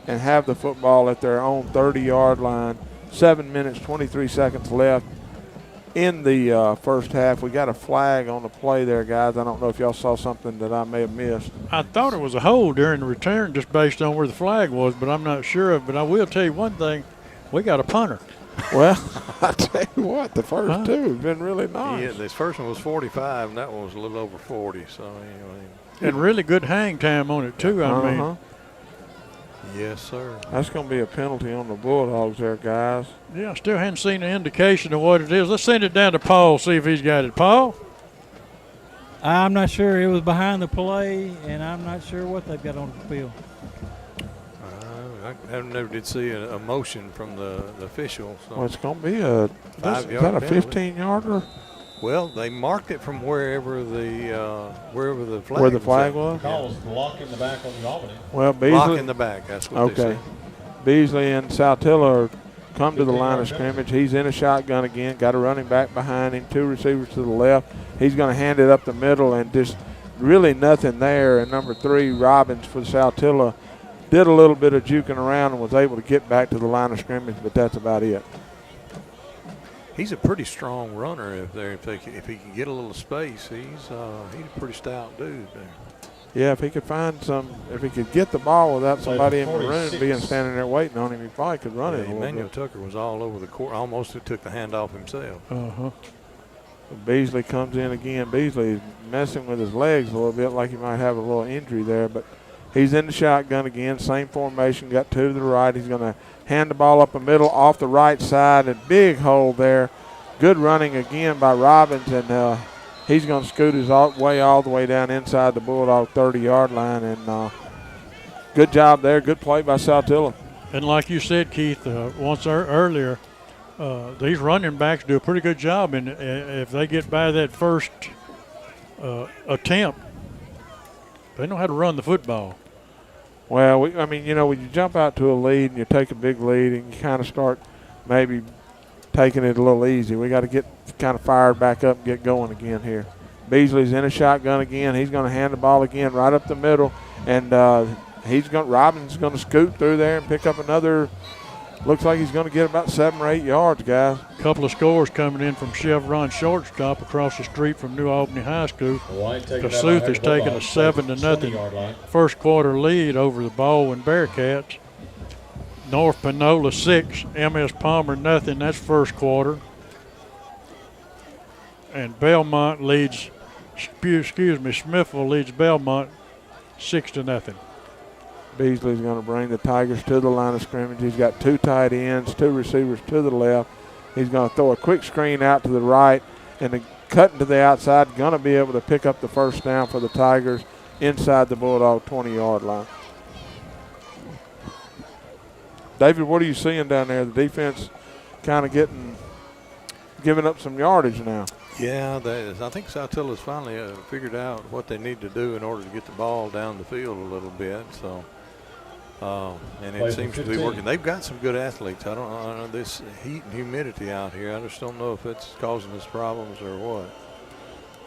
and have the football at their own 30-yard line. 7 minutes, 23 seconds left in the first half. We got a flag on the play there, guys. I don't know if y'all saw something that I may have missed. I thought it was a hold during the return just based on where the flag was, but I'm not sure of it. But I will tell you one thing. We got a punter. Well, I tell you what, the first two have been really nice. Yeah, this first one was 45, and that one was a little over 40. So anyway. And really good hang time on it, too, I mean. Yes, sir. That's going to be a penalty on the Bulldogs there, guys. Yeah, I still haven't seen an indication of what it is. Let's send it down to Paul, see if he's got it. Paul? I'm not sure. It was behind the play, and I'm not sure what they've got on the field. I never did see a motion from the official. So. Well, it's going to be is that a 15-yarder? Well, they marked it from wherever the flag where the flag was. Calls block in the back on the Albany. Well, Beasley, block in the back. That's what they said. Beasley and Saltillo come to the line of scrimmage. He's in a shotgun again. Got a running back behind him. 2 receivers to the left. He's going to hand it up the middle, and just really nothing there. And number 3, Robbins for Saltillo, did a little bit of juking around and was able to get back to the line of scrimmage, but that's about it. He's a pretty strong runner if he can get a little space. He's a pretty stout dude there. Yeah, if he could get the ball without somebody in the room being standing there waiting on him, he probably could run it a little Emmanuel bit. Tucker was all over the court. Almost took the handoff himself. Beasley comes in again. Beasley is messing with his legs a little bit, like he might have a little injury there, but he's in the shotgun again, same formation, got 2 to the right. He's going to hand the ball up the middle off the right side, and big hole there. Good running again by Robbins, and he's going to scoot his way all the way down inside the Bulldog 30-yard line, and good job there. Good play by Saltillo. And like you said, Keith, once earlier, these running backs do a pretty good job, and if they get by that first attempt, they know how to run the football. Well, when you jump out to a lead and you take a big lead and you kind of start maybe taking it a little easy, we got to get kind of fired back up and get going again here. Beasley's in a shotgun again. He's going to hand the ball again right up the middle, and Robbins is going to scoot through there and pick up another. Looks like he's going to get about 7 or 8 yards, guys. A couple of scores coming in from Chevron Shortstop across the street from New Albany High School. Kasuth is taking a 7-0 first quarter lead over the Baldwin Bearcats. North Panola 6, MS Palmer nothing. That's first quarter. And Belmont leads, Smithville leads Belmont 6-0. Beasley's going to bring the Tigers to the line of scrimmage. He's got 2 tight ends, 2 receivers to the left. He's going to throw a quick screen out to the right and cutting to the outside. Going to be able to pick up the first down for the Tigers inside the Bulldog 20-yard line. David, what are you seeing down there? The defense kind of giving up some yardage now. Yeah, I think Saltillo's finally figured out what they need to do in order to get the ball down the field a little bit. So, and it seems to be working. They've got some good athletes. I don't know this heat and humidity out here. I just don't know if it's causing us problems or what.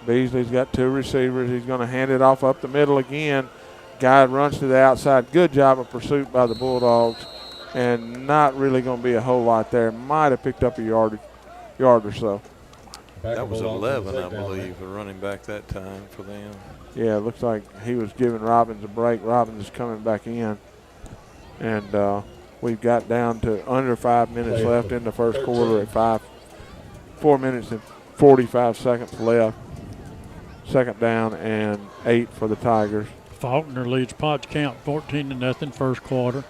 Beasley's got 2 receivers. He's going to hand it off up the middle again. Guy runs to the outside. Good job of pursuit by the Bulldogs. and not really going to be a whole lot there. Might have picked up a yard or so. That was 11, I believe, the running back that time for them. Yeah, it looks like he was giving Robbins a break. Robbins is coming back in. And we've got down to under 5 minutes left in the first quarter at 4 minutes and 45 seconds left. Second down and 8 for the Tigers. Faulkner leads Potts count 14-0 first quarter.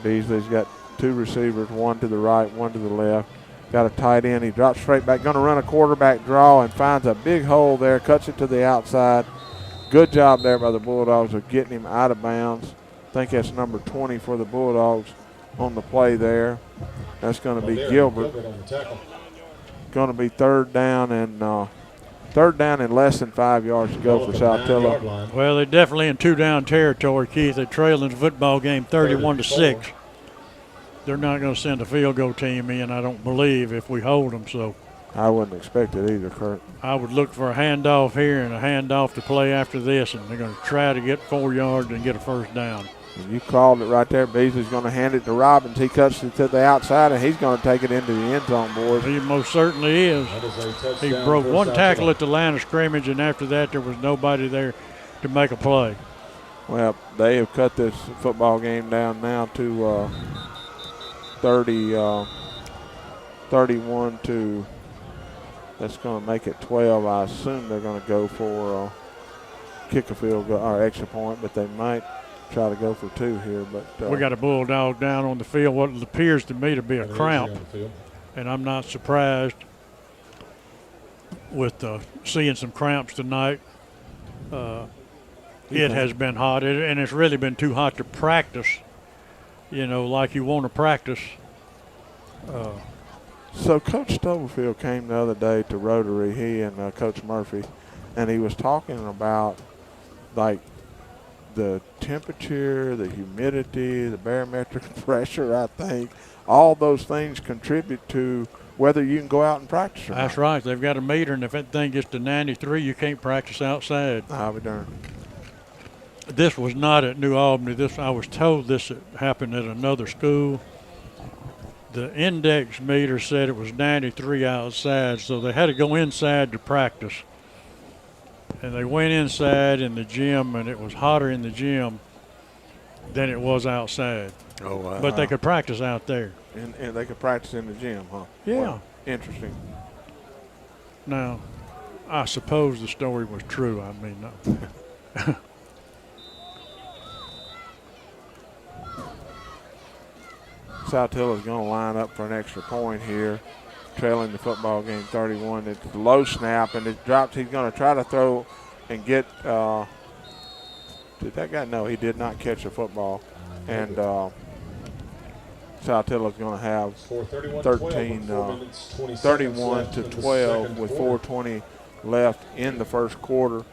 Beasley's got 2 receivers, one to the right, one to the left. Got a tight end. He drops straight back, going to run a quarterback draw and finds a big hole there, cuts it to the outside. Good job there by the Bulldogs of getting him out of bounds. I think that's number 20 for the Bulldogs on the play there. That's going to be Gilbert. Going to be third down and less than 5 yards to go for Saltillo. Well, they're definitely in 2-down territory, Keith. They're trailing the football game 31-6. They're not going to send a field goal team in, I don't believe, if we hold them. So I wouldn't expect it either, Kurt. I would look for a handoff here and a handoff to play after this, and they're going to try to get 4 yards and get a first down. You called it right there. Beasley's going to hand it to Robbins. He cuts it to the outside, and he's going to take it into the end zone, boys. He most certainly is. He broke one tackle at the line of scrimmage, and after that there was nobody there to make a play. Well, they have cut this football game down now to 31 to, that's going to make it 12. I assume they're going to go for kick a field goal or extra point, but they might try to go for 2 here. But we got a Bulldog down on the field, what appears to me to be a cramp, and I'm not surprised with seeing some cramps tonight. It has been hot, and it's really been too hot to practice, like you want to practice. So Coach Stubblefield came the other day to Rotary, he and Coach Murphy, and he was talking about, like, the temperature, the humidity, the barometric pressure, I think. All those things contribute to whether you can go out and practice or That's not. right. They've got a meter, and if that thing gets to 93, you can't practice outside. I'll be darned. This was not at New Albany. I was told this happened at another school. The index meter said it was 93 outside, so they had to go inside to practice. And they went inside in the gym, and it was hotter in the gym than it was outside. Oh, wow. But they could practice out there. And they could practice in the gym, huh? Yeah. Well, interesting. Now, I suppose the story was true. I mean, Saltillo's going to line up for an extra point here, trailing the football game 31. It's the low snap, and it drops. He's going to try to throw and get did that guy? No, he did not catch the football. And Saltillo's going to have 31 to 12 with 4:20 left in the first quarter.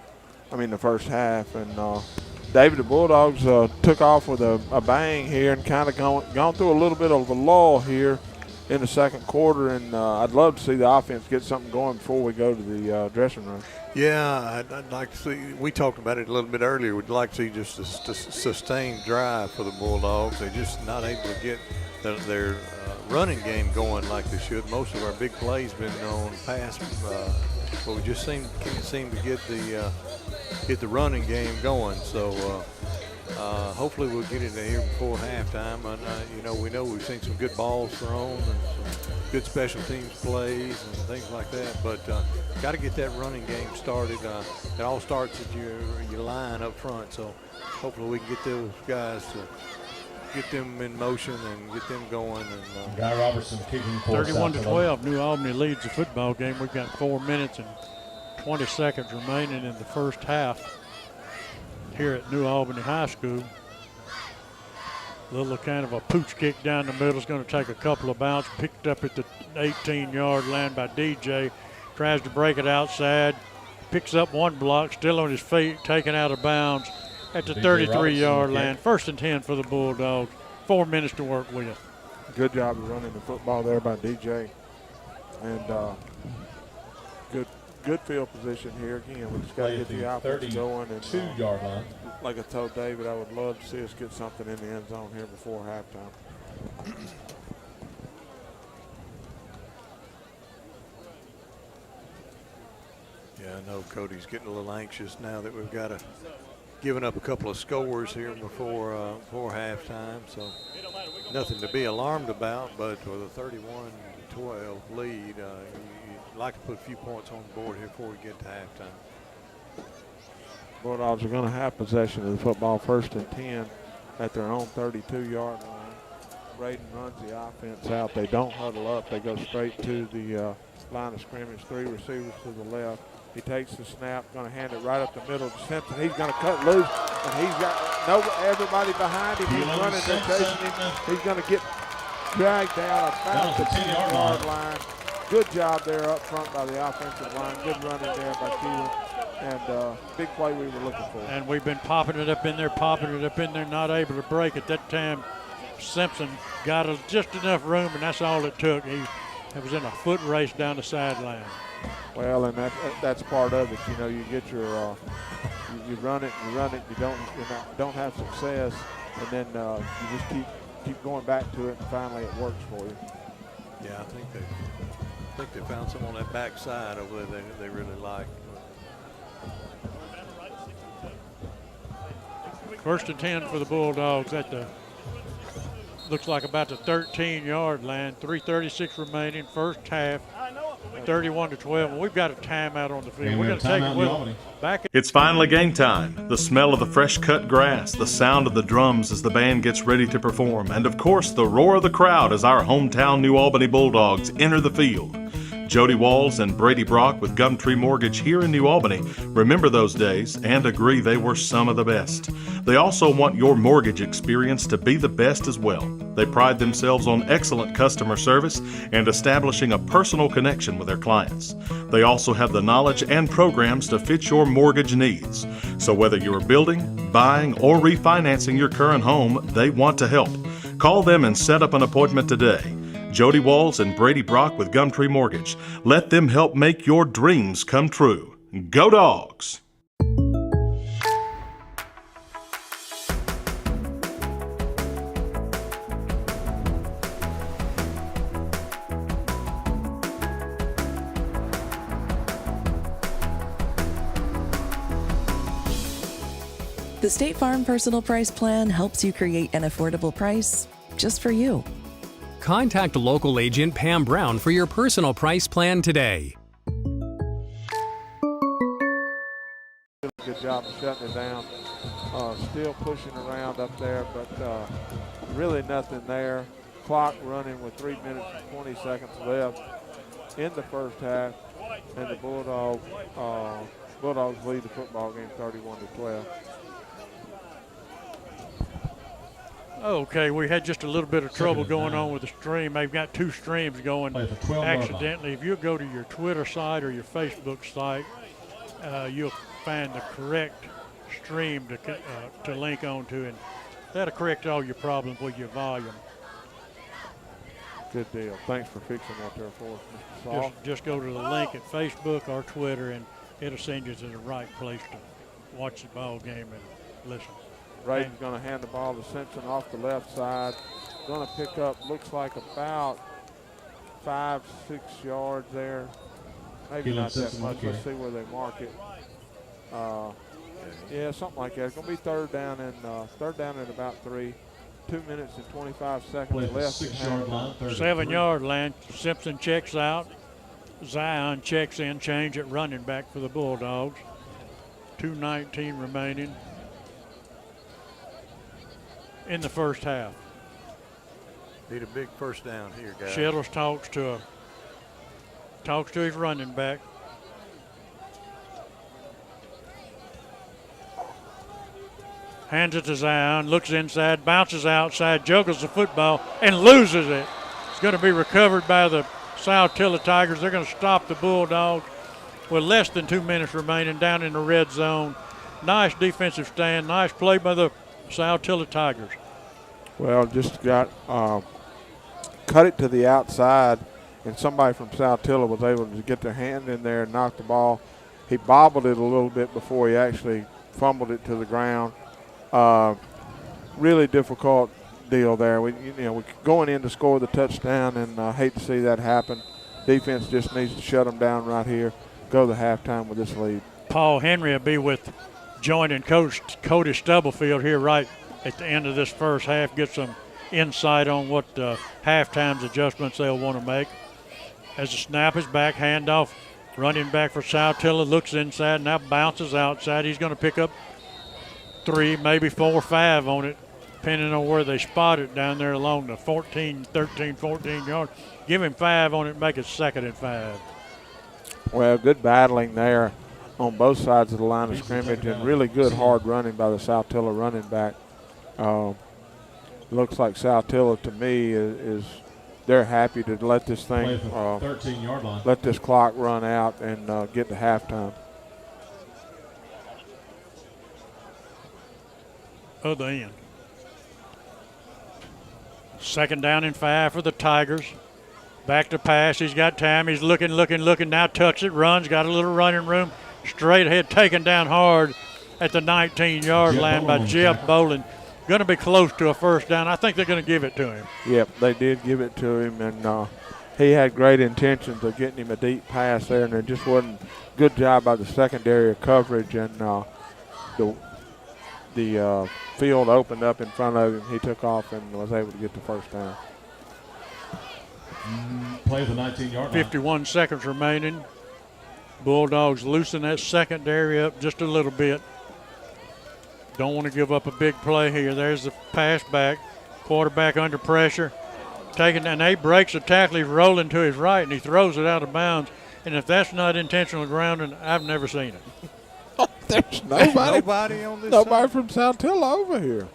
The first half. And David, the Bulldogs took off with a bang here and kind of gone through a little bit of a lull here in the second quarter, and I'd love to see the offense get something going before we go to the dressing room. Yeah, I'd like to see. We talked about it a little bit earlier. We'd like to see just a sustained drive for the Bulldogs. They're just not able to get their running game going like they should. Most of our big plays been on pass, but we just can't seem to get the running game going. So hopefully we'll get it here before halftime. And we know we've seen some good balls thrown and some good special teams plays and things like that. But got to get that running game started. It all starts at your line up front. So hopefully we can get those guys to get them in motion and get them going. And Guy Robertson kicking for 31-12. New Albany leads the football game. We've got 4 minutes and 20 seconds remaining in the first half here at New Albany High School. Little kind of a pooch kick down the middle is going to take a couple of bounces. Picked up at the 18-yard line by DJ. Tries to break it outside. Picks up one block, still on his feet, taken out of bounds at the 33-yard line. First and 10 for the Bulldogs. 4 minutes to work with. Good job of running the football there by DJ. And good field position here. Again, we just got to get the offense going. And 32-yard line. like I told David, I would love to see us get something in the end zone here before halftime. Yeah, I know Cody's getting a little anxious now that we've got given up a couple of scores here before halftime, so nothing to be alarmed about, but with a 31-12 lead, you'd like to put a few points on the board here before we get to halftime. Bulldogs are going to have possession of the football, 1st and 10 at their own 32-yard line. Braden runs the offense out. They don't huddle up. They go straight to the line of scrimmage. 3 receivers to the left. He takes the snap, going to hand it right up the middle to Simpson. He's going to cut loose, and he's got everybody behind him. He's running, they're chasing him. He's going to get dragged down about the 10-yard line. Good job there up front by the offensive line. Good running there by Keelan, and big play we were looking for. And we've been popping it up in there, not able to break at that time. Simpson got just enough room, and that's all it took. It was in a foot race down the sideline. Well, and that's part of it. You know, you get your you run it, you don't have success, and then you just keep going back to it, and finally it works for you. Yeah, I think they found some on that backside over there they really like. 1st and 10 for the Bulldogs at the looks like about the 13-yard line. 3:36 remaining, first half. 31-12, and we've got a timeout on the field. We're going to take it with them. It's finally game time. The smell of the fresh cut grass, the sound of the drums as the band gets ready to perform, and of course the roar of the crowd as our hometown New Albany Bulldogs enter the field. Jody Walls and Brady Brock with Gumtree Mortgage here in New Albany remember those days and agree they were some of the best. They also want your mortgage experience to be the best as well. They pride themselves on excellent customer service and establishing a personal connection with their clients. They also have the knowledge and programs to fit your mortgage needs. So whether you're building, buying, or refinancing your current home, they want to help. Call them and set up an appointment today. Jody Walls and Brady Brock with Gumtree Mortgage. Let them help make your dreams come true. Go Dogs! The State Farm Personal Price Plan helps you create an affordable price just for you. Contact local agent Pam Brown for your personal price plan today. Good job of shutting it down. Still pushing around up there, but really nothing there. Clock running with 3 minutes and 20 seconds left in the first half, and the Bulldogs lead the football game 31-12. Okay, we had just a little bit of trouble going on with the stream. They've got 2 streams going accidentally. If you go to your Twitter site or your Facebook site, you'll find the correct stream to link onto, and that'll correct all your problems with your volume. Good deal. Thanks for fixing that there for us, Mr. Saul. Just go to the link at Facebook or Twitter, and it'll send you to the right place to watch the ball game and listen. Braden's going to hand the ball to Simpson off the left side. Going to pick up, looks like about 5-6 yards there. Maybe not that much. Let's see where they mark it. Yeah, something like that. It's going to be third down and about 3. 2 minutes and 25 seconds left. 7-yard line. Simpson checks out. Zion checks in, change at running back for the Bulldogs. 2:19 remaining in the first half. Need a big first down here, guys. Shettles talks to his running back. Hands it to Zion, looks inside, bounces outside, juggles the football, and loses it. It's going to be recovered by the Saltillo Tigers. They're going to stop the Bulldogs with less than 2 minutes remaining down in the red zone. Nice defensive stand, nice play by the Saltillo Tigers. Well, just got cut it to the outside, and somebody from Saltillo was able to get their hand in there and knock the ball. He bobbled it a little bit before he actually fumbled it to the ground. Really difficult deal there. We going in to score the touchdown, and hate to see that happen. Defense just needs to shut them down right here. Go to halftime with this lead. Paul Henry will be with joining Coach Cody Stubblefield here right at the end of this first half. Get some insight on what halftime's adjustments they'll want to make. As the snap is back, handoff, running back for Saltillo, looks inside, now bounces outside. He's going to pick up 3, maybe 4 or 5 on it, depending on where they spot it down there along the 13 yards. Give him 5 on it, make it 2nd and 5. Well, good battling there on both sides of the line of scrimmage, and really good hard running by the Saltillo running back. Looks like Saltillo to me is they're happy to let this thing, 13-yard line. let this clock run out and get to halftime. Other end. 2nd down and 5 for the Tigers. Back to pass. He's got time. He's looking. Now tucks it, runs, got a little running room. Straight ahead, taken down hard at the 19-yard line by Jeff Bolin. Going to be close to a first down. I think they're going to give it to him. Yep, they did give it to him, and he had great intentions of getting him a deep pass there, and it just wasn't good job by the secondary of coverage, and the field opened up in front of him. He took off and was able to get the first down. Play the 19-yard line. 51 seconds remaining. Bulldogs loosen that secondary up just a little bit. Don't want to give up a big play here. There's the pass back. Quarterback under pressure. And he breaks the tackle. He's rolling to his right, and he throws it out of bounds. And if that's not intentional grounding, I've never seen it. There's nobody on this nobody side. from Saltillo over here.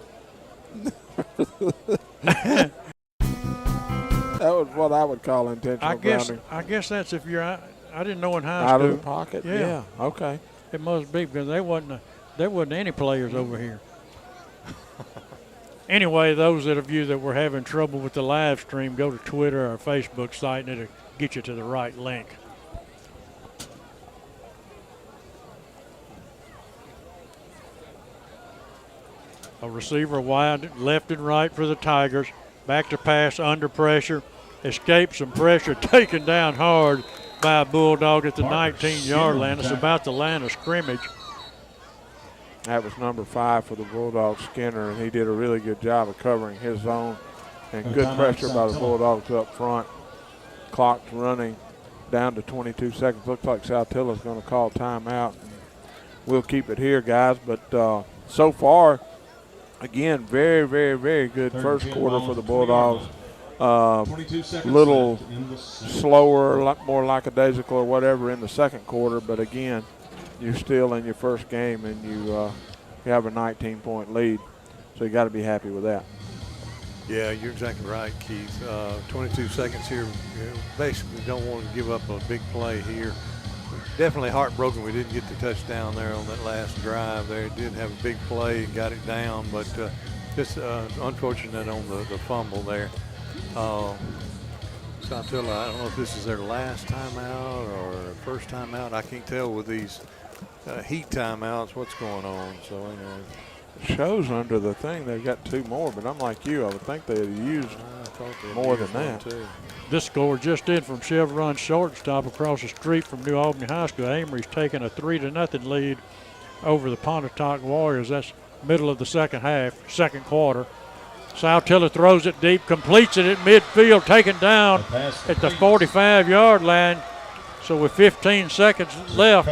That was what I would call intentional grounding. I guess that's if you're I didn't know in high Out school. of the pocket? Yeah. Okay. It must be because there wasn't any players over here. Anyway, those of you that were having trouble with the live stream, go to Twitter or Facebook site and it'll get you to the right link. A receiver wide left and right for the Tigers. Back to pass under pressure. Escapes some pressure, taken down hard by a Bulldog at the 19-yard line. It's about the line of scrimmage. That was number 5 for the Bulldogs, Skinner, and he did a really good job of covering his zone. And good pressure by the Bulldogs up front. Clock's running down to 22 seconds. Looks like Saltillo's going to call timeout. We'll keep it here, guys. But so far, again, very, very, very good first quarter for the Bulldogs. Little slower, more lackadaisical or whatever in the second quarter, but again, you're still in your first game and you have a 19-point lead, so you got to be happy with that. Yeah, you're exactly right, Keith. 22 seconds here. Basically don't want to give up a big play here. Definitely heartbroken we didn't get the touchdown there on that last drive there. Did have a big play, got it down, but just unfortunate on the fumble there. Saltillo, I don't know if this is their last timeout or first timeout. I can't tell with these heat timeouts what's going on. So anyway. It shows under the thing they've got 2 more, but I'm like you. I would think they'd have used more than that. Too. This score just in from Chevron shortstop across the street from New Albany High School. Amory's taking a 3-0 lead over the Pontotoc Warriors. That's middle of the second quarter. Saltillo throws it deep, completes it at midfield, taken down at the 45-yard line. So with 15 seconds left,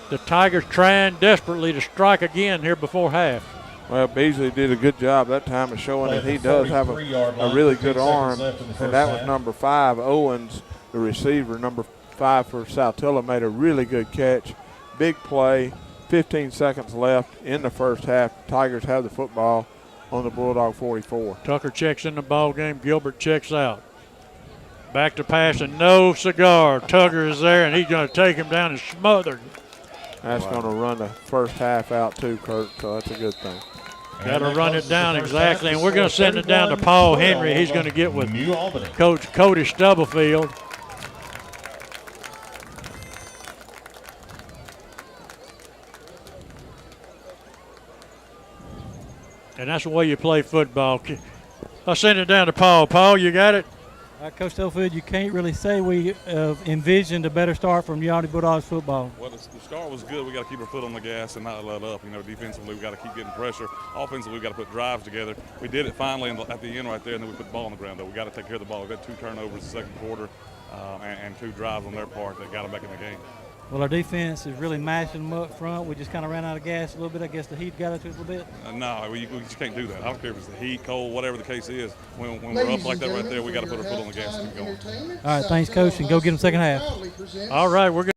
the Tigers trying desperately to strike again here before half. Well, Beasley did a good job that time of showing that he does have a really good arm, and that was number 5, Owens, the receiver, number 5 for Saltillo, made a really good catch. Big play, 15 seconds left in the first half. Tigers have the football on the Bulldog 44. Tucker checks in the ball game. Gilbert checks out. Back to pass and no cigar. Tucker is there, and he's going to take him down and smother him. That's going to run the first half out too, Kurt, so that's a good thing. Got to run it down exactly, and we're going to send it down to Paul Henry. He's going to get with Coach Cody Stubblefield. And that's the way you play football. I'll send it down to Paul. Paul, you got it? Coach Stubblefield, you can't really say we envisioned a better start from Albany Bulldogs football. Well, the start was good. We got to keep our foot on the gas and not let up. Defensively, we got to keep getting pressure. Offensively, we got to put drives together. We did it finally at the end right there, and then we put the ball on the ground. Though we got to take care of the ball. We got 2 turnovers in the second quarter and 2 drives on their part that got them back in the game. Well, our defense is really mashing them up front. We just kind of ran out of gas a little bit. I guess the heat got us a little bit. No, we just can't do that. I don't care if it's the heat, cold, whatever the case is. When we're up like that right there, we got to put our foot on the gas and keep going. All right, thanks, Coach, and go get them second half. All right, we're good.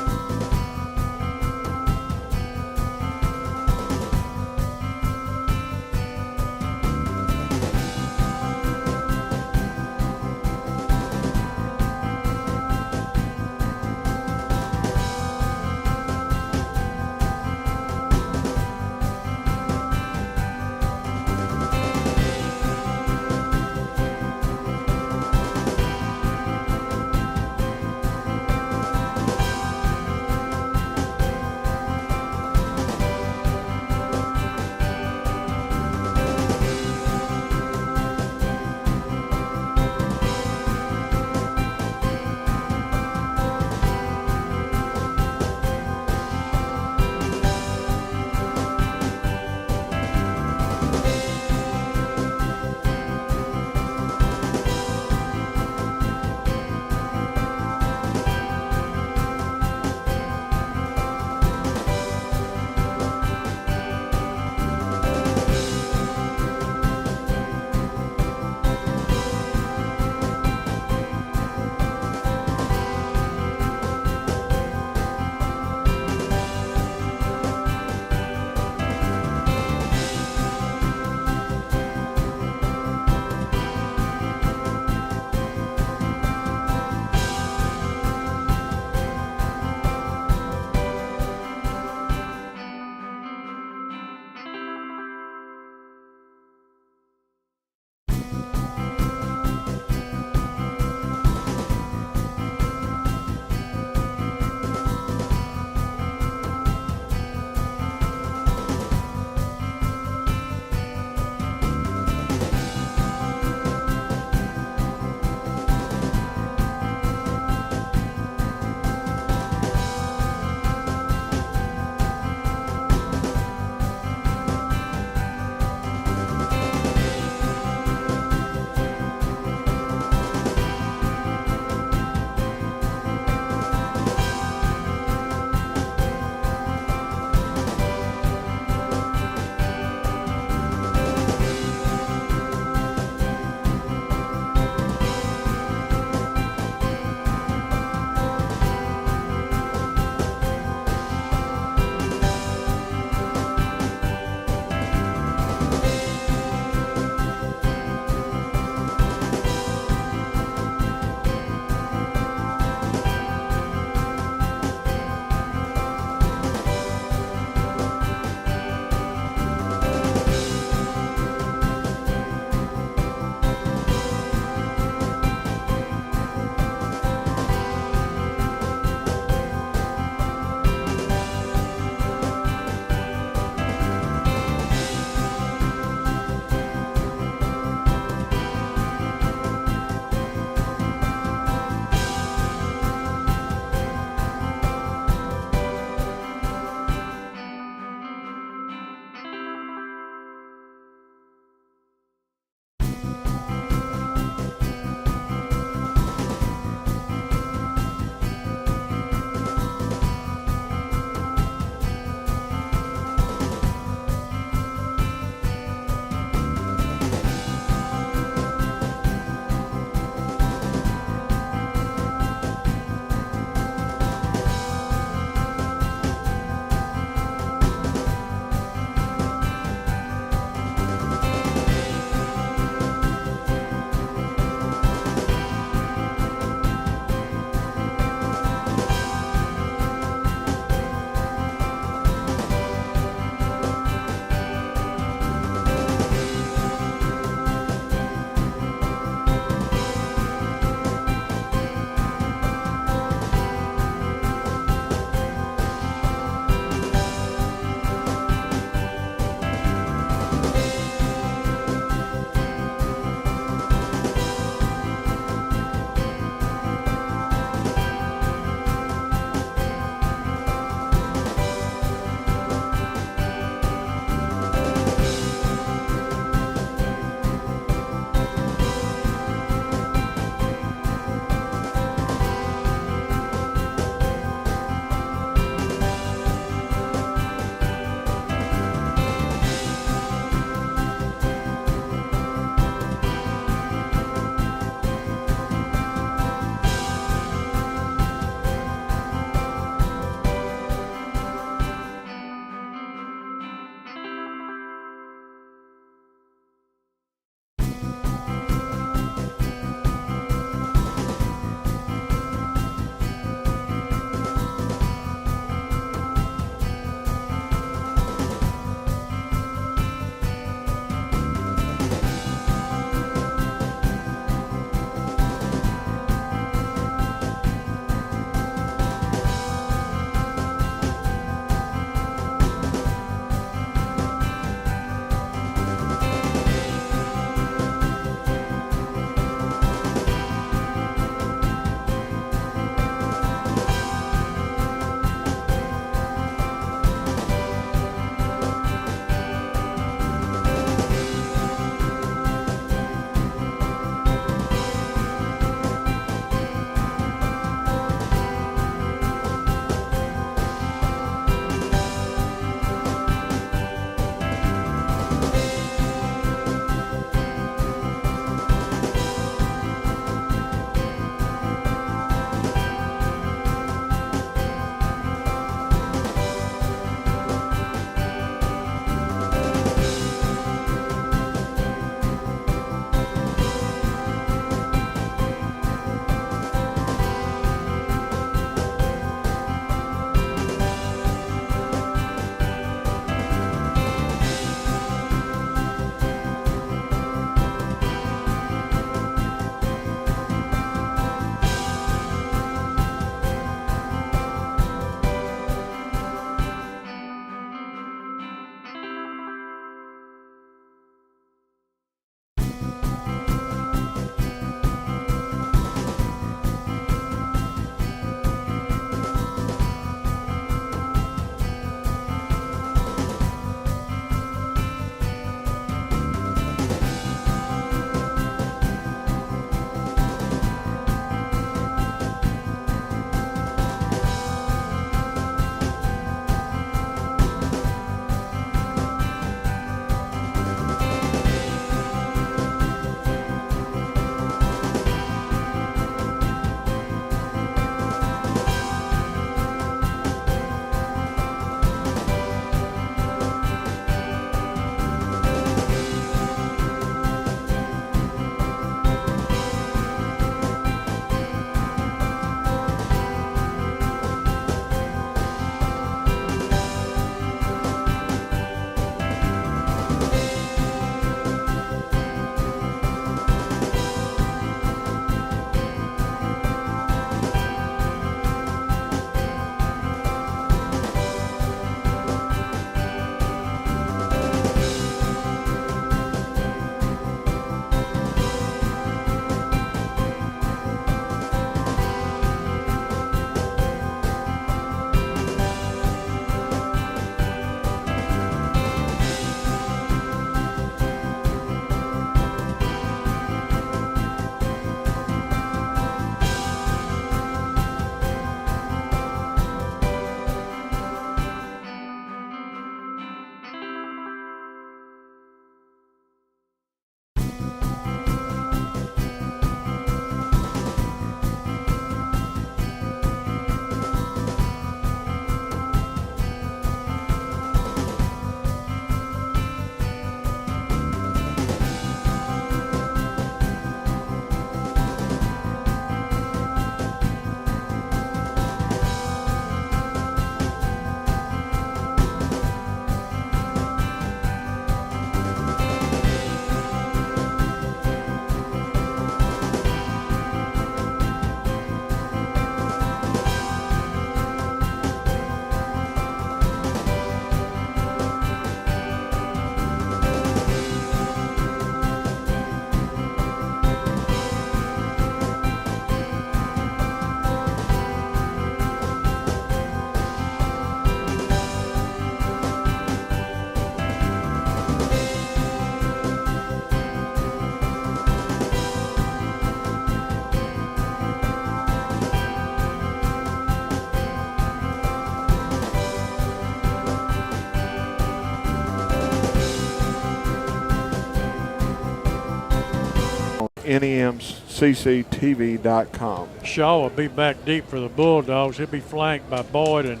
nemcctv.com. Shaw will be back deep for the Bulldogs. He'll be flanked by Boyd and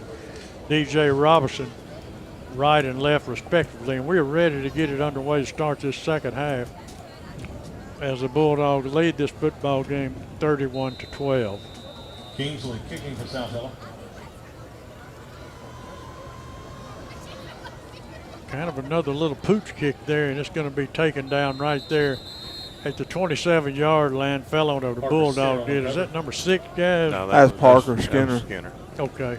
DJ Robinson, right and left respectively. And we're ready to get it underway to start this second half as the Bulldogs lead this football game 31-12. Kingsley kicking for Saltillo. Kind of another little pooch kick there, and it's going to be taken down right there at the 27-yard line. Fell on the Bulldog did. Is that number 6, guys? No, that's Parker Skinner. Okay.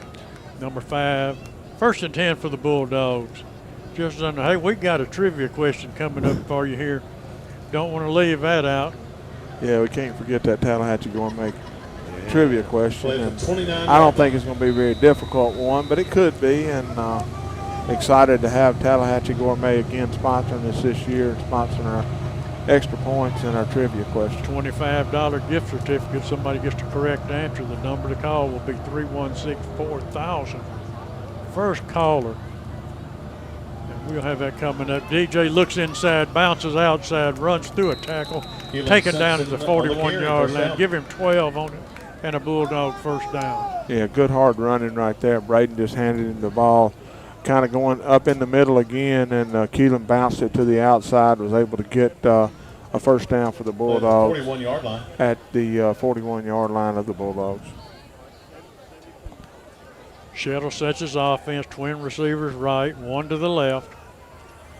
Number 5. First and 10 for the Bulldogs. Just under. Hey, we got a trivia question coming up for you here. Don't want to leave that out. Yeah, we can't forget that Tallahatchie Gourmet trivia question. And I don't think it's going to be a very difficult one, but it could be. And excited to have Tallahatchie Gourmet again sponsoring us this year, sponsoring our extra points and our trivia question. $25 gift certificate. Somebody gets the correct answer. The number to call will be 316-4000. First caller. And we'll have that coming up. DJ looks inside, bounces outside, runs through a tackle, taken down at the 41-yard line. Give him 12 on it and a Bulldog first down. Yeah, good hard running right there. Braden just handed him the ball, kind of going up in the middle again, and Keelan bounced it to the outside, was able to get a first down for the Bulldogs 41-yard line. at the 41-yard line of the Bulldogs. Shettle sets his offense, twin receivers right, one to the left.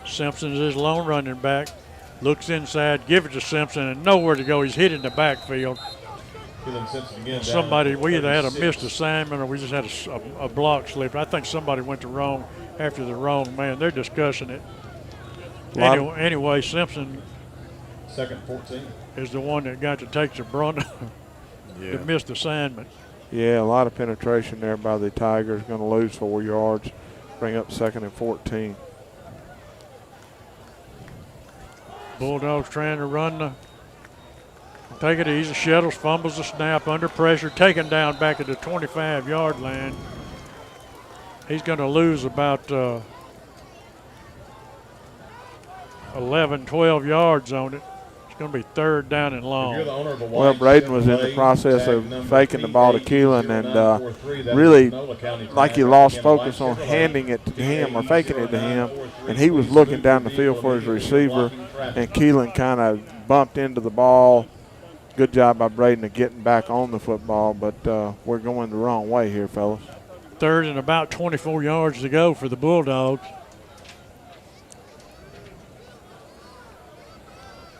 Simpson's his lone running back. Looks inside, give it to Simpson, and nowhere to go. He's hit in the backfield. Somebody, we either had a missed assignment or we just had a block slip. I think somebody went after the wrong man. They're discussing it. Anyway, Simpson second 14 is the one that got to take the brunt of the missed assignment. Yeah, a lot of penetration there by the Tigers. Going to lose 4 yards, bring up 2nd and 14. Bulldogs trying to run take it easy. Shettles fumbles the snap under pressure, taken down back at the 25-yard line. He's going to lose about 11, 12 yards on it. It's going to be 3rd down and long. Well, Braden was in the process of faking the ball to Keelan and really like he lost focus on handing it to him or faking it to him, and he was looking down the field for his receiver, and Keelan kind of bumped into the ball. Good job by Braden of getting back on the football, but we're going the wrong way here, fellas. 3rd and about 24 yards to go for the Bulldogs.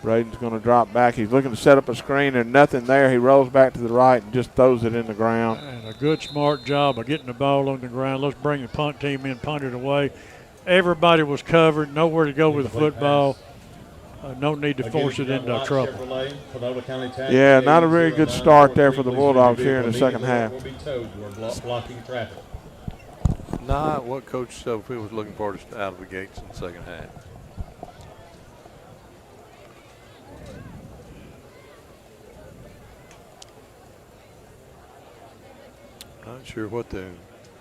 Braden's going to drop back. He's looking to set up a screen. There's nothing there. He rolls back to the right and just throws it in the ground. And a good, smart job of getting the ball on the ground. Let's bring the punt team in, punt it away. Everybody was covered, nowhere to go with the football. No need to force it into trouble. Yeah, not a very good start there for the Bulldogs here in the second half. Not what Coach Stubblefield was looking for out of the gates in the second half. Not sure what the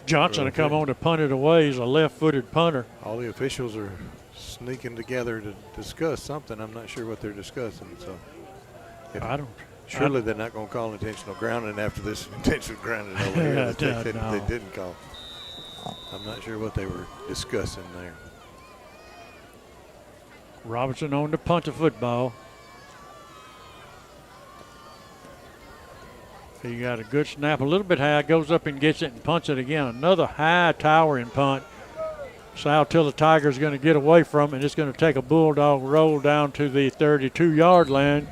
Johnson to come on to punt it away. He's a left-footed punter. All the officials are sneaking together to discuss something. I'm not sure what they're discussing. So surely they're not going to call intentional grounding after this intentional grounding over here that they didn't call. I'm not sure what they were discussing there. Robinson on to punt the football. He got a good snap, a little bit high, goes up and gets it and punts it again. Another high towering punt. Saltillo Tigers going to get away from it, and it's going to take a Bulldog roll down to the 32-yard line.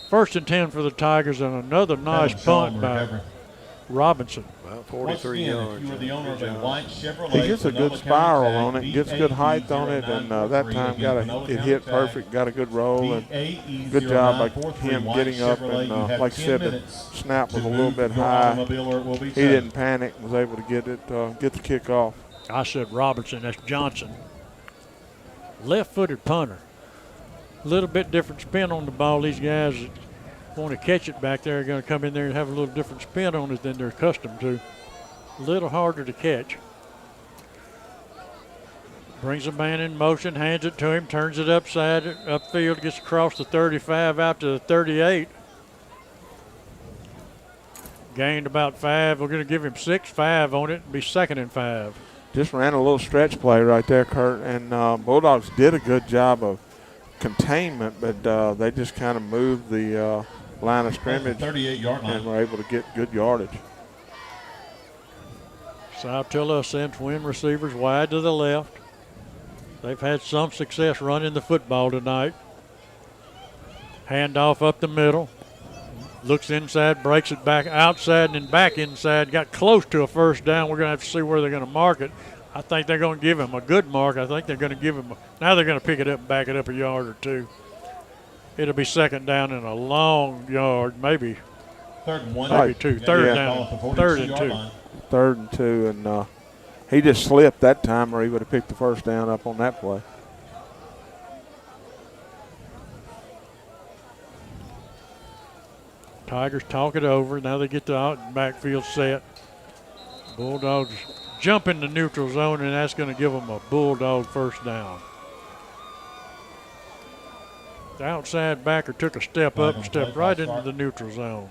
1st and 10 for the Tigers, and another nice punt by Robinson. About 43 yards. He gets a good spiral on it, gets good height on it, and that time it hit perfect, got a good roll, and good job by him getting up. And like I said, the snap was a little bit high. He didn't panic, was able to get the kick off. I said Robinson, that's Johnson. Left-footed punter. A little bit different spin on the ball. These guys that want to catch it back there are going to come in there and have a little different spin on it than they're accustomed to. A little harder to catch. Brings the man in motion, hands it to him, turns it upfield, gets across the 35 out to the 38. Gained about 5. We're going to give him 6-5 on it. Be 2nd and 5. Just ran a little stretch play right there, Kurt, and Bulldogs did a good job of containment, but they just kind of moved the line of scrimmage 38-yard line. And were able to get good yardage. Saltillo sends wing receivers wide to the left. They've had some success running the football tonight. Handoff up the middle. Looks inside, breaks it back outside and then back inside. Got close to a first down. We're going to have to see where they're going to mark it. I think they're going to give him a good mark. I think they're going to give him now they're going to pick it up and back it up a yard or two. It'll be 2nd down and a long yard, maybe. 3rd and 1. Maybe 2. 3rd down. 3rd and 2. Line. 3rd and 2, and he just slipped that time, or he would have picked the first down up on that play. Tigers talk it over. Now they get the backfield set. Bulldogs jump in the neutral zone, and that's going to give them a Bulldog first down. The outside backer took a step up and stepped right into the neutral zone.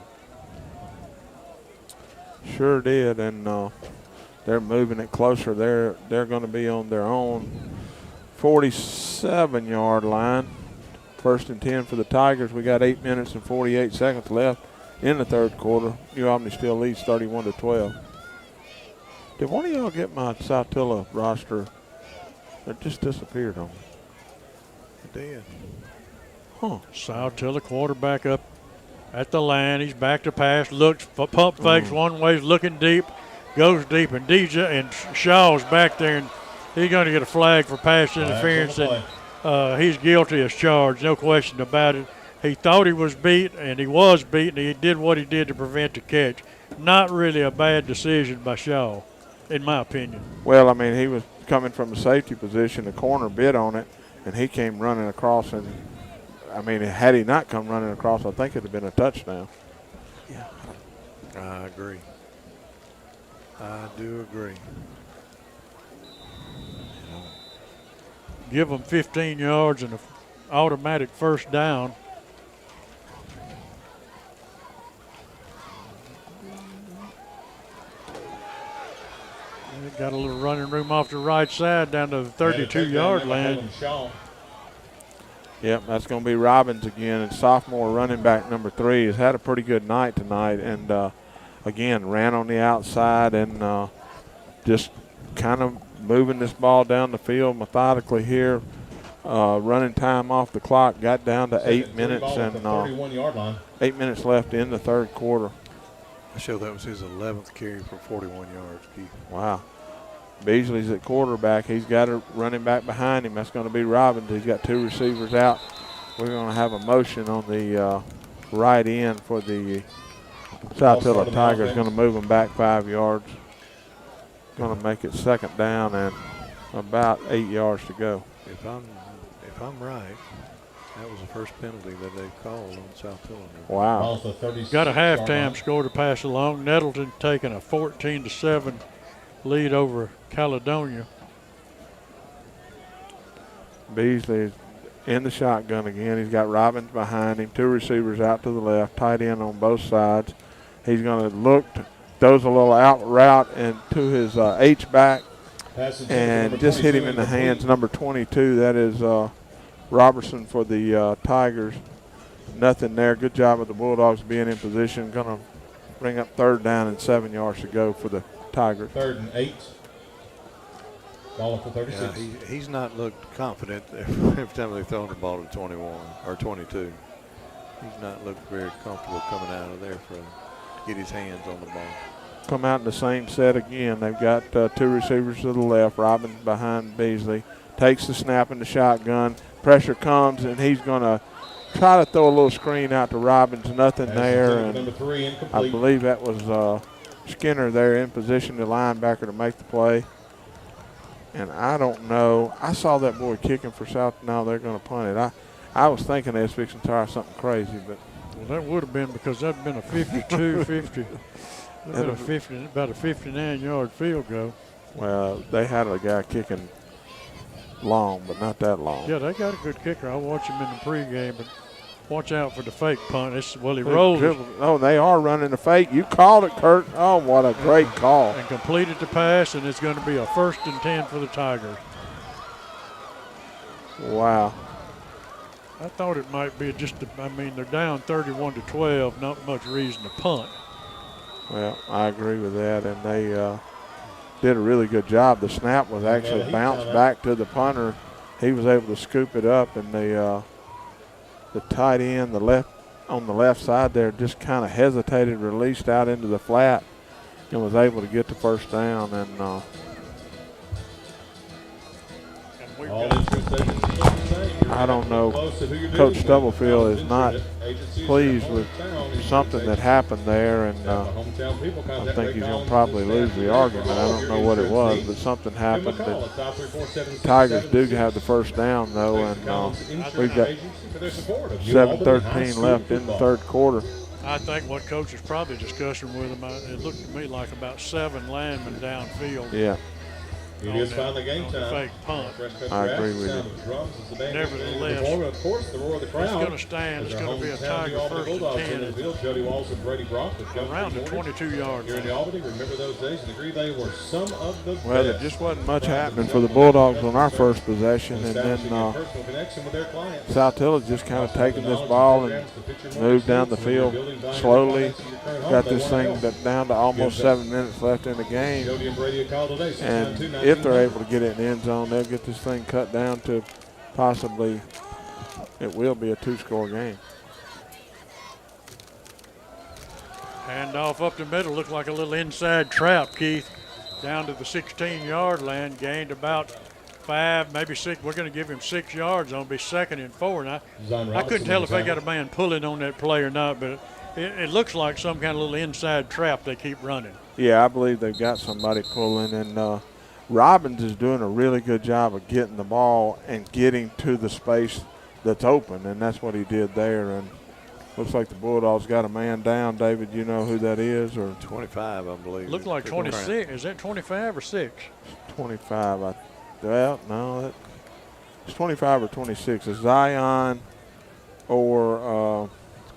Sure did, and they're moving it closer. They're going to be on their own 47-yard line. 1st and 10 for the Tigers. We got 8 minutes and 48 seconds left in the 3rd quarter. New Albany still leads 31-12. Did one of y'all get my Saltillo roster? It just disappeared on me. It did. Huh. Saltillo quarterback up at the line. He's back to pass. Looks, pump fakes one way. He's looking deep. Goes deep. And DJ and Shaw's back there. And he's going to get a flag for pass interference. And he's guilty as charged. No question about it. He thought he was beat, and he was beat, and he did what he did to prevent the catch. Not really a bad decision by Shaw, in my opinion. Well, I mean, he was coming from the safety position. The corner bit on it, and he came running across. And, I mean, had he not come running across, I think it would have been a touchdown. Yeah. I agree. I do agree. Give them 15 yards and an automatic first down. They got a little running room off the right side down to the 32-yard line. Yep, that's going to be Robbins again. And sophomore running back number 3 has had a pretty good night tonight. And, again, ran on the outside and just kind of moving this ball down the field methodically here. Running time off the clock got down to 8 minutes and 31-yard line. 8 minutes left in the 3rd quarter. I show that was his 11th carry for 41 yards, Keith. Wow. Beasley's at quarterback. He's got a running back behind him. That's going to be Robbins. He's got 2 receivers out. We're going to have a motion on the right end for the Saltillo Tigers. Going to move them back 5 yards. Going to make it 2nd down and about 8 yards to go. If I'm right, that was the first penalty that they've called on Saltillo. Wow. Got a halftime score to pass along. Nettleton taking a 14-7 lead over Caledonia. Beasley in the shotgun again. He's got Robbins behind him, 2 receivers out to the left, tight end on both sides. He's going to look, throws a little out route and to his H-back and just hit him in the hands. Number 22, that is Robertson for the Tigers. Nothing there. Good job of the Bulldogs being in position. Going to bring up 3rd down and 7 yards to go for the Tigers. 3rd and 8. Ball up for 36. Yeah, he's not looked confident every time they've thrown the ball to 21 or 22. He's not looked very comfortable coming out of there to get his hands on the ball. Come out in the same set again. They've got 2 receivers to the left. Robbins behind Beasley. Takes the snap in the shotgun. Pressure comes, and he's going to try to throw a little screen out to Robbins. Nothing there. And number 3 incomplete. I believe that was Skinner there in position, the linebacker, to make the play. And I don't know. I saw that boy kicking for South. Now they're going to punt it. I was thinking they was fixing to try something crazy, but. Well, that would have been because that would have been a 52-50. About a 59-yard field goal. Well, they had a guy kicking long, but not that long. Yeah, they got a good kicker. I watch him in the pregame, but watch out for the fake punt. He rolls. Oh, they are running the fake. You called it, Kurt. Oh, what a great call. And completed the pass, and it's going to be a 1st and 10 for the Tigers. Wow. I thought it might be they're down 31-12, not much reason to punt. Well, I agree with that, and they did a really good job. The snap was actually bounced back to the punter. He was able to scoop it up, and the tight end, on the left side there, just kind of hesitated, released out into the flat, and was able to get the first down. And I don't know, Coach Stubblefield is not pleased with something that happened there, and I think he's going to probably lose the argument. I don't know what it was, but something happened. The Tigers do have the first down, though, and we've got 7:13 left in the third quarter. I think what Coach is probably discussing with him, it looked to me like about 7 linemen downfield. Yeah. It is finally game time. Fake punt. I agree with you. Nevertheless, it's going to stand. It's going to be a Tiger 1st and 10. Around the 22-yard line. Well, there just wasn't much happening for the Bulldogs on our first possession, and then Saltillo just kind of taking this ball and moved down the field slowly. Got this thing down to almost 7 minutes left in the game. And if they're able to get it in the end zone, they'll get this thing cut down to possibly, it will be a 2-score game. Hand off up the middle, looked like a little inside trap, Keith. Down to the 16-yard line, gained about 5, maybe 6. We're going to give him 6 yards. It'll be 2nd and 4. And I couldn't tell if they got a man pulling on that play or not, but it looks like some kind of little inside trap they keep running. Yeah, I believe they've got somebody pulling, and Robbins is doing a really good job of getting the ball and getting to the space that's open, and that's what he did there. And looks like the Bulldogs got a man down. David, you know who that is? Or 25, I believe. Looked like 26. Is that 25 or 6? 25. Well, no, it's 25 or 26. It's Zion or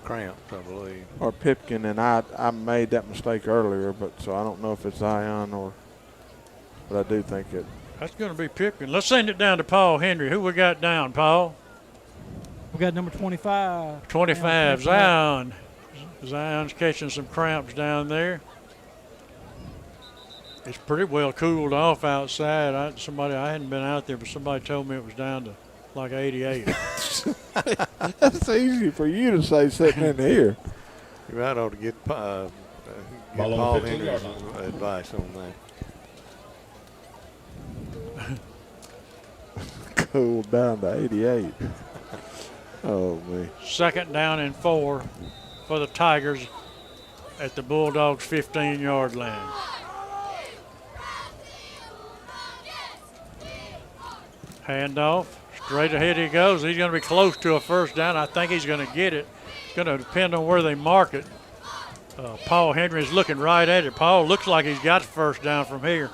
Cramps, I believe. Or Pipkin, and I made that mistake earlier, but so I don't know if it's Zion or, but I do think it. That's going to be Pipkin. Let's send it down to Paul Henry. Who we got down, Paul? We got number 25. 25, Zion. Zion's catching some cramps down there. It's pretty well cooled off outside. I hadn't been out there, but somebody told me it was down to like 88. That's easy for you to say sitting in here. You might ought to get Paul Henry's advice on that. Cooled down to 88. Oh, man. 2nd down and 4 for the Tigers at the Bulldogs' 15-yard line. Handoff. Straight ahead he goes. He's going to be close to a first down. I think he's going to get it. It's going to depend on where they mark it. Paul Henry is looking right at it. Paul looks like he's got the first down from here.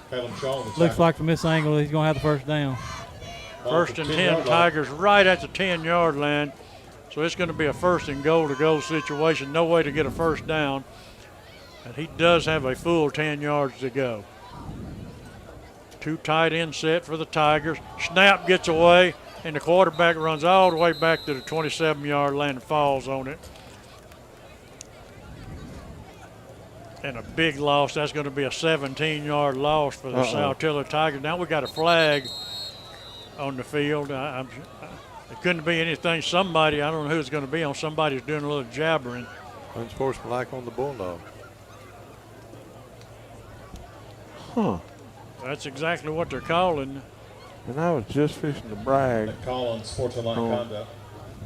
Looks like from this angle he's going to have the first down. 1st and 10, Tigers right at the 10-yard line. So it's going to be a 1st and goal-to-go situation. No way to get a first down. And he does have a full 10 yards to go. 2 tight end set for the Tigers. Snap gets away, and the quarterback runs all the way back to the 27-yard line and falls on it. And a big loss. That's going to be a 17-yard loss for the Saltillo Tigers. Now we got a flag on the field. It couldn't be anything. Somebody, I don't know who it's going to be on. Somebody's doing a little jabbering. Unsportsmanlike on the Bulldogs. Huh. That's exactly what they're calling. And I was just fishing to brag. Call on sportsmanlike conduct.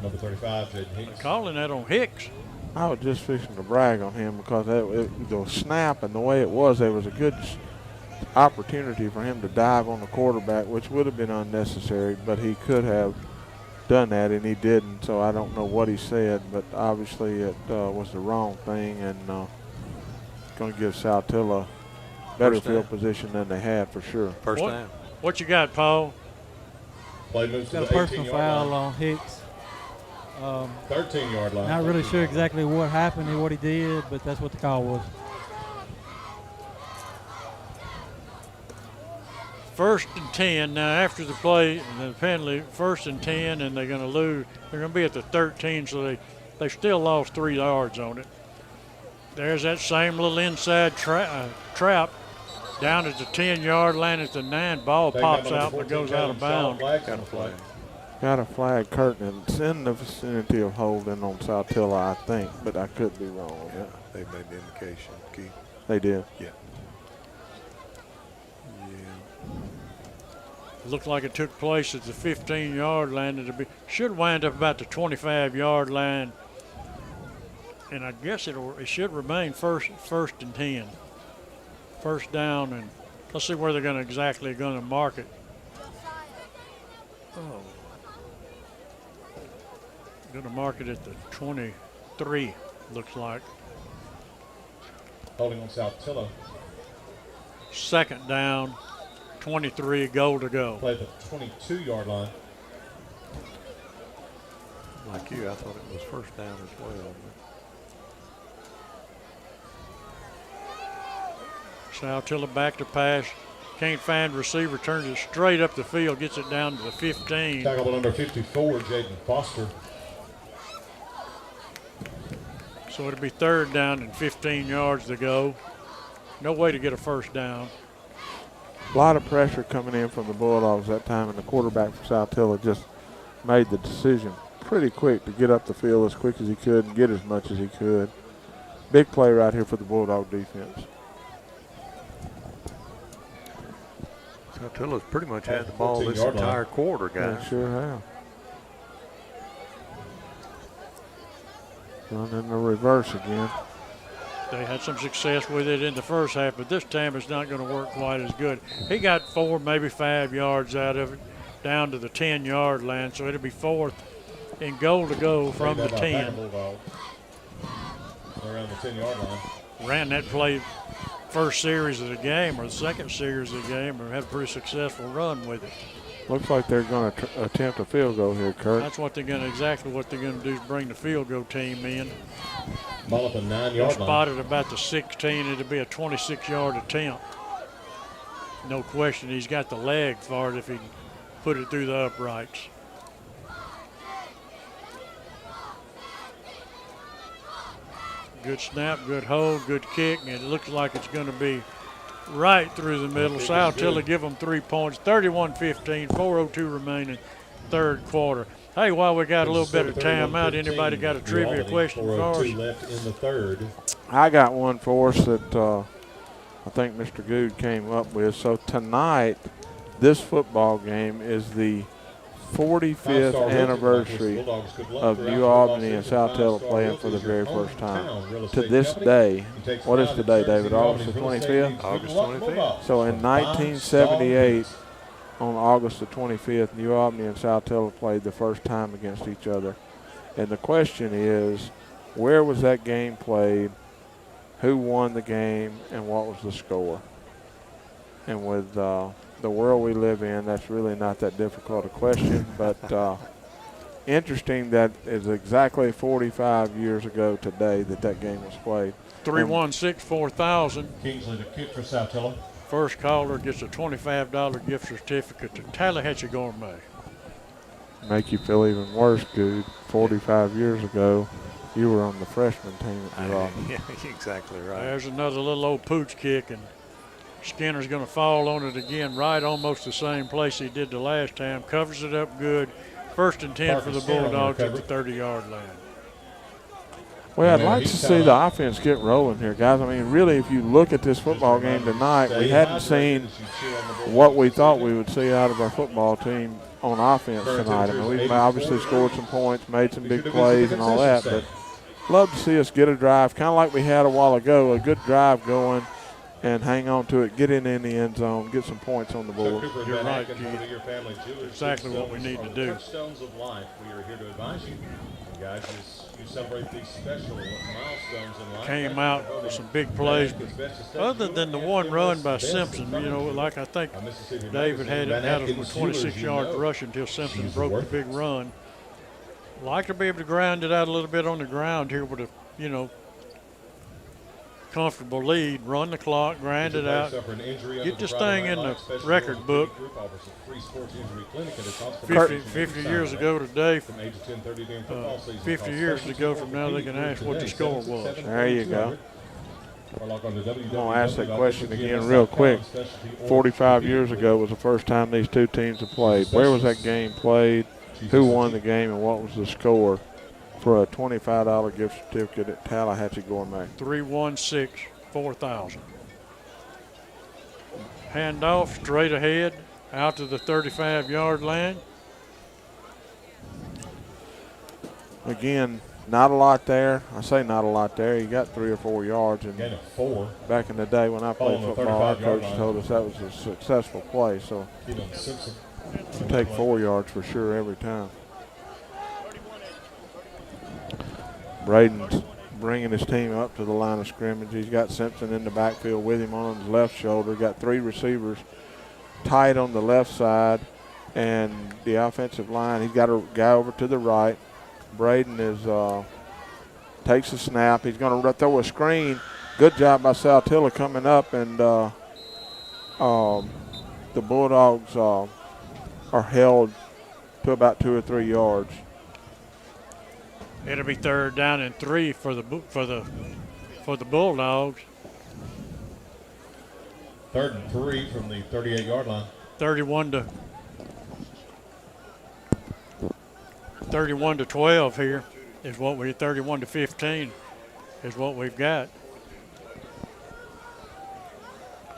Number 35, Jaden Hicks. They're calling that on Hicks. I was just fishing to brag on him because the snap and the way it was, there was a good opportunity for him to dive on the quarterback, which would have been unnecessary, but he could have done that, and he didn't. So I don't know what he said, but obviously it was the wrong thing, and going to give Saltillo better field position than they had for sure. First down. What you got, Paul? Play moves to got a the personal 18-yard foul line. on Hicks. 13-yard line. Not really sure exactly what happened and what he did, but that's what the call was. First and 10. Now, after the play and the penalty, first and 10, and they're going to lose. They're going to be at the 13, so they still lost 3 yards on it. There's that same little inside trap down at the 10-yard line at the 9. Ball pops out but goes out of bounds. Got a flag, Curtin. It's in the vicinity of holding on Saltillo, I think, but I could be wrong. Yeah, they made the indication, Keith. They did? Yeah. It looked like it took place at the 15-yard line. It should wind up about the 25-yard line, and I guess it should remain first and 10. First down, and let's see where they're going to mark it. Oh, going to mark it at the 23. Looks like. Holding on Saltillo. Second down. 23, goal to go. Play the 22-yard line. Like you, I thought it was first down as well. Saltillo back to pass. Can't find receiver. Turns it straight up the field. Gets it down to the 15. Tackle number 54, Jaden Foster. So it'll be third down and 15 yards to go. No way to get a first down. A lot of pressure coming in from the Bulldogs that time, and the quarterback for Saltillo just made the decision pretty quick to get up the field as quick as he could and get as much as he could. Big play right here for the Bulldog defense. Saltillo's pretty much had the ball this entire quarter, guys. They sure have. Running the reverse again. They had some success with it in the first half, but this time it's not going to work quite as good. He got 4, maybe 5 yards out of it, down to the 10-yard line, so it'll be fourth and goal to go from the 10. Around the 10-yard line. Ran that play first series of the game or the second series of the game, or had a pretty successful run with it. Looks like they're going to attempt a field goal here, Kurt. That's what exactly what they're going to do is bring the field goal team in. Ball at the 9-yard line. Spotted about the 16. It'll be a 26-yard attempt. No question. He's got the leg for it if he can put it through the uprights. Good snap, good hold, good kick, and it looks like it's going to be right through the middle. Saltillo give them 3 points, 31-15, 4:02 remaining, third quarter. Hey, while we got a little bit of time out, anybody got a trivia question for us? Left in the third. I got one for us that I think Mr. Good came up with. So tonight, this football game is the 45th anniversary of New Albany and Saltillo playing for the very first time. To this day, what is today, David? August the 25th? August 25th. So in 1978, on August the 25th, New Albany and Saltillo played the first time against each other. And the question is, where was that game played, who won the game, and what was the score? And with the world we live in, that's really not that difficult a question, but interesting that it's exactly 45 years ago today that game was played. 316-4000. Kingsley, the kick for Saltillo. First caller gets a $25 gift certificate to Tallahatchie Gourmet. Make you feel even worse, dude. 45 years ago, you were on the freshman team at New Albany. Yeah, exactly right. There's another little old pooch kick, and Skinner's going to fall on it again, right almost the same place he did the last time. Covers it up good. First and 10 for the Bulldogs at the 30-yard line. Well, I'd like to see the offense get rolling here, guys. I mean, really, if you look at this football game tonight, we hadn't seen what we thought we would see out of our football team on offense tonight. I mean, we've obviously scored some points, made some big plays and all that, but love to see us get a drive, kind of like we had a while ago, a good drive going and hang on to it, get in the end zone, get some points on the board. You're right, exactly what we need to do. Touchstones of life. We are here to advise you. Guys, You celebrate these special milestones in life. Came out with some big plays, but other than the one run by Simpson, you know, like I think David had us with 26 yards rushing until Simpson broke the big run. Like to be able to grind it out a little bit on the ground here with a, you know, comfortable lead, run the clock, grind it out, get this thing in the record book. 50 years ago today, 50 years ago from now, they can ask what the score was. There you go. I'm going to ask that question again real quick. 45 years ago was the first time these two teams have played. Where was that game played? Who won the game, and what was the score for a $25 gift certificate at Tallahatchie Gourmet? 316-4000. Handoff straight ahead out to the 35-yard line. Again, not a lot there. I say not a lot there. You got 3 or 4 yards. And back in the day when I played football, our coach told us that was a successful play. So you take 4 yards for sure every time. Braden's bringing his team up to the line of scrimmage. He's got Simpson in the backfield with him on his left shoulder. Got 3 receivers tight on the left side, and the offensive line, he's got a guy over to the right. Braden takes a snap. He's going to throw a screen. Good job by Saltillo coming up, and the Bulldogs are held to about 2 or 3 yards. It'll be 3rd down and 3 for the Bulldogs. 3rd and 3 from the 38-yard line. 31 to 12 here is what 31 to 15 is what we've got.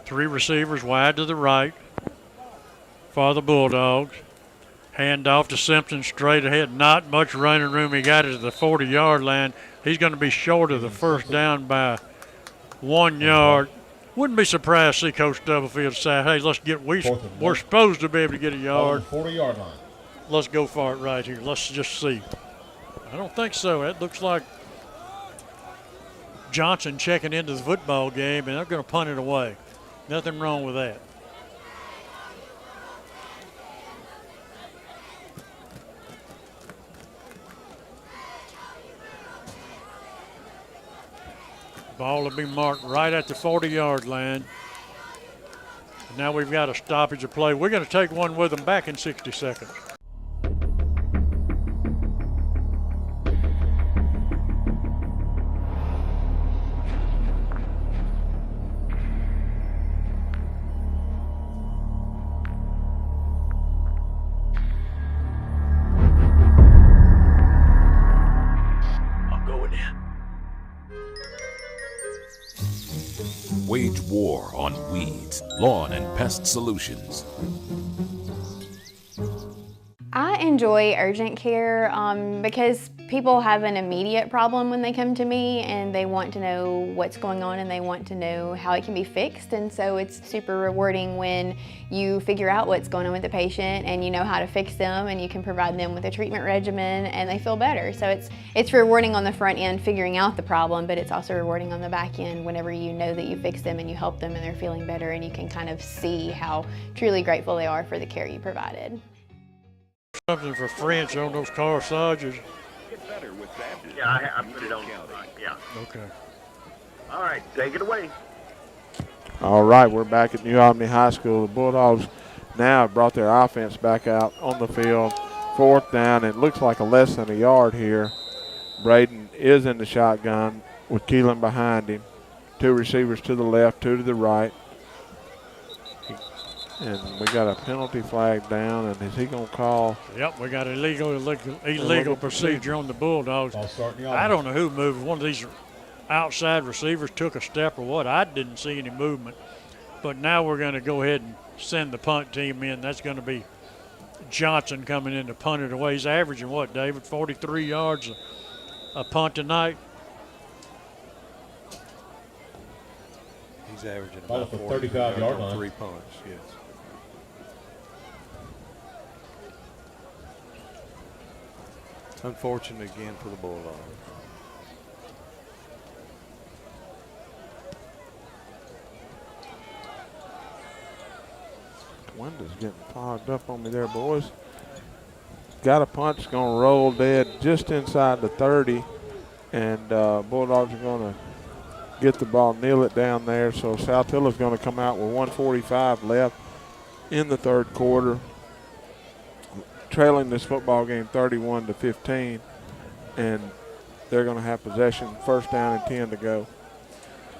3 receivers wide to the right for the Bulldogs. Hand off to Simpson straight ahead. Not much running room. He got it to the 40-yard line. He's going to be short of the first down by 1 yard. Wouldn't be surprised to see Coach Stubblefield say, hey, let's get, we're supposed to be able to get a yard. 40-yard line. Let's go for it right here. Let's just see. I don't think so. It looks like Johnson checking into the football game, and they're going to punt it away. Nothing wrong with that. Ball will be marked right at the 40-yard line. Now we've got a stoppage of play. We're going to take one with them back in 60 seconds. Wage war on weeds, lawn and pest solutions. I enjoy urgent care because people have an immediate problem when they come to me and they want to know what's going on and they want to know how it can be fixed. And so it's super rewarding when you figure out what's going on with the patient and you know how to fix them and you can provide them with a treatment regimen and they feel better. So it's rewarding on the front end figuring out the problem, but it's also rewarding on the back end whenever you know that you fix them and you help them and they're feeling better and you can kind of see how truly grateful they are for the care you provided. Something for French on those corsages. Yeah, I put it on. Yeah. Okay. All right, take it away. All right, we're back at New Albany High School. The Bulldogs now have brought their offense back out on the field. 4th down. It looks like a less than a yard here. Braden is in the shotgun with Keelan behind him. 2 receivers to the left, 2 to the right. And we got a penalty flag down, and is he going to call? Yep, we got illegal procedure on the Bulldogs. I don't know who moved. One of these outside receivers took a step or what. I didn't see any movement. But now we're going to go ahead and send the punt team in. That's going to be Johnson coming in to punt it away. He's averaging what, David? 43 yards a punt tonight. He's averaging about 35-yard line. 3 punts, yes. Unfortunate again for the Bulldogs. Wind is getting clogged up on me there, boys. Got a punch, going to roll dead just inside the 30, and Bulldogs are going to get the ball, kneel it down there. So Saltillo is going to come out with 1:45 left in the third quarter, trailing this football game 31-15, and they're going to have possession, first down and 10 to go.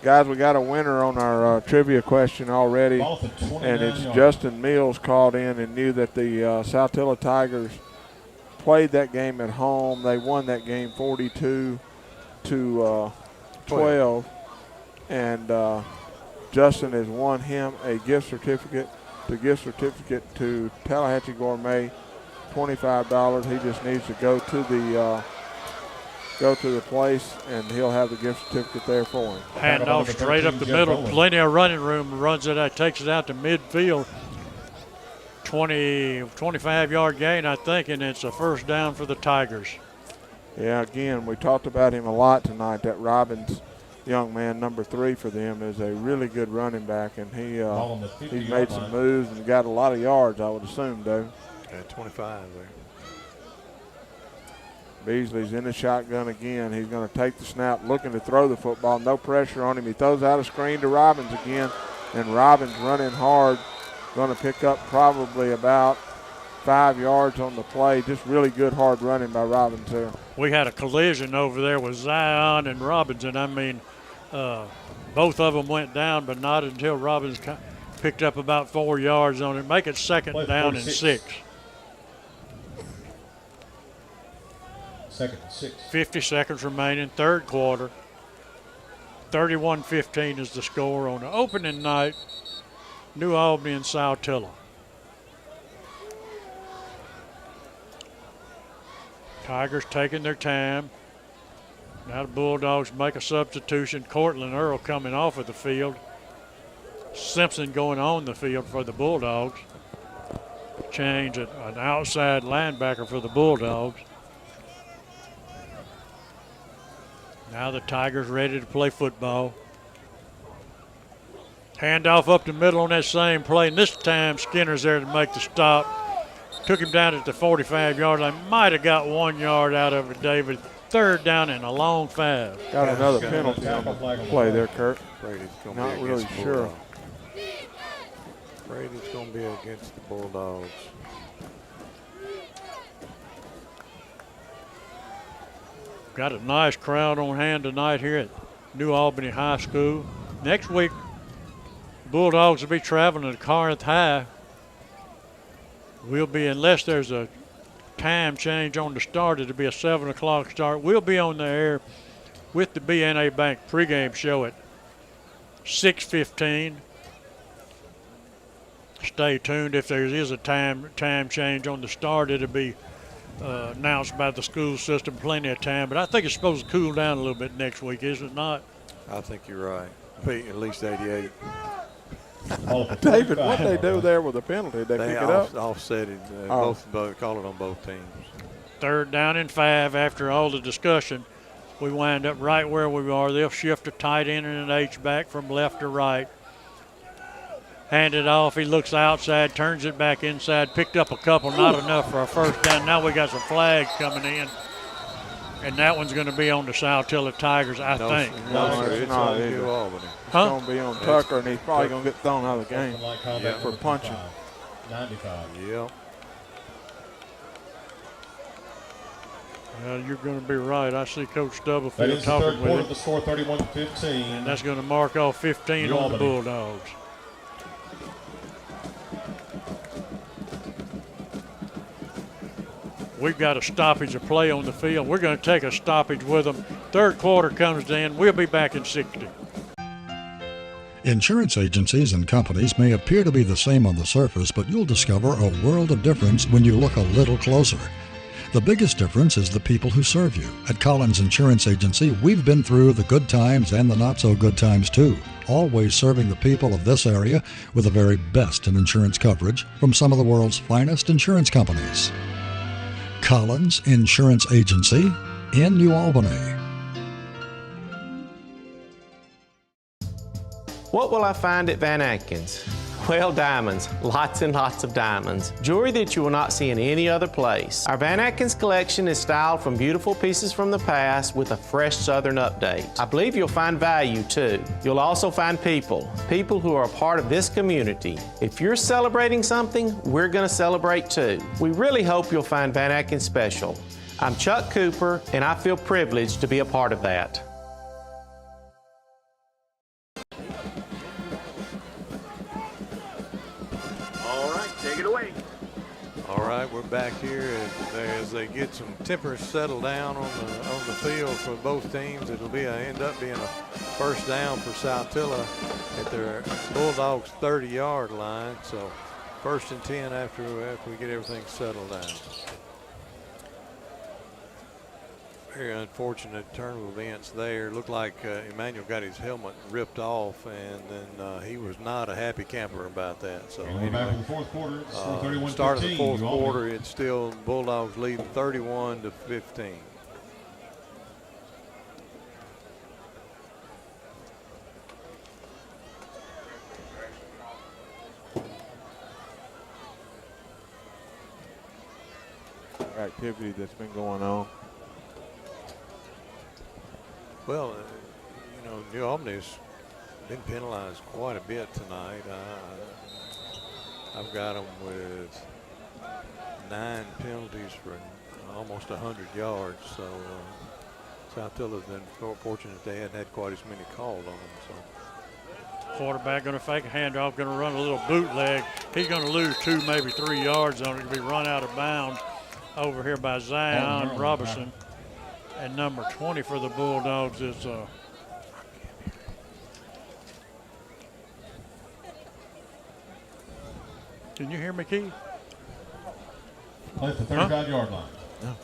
Guys, we got a winner on our trivia question already, and it's Justin Mills called in and knew that the Saltillo Tigers played that game at home. They won that game 42-12, and Justin has won him a gift certificate to Tallahatchie Gourmet, $25. He just needs to go to the place, and he'll have the gift certificate there for him. Hand off straight up the middle. Plenty of running room. Runs it out, takes it out to midfield. 25-yard gain, I think, and it's a first down for the Tigers. Yeah, again, we talked about him a lot tonight. That Robbins young man, number 3 for them, is a really good running back, and he's made some moves and got a lot of yards, I would assume, Dave. At 25 there. Beasley's in the shotgun again. He's going to take the snap, looking to throw the football. No pressure on him. He throws out a screen to Robbins again, and Robbins running hard. Going to pick up probably about 5 yards on the play. Just really good hard running by Robbins there. We had a collision over there with Zion and Robbins, and I mean, both of them went down, but not until Robbins picked up about 4 yards on it. Make it second down and 6. Second and 6. 50 seconds remaining, third quarter. 31-15 is the score on the opening night, New Albany and Saltillo. Tigers taking their time. Now the Bulldogs make a substitution. Cortland Earl coming off of the field. Simpson going on the field for the Bulldogs. Change an outside linebacker for the Bulldogs. Now the Tigers ready to play football. Handoff up the middle on that same play, and this time Skinner's there to make the stop. Took him down at the 45-yard line. Might have got 1 yard out of it, David. Third down and a long 5. Got another penalty on the play there, Kurt. Brady's going Not really sure. Brady's going to be against the Bulldogs. Got a nice crowd on hand tonight here at New Albany High School. Next week, Bulldogs will be traveling to Corinth High. We'll be, unless there's a time change on the start, it'll be a 7 o'clock start. We'll be on the air with the BNA Bank pregame show at 6:15. Stay tuned. If there is a time change on the start, it'll be announced by the school system. Plenty of time, but I think it's supposed to cool down a little bit next week, is it not? I think you're right. Be at least 88. David, what they do there with the penalty? They pick it up? Offset it. Both call it on both teams. Third down and 5 after all the discussion. We wind up right where we are. They'll shift a tight end and an H-back from left to right. Hand it off. He looks outside, turns it back inside, picked up a couple, not enough for a first down. Now we got some flags coming in, and that one's going to be on the Saltillo Tigers, I think. No, it's not either. New Albany. It's going to be on Tucker, and he's probably going to get thrown out of the game for punching. 95. Yep. Well, you're going to be right. I see Coach Stubblefield That is the talking third quarter, with the him. score 31-15. And that's going to mark off 15 New on the Albany. Bulldogs. We've got a stoppage of play on the field. We're going to take a stoppage with them. Third quarter comes in. We'll be back in 60. Insurance agencies and companies may appear to be the same on the surface, but you'll discover a world of difference when you look a little closer. The biggest difference is the people who serve you. At Collins Insurance Agency, we've been through the good times and the not-so-good times, too, always serving the people of this area with the very best in insurance coverage from some of the world's finest insurance companies. Collins Insurance Agency in New Albany. What will I find at Van Atkins? Well, diamonds, lots and lots of diamonds. Jewelry that you will not see in any other place. Our Van Atkins collection is styled from beautiful pieces from the past with a fresh Southern update. I believe you'll find value too. You'll also find people who are a part of this community. If you're celebrating something, we're gonna celebrate too. We really hope you'll find Van Atkins special. I'm Chuck Cooper, and I feel privileged to be a part of that. All right, we're back here as they get some tempers settled down on the field for both teams. It'll end up being a first down for Saltillo at their Bulldogs 30-yard line. So 1st and 10 after we get everything settled down. Very unfortunate turn of events there. Looked like Emmanuel got his helmet ripped off, and then he was not a happy camper about that. So we're back in the fourth quarter. Start of the fourth quarter, it's still Bulldogs leading 31-15. Activity that's been going on. Well, New Albany's been penalized quite a bit tonight. I've got them with 9 penalties for almost 100 yards. So Saltillo's been fortunate they hadn't had quite as many called on them. So quarterback going to fake a handoff, going to run a little bootleg. He's going to lose 2, maybe 3 yards on it. He'll be run out of bounds over here by Zion Robertson. And number 20 for the Bulldogs is can you hear me, Keith? Play at the 35-yard line. No.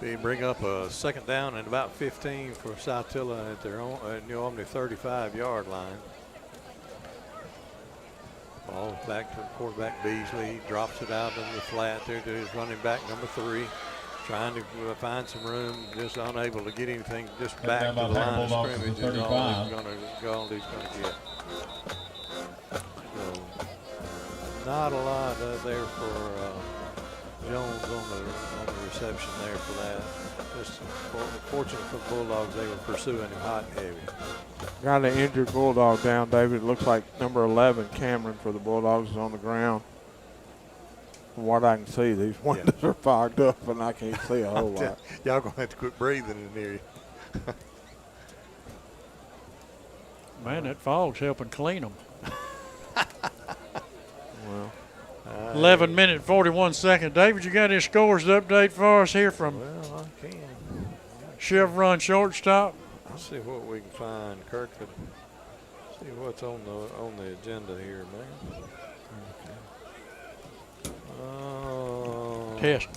They bring up a second down and about 15 for Saltillo at their own New Albany 35-yard line. Ball back to quarterback Beasley. He drops it out in the flat there to his running back, number 3. Trying to find some room, just unable to get anything, just back to the line of scrimmage is all he's going to get. So, not a lot there for Jones on the reception there for that. Just fortunate for the Bulldogs, they were pursuing him hot and heavy. Got an injured Bulldog down, David. It looks like number 11, Cameron, for the Bulldogs is on the ground. From what I can see, these windows are fogged up, and I can't see a whole lot. Y'all going to have to quit breathing in here. Man, that fog's helping clean them. Well, 11 minutes, 41 seconds. David, you got any scores to update for us here from I can. Chevron shortstop? Let's see what we can find. Kirk, see what's on the agenda here, man. Test.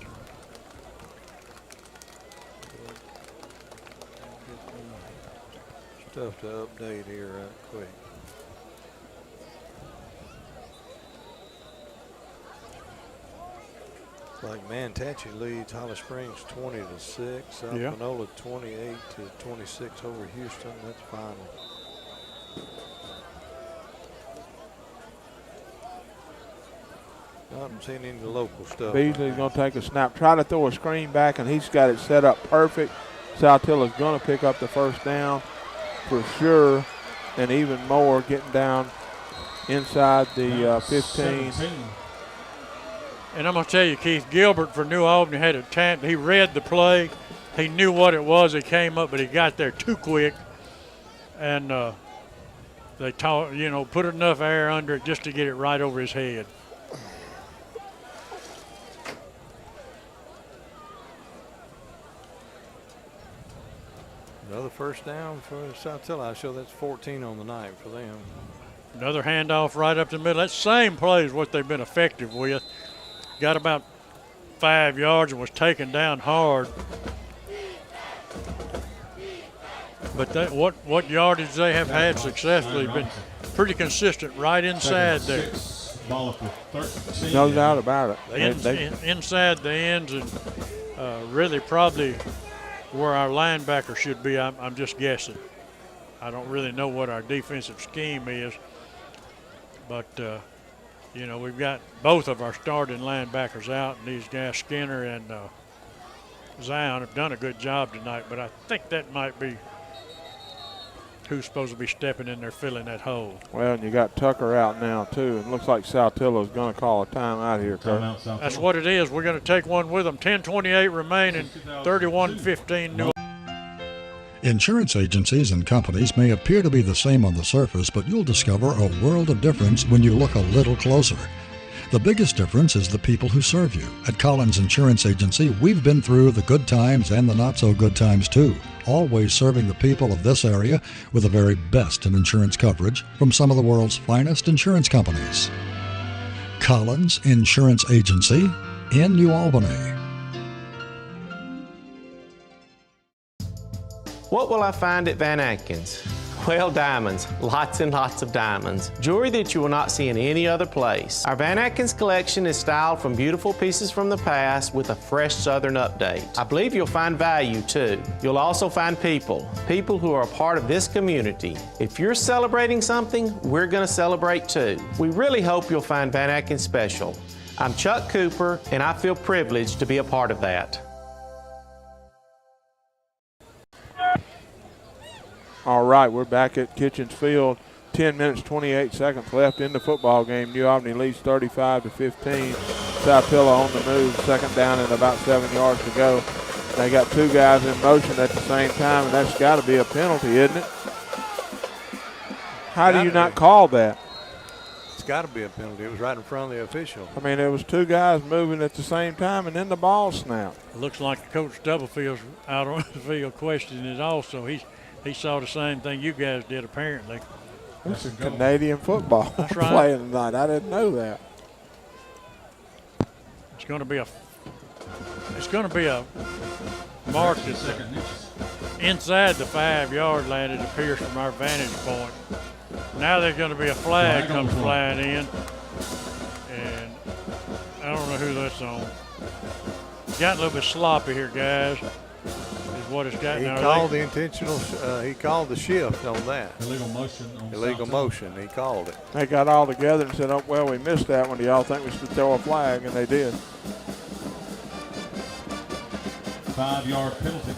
Stuff to update here right quick. It's like Mantachi leads Holly Springs 20-6. South Panola 28-26 over Houston. That's final. I haven't seen any local stuff. Beasley's going to take a snap, try to throw a screen back, and he's got it set up perfect. Saltillo's going to pick up the first down for sure, and even more getting down inside the 15. And I'm going to tell you, Keith Gilbert for New Albany had a time. He read the play. He knew what it was. He came up, but he got there too quick. And they put enough air under it just to get it right over his head. Another first down for Saltillo. I show that's 14 on the night for them. Another handoff right up the middle. That same play is what they've been effective with. Got about 5 yards and was taken down hard. But what yardage they have had successfully been pretty consistent right inside there. Ball up with 13. No doubt about it. Inside the ends, and really probably where our linebacker should be. I'm just guessing. I don't really know what our defensive scheme is, but you know, we've got both of our starting linebackers out, and these guys Skinner and Zion have done a good job tonight. But I think that might be who's supposed to be stepping in there filling that hole. Well, and you got Tucker out now too. It looks like Saltillo is going to call a timeout here, Kurt. That's what it is. We're going to take one with them. 10:28 remaining, 31-15 New. Insurance agencies and companies may appear to be the same on the surface, but you'll discover a world of difference when you look a little closer. The biggest difference is the people who serve you. At Collins Insurance Agency, we've been through the good times and the not-so-good times too, always serving the people of this area with the very best in insurance coverage from some of the world's finest insurance companies. Collins Insurance Agency in New Albany. What will I find at Van Atkins? Well, diamonds, lots and lots of diamonds. Jewelry that you will not see in any other place. Our Van Atkins collection is styled from beautiful pieces from the past with a fresh Southern update. I believe you'll find value too. You'll also find people who are a part of this community. If you're celebrating something, we're going to celebrate too. We really hope you'll find Van Atkins special. I'm Chuck Cooper, and I feel privileged to be a part of that. All right, we're back at Kitchens Field. 10 minutes, 28 seconds left in the football game. New Albany leads 35-15. Saltillo on the move, second down and about 7 yards to go. They got two guys in motion at the same time, and that's got to be a penalty, isn't it? How do you not call that? It's got to be a penalty. It was right in front of the official. I mean, there was two guys moving at the same time, and then the ball snapped. It looks like Coach Stubblefield's out on the field questioning it also. He saw the same thing you guys did, apparently. This is Canadian football right. playing tonight. I didn't know that. It's going to be a mark that's inside the 5-yard line, it appears, from our vantage point. Now there's going to be a flag comes flying in, and I don't know who that's on. It's gotten a little bit sloppy here, guys. What it's got he now. Called the intentional. He called the shift on that. Illegal motion. Illegal motion. He called it. They got all together and said, "Oh well, we missed that one. Do y'all think we should throw a flag?" And they did. 5-yard penalty.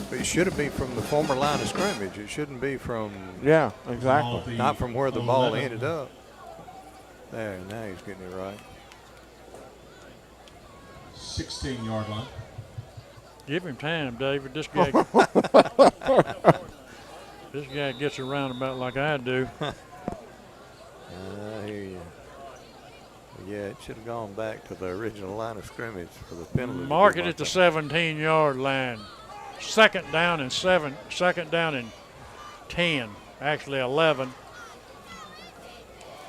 But it should have been from the former line of scrimmage. It shouldn't be from. Yeah, exactly. Not from where the ball ended up. There, now he's getting it right. 16-yard line. Give him time, David. This guy gets around about like I do. I hear you. Yeah, it should have gone back to the original line of scrimmage for the penalty. Mark it at the 17-yard line. Second down and 10. Actually 11.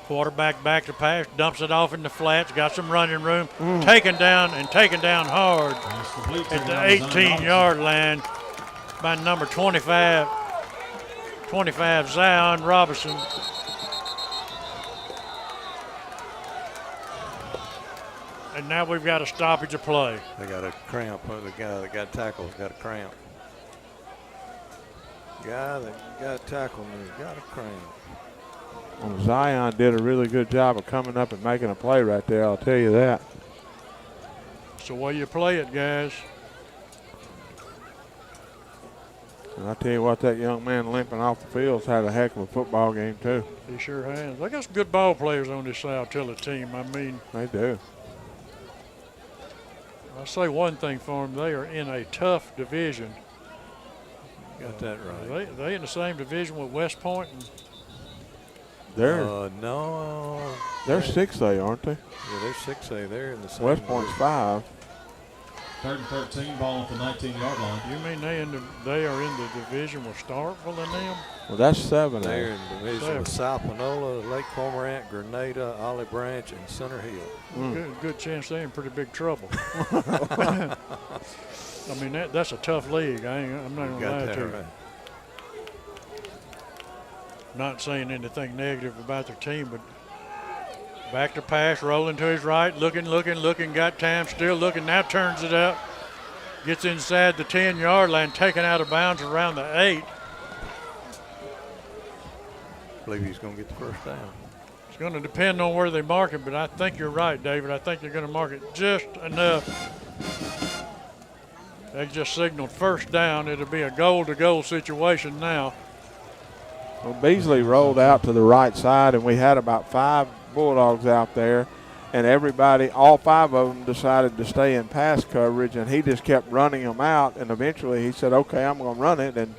Quarterback back to pass, dumps it off in the flats, got some running room, taken down hard at the 18-yard line by number 25 Zion Robinson. And now we've got a stoppage of play. They got a cramp. The guy that got tackled got a cramp. Guy that got tackled has got a cramp. Well, Zion did a really good job of coming up and making a play right there, I'll tell you that. It's the way you play it, guys. And I tell you what, that young man limping off the field's had a heck of a football game, too. He sure has. They got some good ball players on this Saltillo team. I mean, they do. I'll say one thing for them. They are in a tough division. Got that right. They in the same division with West Point and They're no. They're 6A, aren't they? Yeah, they're 6A. They're in the same. West Point's 5. 3rd and 13, ball at the 19-yard line. You mean they are in the division with Starkville and them? Well, that's 7A. They're in the division with South Panola, Lake Cormorant, Grenada, Olive Branch, and Center Hill. Good chance they're in pretty big trouble. I mean, that's a tough league. I'm not going to lie to you. Not saying anything negative about their team, but back to pass, rolling to his right, looking, got time, still looking, now turns it up. Gets inside the 10-yard line, taken out of bounds around the 8. I believe he's going to get the first down. It's going to depend on where they mark it, but I think you're right, David. I think they're going to mark it just enough. They just signaled first down. It'll be a goal-to-goal situation now. Well, Beasley rolled out to the right side, and we had about 5 Bulldogs out there. And everybody, all 5 of them decided to stay in pass coverage, and he just kept running them out. And eventually he said, okay, I'm going to run it. And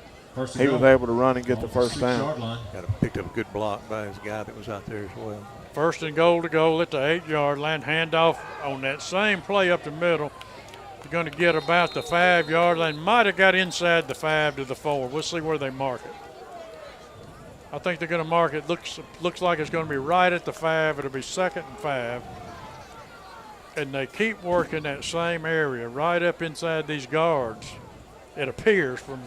he was able to run and get the first down. Picked up a good block by his guy that was out there as well. First and goal to goal at the 8-yard line. Handoff on that same play up the middle. You're going to get about the 5-yard line. Might have got inside the 5 to the 4. We'll see where they mark it. I think they're going to mark it. Looks like it's going to be right at the 5. It'll be 2nd and 5. And they keep working that same area right up inside these guards, it appears from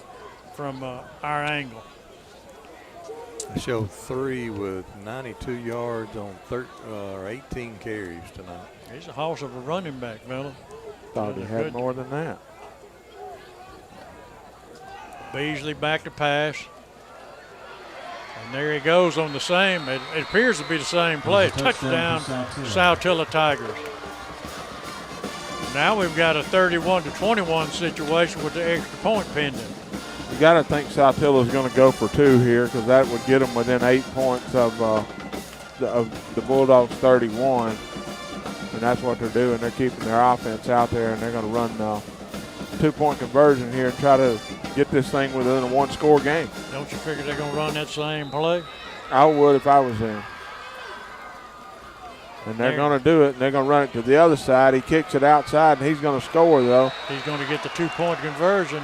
our angle. I show 3 with 92 yards on 18 carries tonight. He's a house of a running back, fella. Thought he had more than that. Beasley back to pass. And there he goes on the same. It appears to be the same play. Touchdown, Saltillo Tigers. Now we've got a 31-21 situation with the extra point pending. You got to think Saltillo is going to go for 2 here, because that would get them within 8 points of the Bulldogs 31. And that's what they're doing. They're keeping their offense out there, and they're going to run a 2-point conversion here and try to get this thing within a 1-score game. Don't you figure they're going to run that same play? I would if I was them. And they're going to do it, and they're going to run it to the other side. He kicks it outside, and he's going to score, though. He's going to get the 2-point conversion.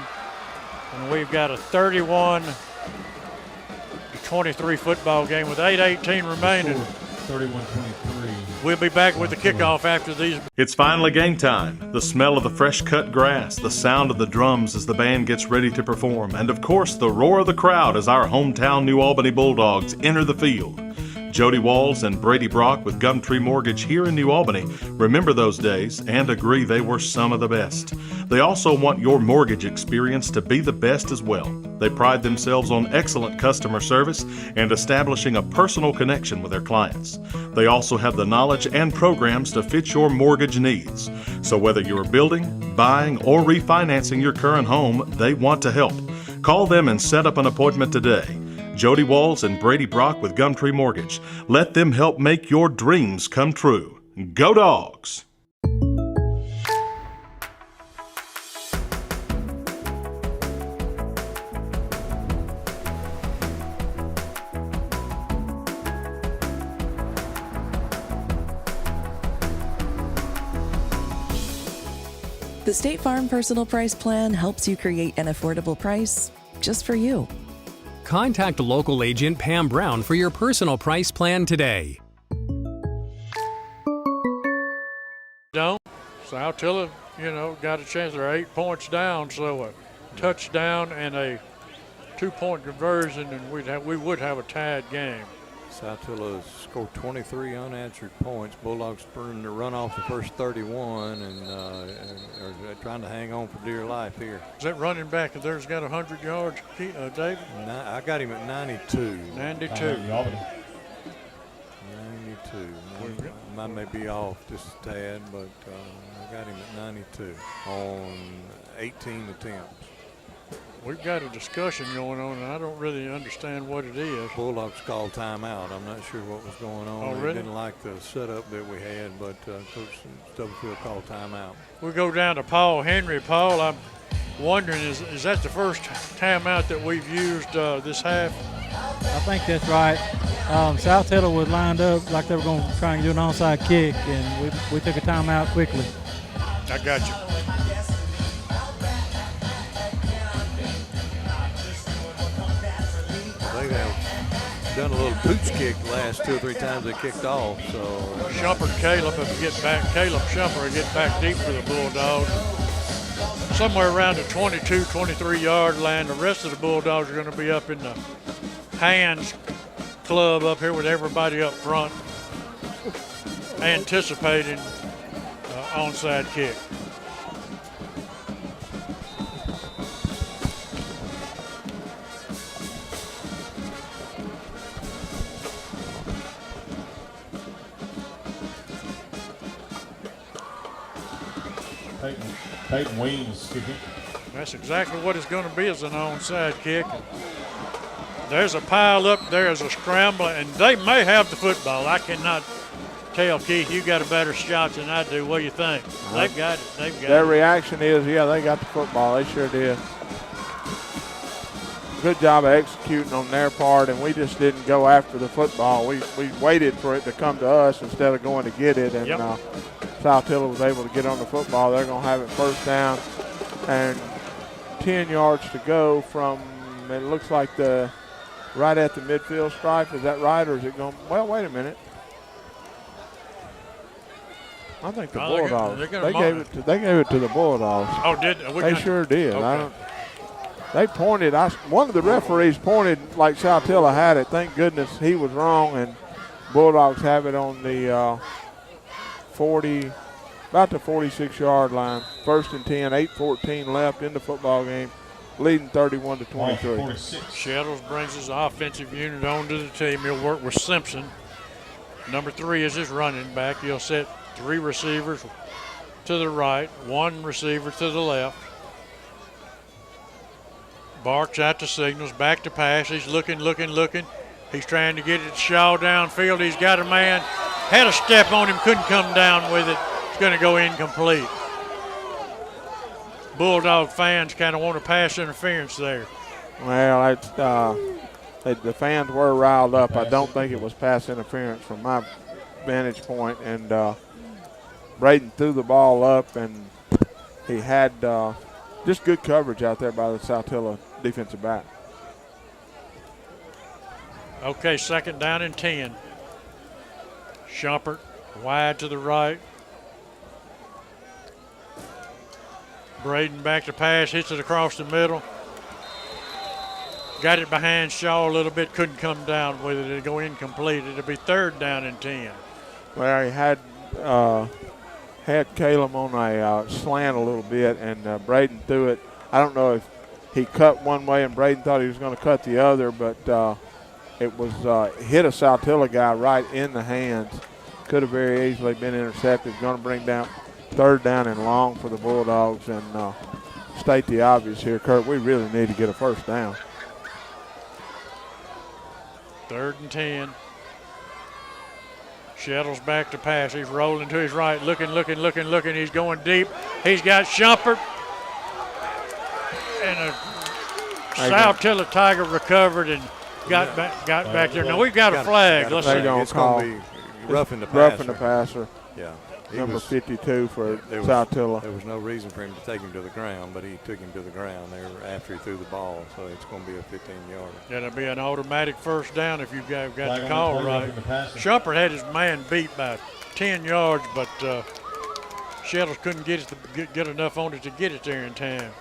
And we've got a 31-23 football game with 8:18 remaining. 31-23. We'll be back with the kickoff after these. It's finally game time. The smell of the fresh cut grass, the sound of the drums as the band gets ready to perform, and of course the roar of the crowd as our hometown New Albany Bulldogs enter the field. Jody Walls and Brady Brock with Gumtree Mortgage here in New Albany remember those days and agree they were some of the best. They also want your mortgage experience to be the best as well. They pride themselves on excellent customer service and establishing a personal connection with their clients. They also have the knowledge and programs to fit your mortgage needs. So whether you're building, buying, or refinancing your current home, they want to help. Call them and set up an appointment today. Jody Walls and Brady Brock with Gumtree Mortgage. Let them help make your dreams come true. Go Dogs! The State Farm Personal Price Plan helps you create an affordable price just for you. Contact local agent Pam Brown for your personal price plan today. Don't. Saltillo, got a chance. They're 8 points down, so a touchdown and a 2-point conversion, and we would have a tied game. Saltillo scored 23 unanswered points. Bulldogs spurring to run off the first 31 and are trying to hang on for dear life here. Is that running back of theirs got 100 yards, David? I got him at 92. 92. 92. Mine may be off just a tad, but I got him at 92 on 18 attempts. We've got a discussion going on, and I don't really understand what it is. Bulldogs called timeout. I'm not sure what was going on. Oh, They really? didn't like the setup that we had, but Coach Stubblefield called timeout. We go down to Paul Henry. Paul, I'm wondering, is that the first timeout that we've used this half? I think that's right. Saltillo was lined up like they were going to try and do an onside kick, and we took a timeout quickly. I got you. They have done a little pooch kick the last 2 or 3 times they kicked off. So Shumpert Caleb will get back. Caleb Shumpert will get back deep for the Bulldogs. Somewhere around the 22, 23-yard line. The rest of the Bulldogs are going to be up in the hands club up here with everybody up front anticipating onside kick. Peyton Weems kicking. That's exactly what it's going to be, as an onside kick. There's a pile up there as a scramble, and they may have the football. I cannot tell. Keith, you got a better shot than I do. What do you think? They've got it. They've got Their it. reaction is, yeah, they got the football. They sure did. Good job of executing on their part, and we just didn't go after the football. We waited for it to come to us instead of going to get it, and Saltillo was able to get on the football. They're going to have it first down and 10 yards to go from, it looks like right at the midfield stripe. Is that right, or is it going, well, wait a minute. I think the Bulldogs, they gave it to the Bulldogs. Oh, did they? Sure did. Okay. They pointed. One of the referees pointed like Saltillo had it. Thank goodness he was wrong, and Bulldogs have it on the about the 46-yard line. 1st and 10, 8:14 left in the football game, leading 31-23. Shettles brings his offensive unit onto the team. He'll work with Simpson. Number 3 is his running back. He'll set 3 receivers to the right, 1 receiver to the left. Barks out the signals, back to pass. He's looking. He's trying to get it to Shaw downfield. He's got a man, had a step on him, couldn't come down with it. It's going to go incomplete. Bulldog fans kind of want a pass interference there. Well, the fans were riled up. I don't think it was pass interference from my vantage point. And Braden threw the ball up, and he had just good coverage out there by the Saltillo defensive back. Okay, 2nd down and 10. Shumpert wide to the right. Braden back to pass, hits it across the middle. Got it behind Shaw a little bit, couldn't come down with it. It'll go incomplete. It'll be 3rd down and 10. Well, he had Caleb on a slant a little bit, and Braden threw it. I don't know if he cut one way and Braden thought he was going to cut the other, but it was hit a Saltillo guy right in the hands. Could have very easily been intercepted. Going to bring down 3rd down and long for the Bulldogs, and state the obvious here, Kurt. We really need to get a first down. 3rd and 10. Shettles back to pass. He's rolling to his right, looking. He's going deep. He's got Shumpert. And a Saltillo Tiger recovered and got back there. Now we've got a flag. It's going to be roughing the passer. Roughing the passer. Yeah. Number 52 for Saltillo. There was no reason for him to take him to the ground, but he took him to the ground there after he threw the ball, so it's going to be a 15-yarder. That'll be an automatic first down if you've got the call right. Shumpert had his man beat by 10 yards, but Shettles couldn't get enough on it to get it there in time.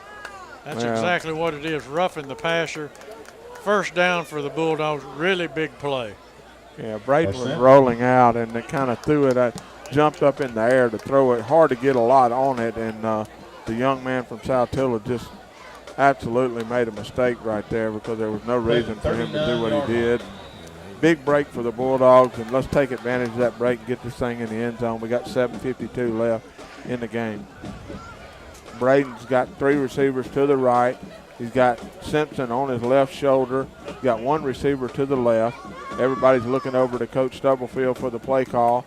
That's exactly what it is, roughing the passer. First down for the Bulldogs, really big play. Yeah, Braden was rolling out, and they kind of threw it, jumped up in the air to throw it. Hard to get a lot on it, and the young man from Saltillo just absolutely made a mistake right there because there was no reason for him to do what he did. Big break for the Bulldogs, and let's take advantage of that break and get this thing in the end zone. We got 7:52 left in the game. Braden's got 3 receivers to the right. He's got Simpson on his left shoulder. He's got 1 receiver to the left. Everybody's looking over to Coach Stubblefield for the play call.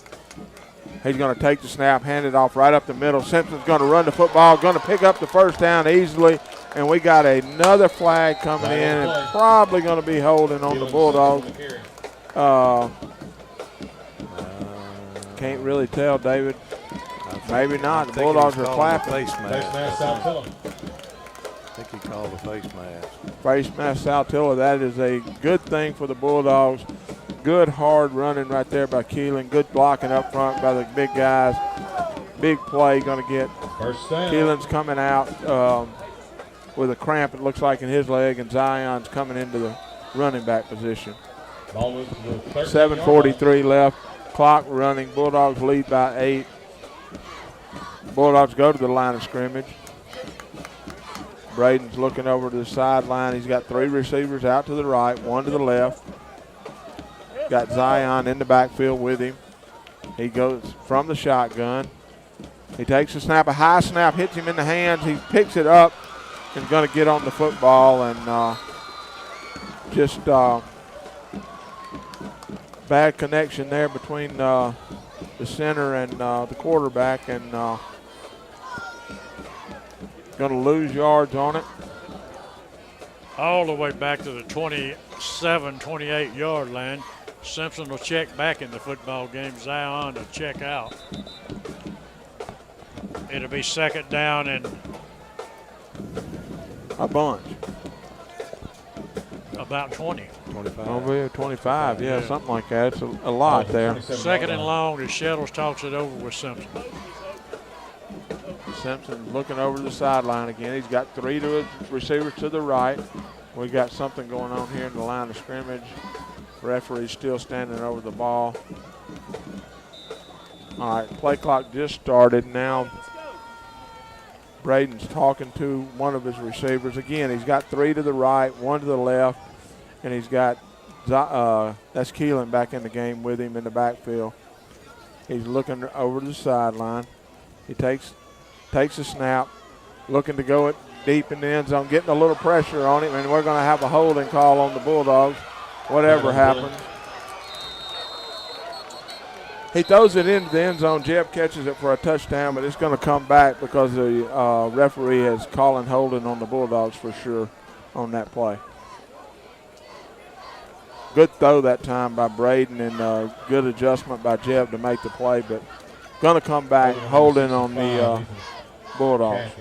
He's going to take the snap, hand it off right up the middle. Simpson's going to run the football, going to pick up the first down easily. And we got another flag coming in and probably going to be holding on the Bulldogs. Can't really tell, David. Maybe not. The Bulldogs are clapping. Face mask. I think he called a face mask. Face mask Saltillo. That is a good thing for the Bulldogs. Good hard running right there by Keelan. Good blocking up front by the big guys. Big play going to get. Keelan's coming out with a cramp, it looks like, in his leg, and Zion's coming into the running back position. Ball moves to the 13-yard 7:43 left. Clock running. Bulldogs lead by 8. Bulldogs go to the line of scrimmage. Braden's looking over to the sideline. He's got 3 receivers out to the right, 1 to the left. Got Zion in the backfield with him. He goes from the shotgun. He takes a snap, a high snap, hits him in the hands. He picks it up and is going to get on the football and just bad connection there between the center and the quarterback, and going to lose yards on it. All the way back to the 27, 28-yard line. Simpson will check back in the football game. Zion will check out. It'll be second down and a bunch. About 20. 25. Over 25, yeah, something like that. It's a lot there. Second and long, as Shettles talks it over with Simpson. Simpson looking over the sideline again. He's got 3 to his receivers to the right. We got something going on here in the line of scrimmage. Referee's still standing over the ball. All right, play clock just started. Now Braden's talking to one of his receivers. Again, he's got 3 to the right, 1 to the left, and he's got that's Keelan back in the game with him in the backfield. He's looking over the sideline. He takes a snap, looking to go it deep in the end zone, getting a little pressure on him, and we're going to have a holding call on the Bulldogs, whatever happens. He throws it into the end zone. Jeb catches it for a touchdown, but it's going to come back because the referee is calling holding on the Bulldogs for sure on that play. Good throw that time by Braden, and good adjustment by Jeb to make the play, but going to come back holding on the Bulldogs.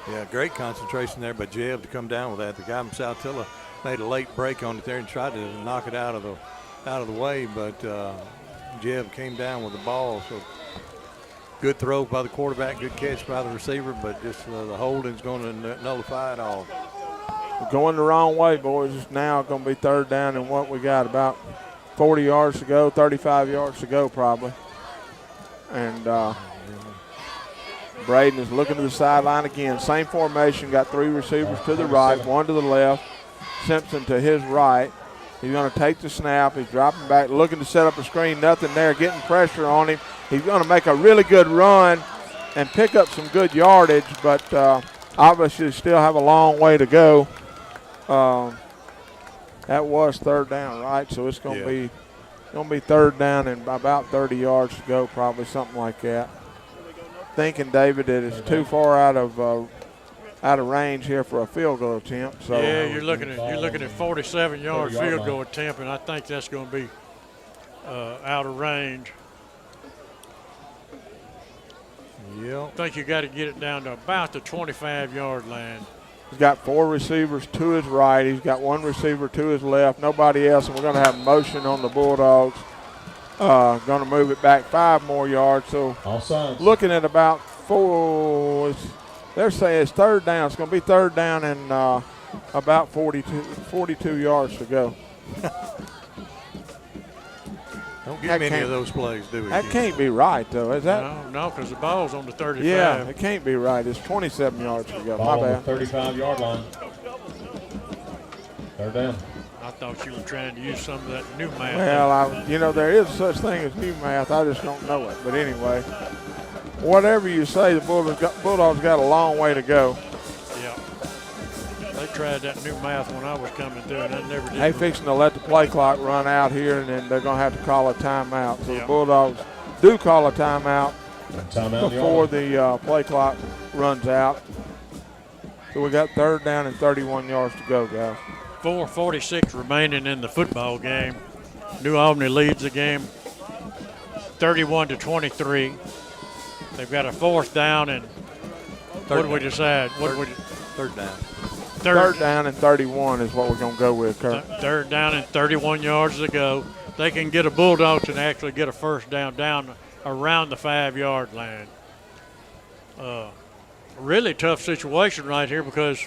Yeah, great concentration there by Jeb to come down with that. The guy from Saltillo made a late break on it there and tried to knock it out of the way, but Jeb came down with the ball. So good throw by the quarterback, good catch by the receiver, but just the holding's going to nullify it all. We're going the wrong way, boys. It's now going to be third down and what we got, about 40 yards to go, 35 yards to go probably. And Braden is looking to the sideline again. Same formation, got 3 receivers to the right, 1 to the left. Simpson to his right. He's going to take the snap. He's dropping back, looking to set up a screen. Nothing there, getting pressure on him. He's going to make a really good run and pick up some good yardage, but obviously still have a long way to go. That was third down, right? So it's going to be third down and about 30 yards to go, probably something like that. Thinking, David, that it's too far out of range here for a field goal attempt. So yeah, you're looking at 47-yard field goal attempt, and I think that's going to be out of range. Yeah. I think you got to get it down to about the 25-yard line. He's got 4 receivers to his right. He's got 1 receiver to his left. Nobody else, and we're going to have motion on the Bulldogs. Going to move it back 5 more yards. So looking at about 4. They're saying it's third down. It's going to be third down and about 42 yards to go. Don't get many of those plays, do we? That can't be right, though, is that? No, because the ball's on the 35. Yeah, it can't be right. It's 27 yards to go. Ball My on the bad. 35-yard line. Third down. I thought you were trying to use some of that new math. Well, there is such thing as new math. I just don't know it. But anyway, whatever you say, the Bulldogs got a long way to go. Yeah. They tried that new math when I was coming through, and I never did. They fixing to let the play clock run out here, and then they're going to have to call a timeout. So the Bulldogs do call a timeout before the play clock runs out. So we got third down and 31 yards to go, guys. 4:46 remaining in the football game. New Albany leads the game 31-23. They've got a 4th down and what do we decide? Third down. Third down and 31 is what we're going to go with, Kurt. Third down and 31 yards to go. They can get a Bulldogs and actually get a first down around the 5-yard line. Really tough situation right here because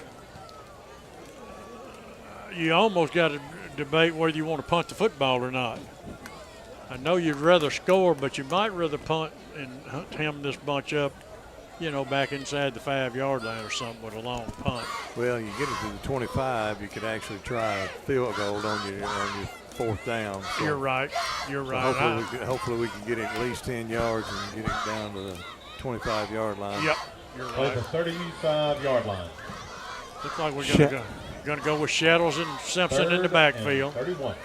you almost got to debate whether you want to punt the football or not. I know you'd rather score, but you might rather punt and hem this bunch up, back inside the 5-yard line or something with a long punt. Well, you get it to the 25, you could actually try a field goal on your fourth down. So, You're right. so hopefully we can get it at least 10 yards and get it down to the 25-yard line. Yep, you're right. The 35-yard line. Looks like we're going to go with Shettles and Simpson in the backfield. 31.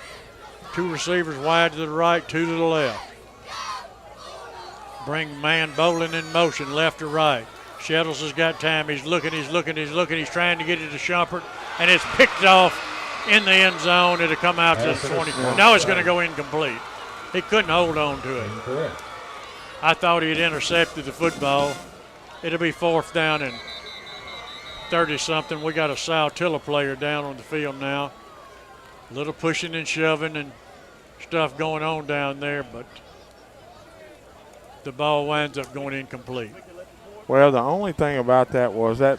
2 receivers wide to the right, 2 to the left. Bring man bowling in motion, left to right. Shettles has got time. He's looking. He's trying to get it to Shumpert, and it's picked off in the end zone. It'll come out to the 20. Now it's going to go incomplete. He couldn't hold on to it. Incorrect. I thought he had intercepted the football. It'll be 4th down and 30-something. We got a Saltillo player down on the field now. A little pushing and shoving and stuff going on down there, but the ball winds up going incomplete. Well, the only thing about that was that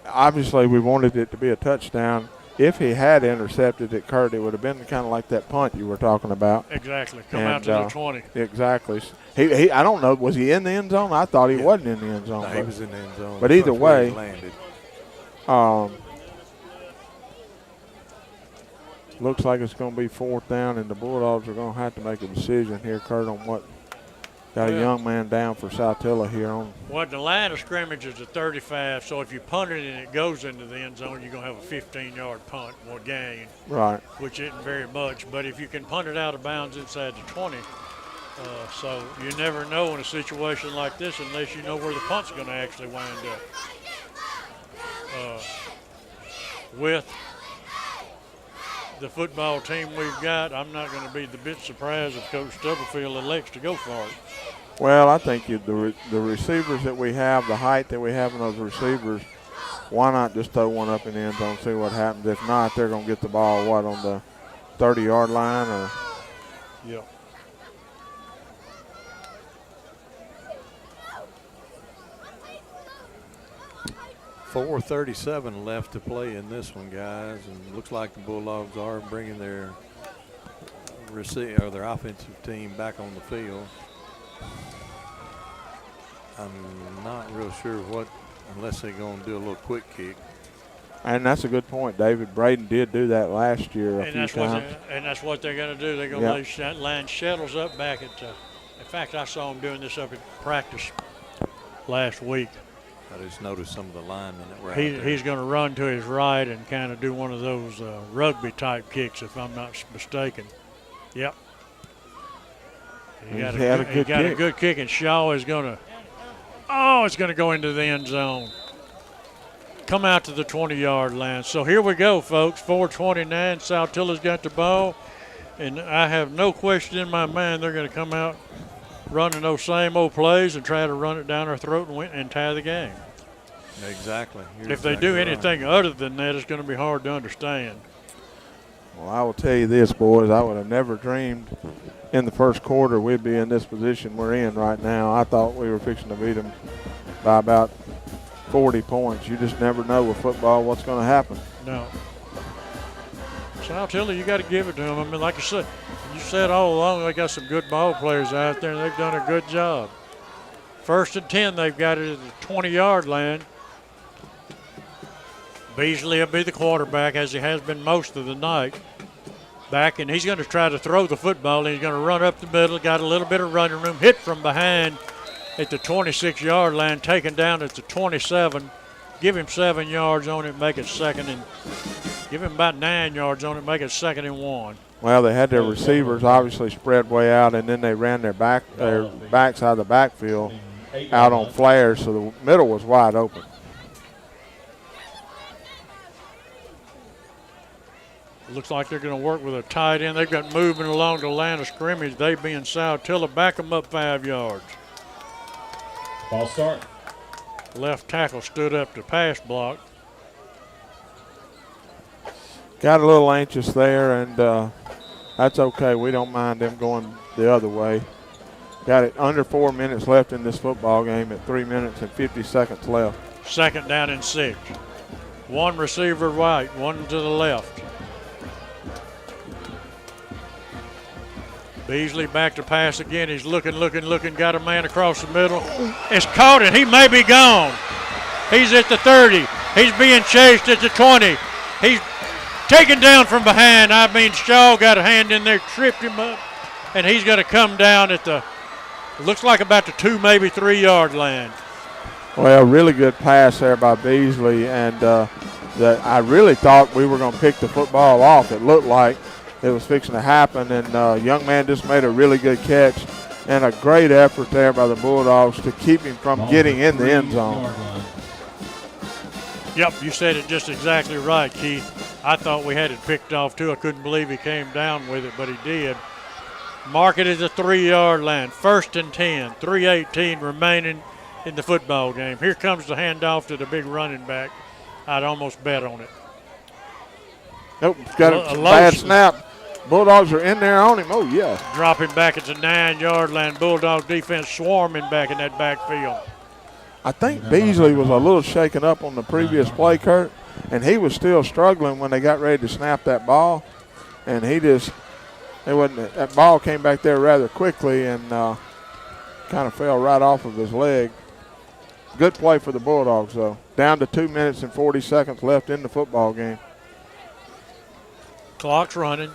obviously we wanted it to be a touchdown. If he had intercepted it, Kurt, it would have been kind of like that punt you were talking about. Exactly. Come out to the 20. Exactly. He I don't know, was he in the end zone? I thought he wasn't in the end zone. No, he was in the end zone. But either way, looks like it's going to be 4th down, and the Bulldogs are going to have to make a decision here, Kurt, on what. Got a young man down for Saltillo here on. Well, the line of scrimmage is at 35, so if you punt it and it goes into the end zone, you're going to have a 15-yard punt or gain. Right. Which isn't very much. But if you can punt it out of bounds inside the 20, so you never know in a situation like this unless you know where the punt's going to actually wind up. With the football team we've got, I'm not going to be the bit surprised if Coach Stubblefield elects to go for it. Well, I think the receivers that we have, the height that we have in those receivers, why not just throw one up in the end zone, see what happens. If not, they're going to get the ball, on the 30-yard line? Or yeah. .437 left to play in this one, guys, and looks like the Bulldogs are bringing their their offensive team back on the field. I'm not real sure unless they're going to do a little quick kick. And that's a good point, David. Braden did do that last year a few times. And that's what they're going to do. They're going to line Shettles up back at in fact, I saw him doing this up at practice last week. I just noticed some of the linemen that were out there. He's going to run to his right and kind of do one of those rugby-type kicks, if I'm not mistaken. Yep. He got a good kick, and Shaw is going to it's going to go into the end zone. Come out to the 20-yard line. So here we go, folks. 4:29. Saltillo's got the ball, and I have no question in my mind they're going to come out running those same old plays and try to run it down our throat and tie the game. Exactly. If they do anything other than that, it's going to be hard to understand. Well, I will tell you this, boys. I would have never dreamed in the first quarter we'd be in this position we're in right now. I thought we were fixing to beat them by about 40 points. You just never know with football what's going to happen. No. Saltillo, you got to give it to them. I mean, like you said all along, they got some good ball players out there, and they've done a good job. 1st and 10, they've got it at the 20-yard line. Beasley will be the quarterback, as he has been most of the night. Back, and he's going to try to throw the football, and he's going to run up the middle, got a little bit of running room, hit from behind at the 26-yard line, taken down at the 27. Give him 7 yards on it, make it second, and give him about 9 yards on it, make it 2nd and 1. Well, they had their receivers obviously spread way out, and then they ran their backs out of the backfield out on flares, so the middle was wide open. Looks like they're going to work with a tight end. They've got movement along the line of scrimmage. They being Saltillo, back them up 5 yards. Ball start. Left tackle stood up to pass block. Got a little anxious there, and that's okay. We don't mind them going the other way. Got it under 4 minutes left in this football game at 3 minutes and 50 seconds left. 2nd down and 6. One receiver right, one to the left. Beasley back to pass again. He's looking, got a man across the middle. It's caught, and he may be gone. He's at the 30. He's being chased at the 20. He's taken down from behind. I mean, Shaw got a hand in there, tripped him up, and he's going to come down at the, looks like about the 2, maybe 3 yard line. Well, really good pass there by Beasley, and I really thought we were going to pick the football off. It looked like it was fixing to happen, and young man just made a really good catch and a great effort there by the Bulldogs to keep him from getting in the end zone. Yep, you said it just exactly right, Keith. I thought we had it picked off, too. I couldn't believe he came down with it, but he did. Mark it at the 3 yard line. 1st and 10, 3:18 remaining in the football game. Here comes the handoff to the big running back. I'd almost bet on it. Nope, got a bad snap. Bulldogs are in there on him. Oh, yeah. Dropping back at the 9 yard line. Bulldog defense swarming back in that backfield. I think Beasley was a little shaken up on the previous play, Kurt, and he was still struggling when they got ready to snap that ball. And that ball came back there rather quickly and kind of fell right off of his leg. Good play for the Bulldogs, though. Down to 2 minutes and 40 seconds left in the football game. Clock's running.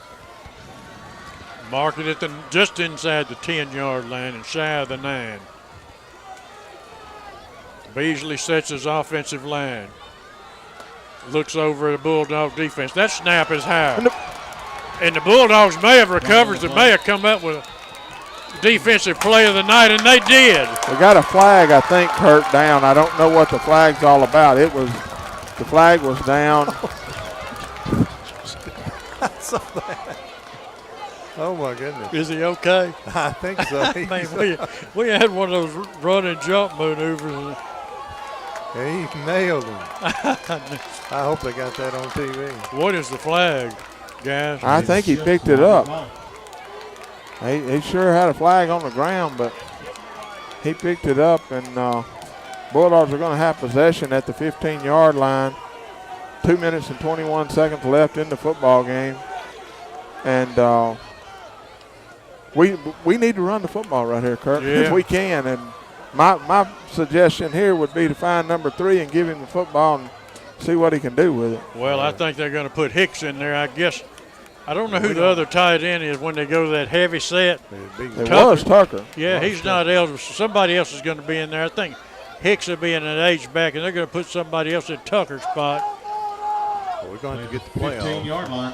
Mark it at just inside the 10 yard line and shy of the 9. Beasley sets his offensive line. Looks over at the Bulldog defense. That snap is high. And the Bulldogs may have recovered. They may have come up with a defensive play of the night, and they did. We got a flag, I think, Kurt, down. I don't know what the flag's all about. The flag was down. I saw that. Oh, my goodness. Is he okay? I think so. Man, we had one of those run and jump maneuvers. He nailed him. I hope they got that on TV. What is the flag, guys? I think he picked it up. He sure had a flag on the ground, but he picked it up, and Bulldogs are going to have possession at the 15 yard line. 2 minutes and 21 seconds left in the football game. And we need to run the football right here, Kurt, if we can. And my suggestion here would be to find number 3 and give him the football and see what he can do with it. Well, I think they're going to put Hicks in there. I guess I don't know who the other tight end is when they go to that heavy set. It was Tucker. Yeah, he's not eligible. Somebody else is going to be in there. I think Hicks will be in an H-back, and they're going to put somebody else in Tucker's spot. Well, we're going to get the play 15 yard line.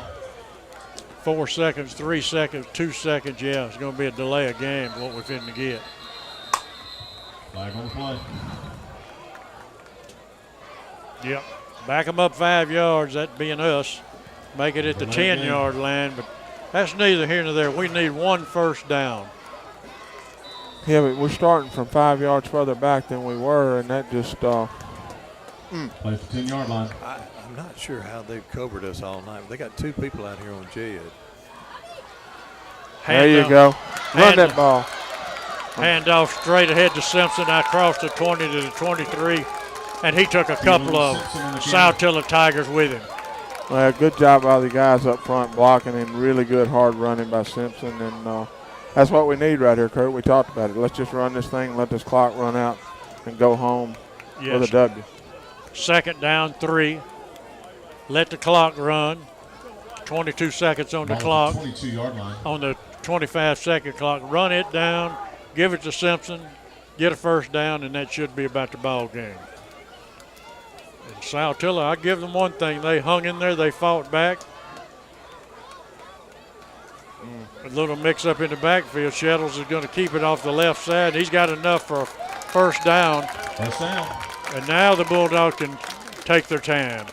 4 seconds, 3 seconds, 2 seconds. Yeah, it's going to be a delay of game, what we're finna get. Flag on the play. Yep. Back them up 5 yards, that being us. Make it at the 10 yard line, but that's neither here nor there. We need 1 first down. Yeah, but we're starting from 5 yards further back than we were, and that just Play the 10 yard line. I'm not sure how they've covered us all night. They got 2 people out here on Jed. There you go. Run that ball. Hand off straight ahead to Simpson. I crossed the 20 to the 23, and he took a couple of Saltillo Tigers with him. Well, good job by the guys up front blocking, and really good hard running by Simpson. And that's what we need right here, Kurt. We talked about it. Let's just run this thing, let this clock run out, and go home with a W. 2nd down, 3. Let the clock run. 22 seconds on the clock. 22 yard line. On the 25-second clock. Run it down. Give it to Simpson. Get a first down, and that should be about the ball game. And Saltillo, I give them one thing. They hung in there. They fought back. A little mix-up in the backfield. Shettles is going to keep it off the left side. He's got enough for a first down. First down. And now the Bulldogs can take their time.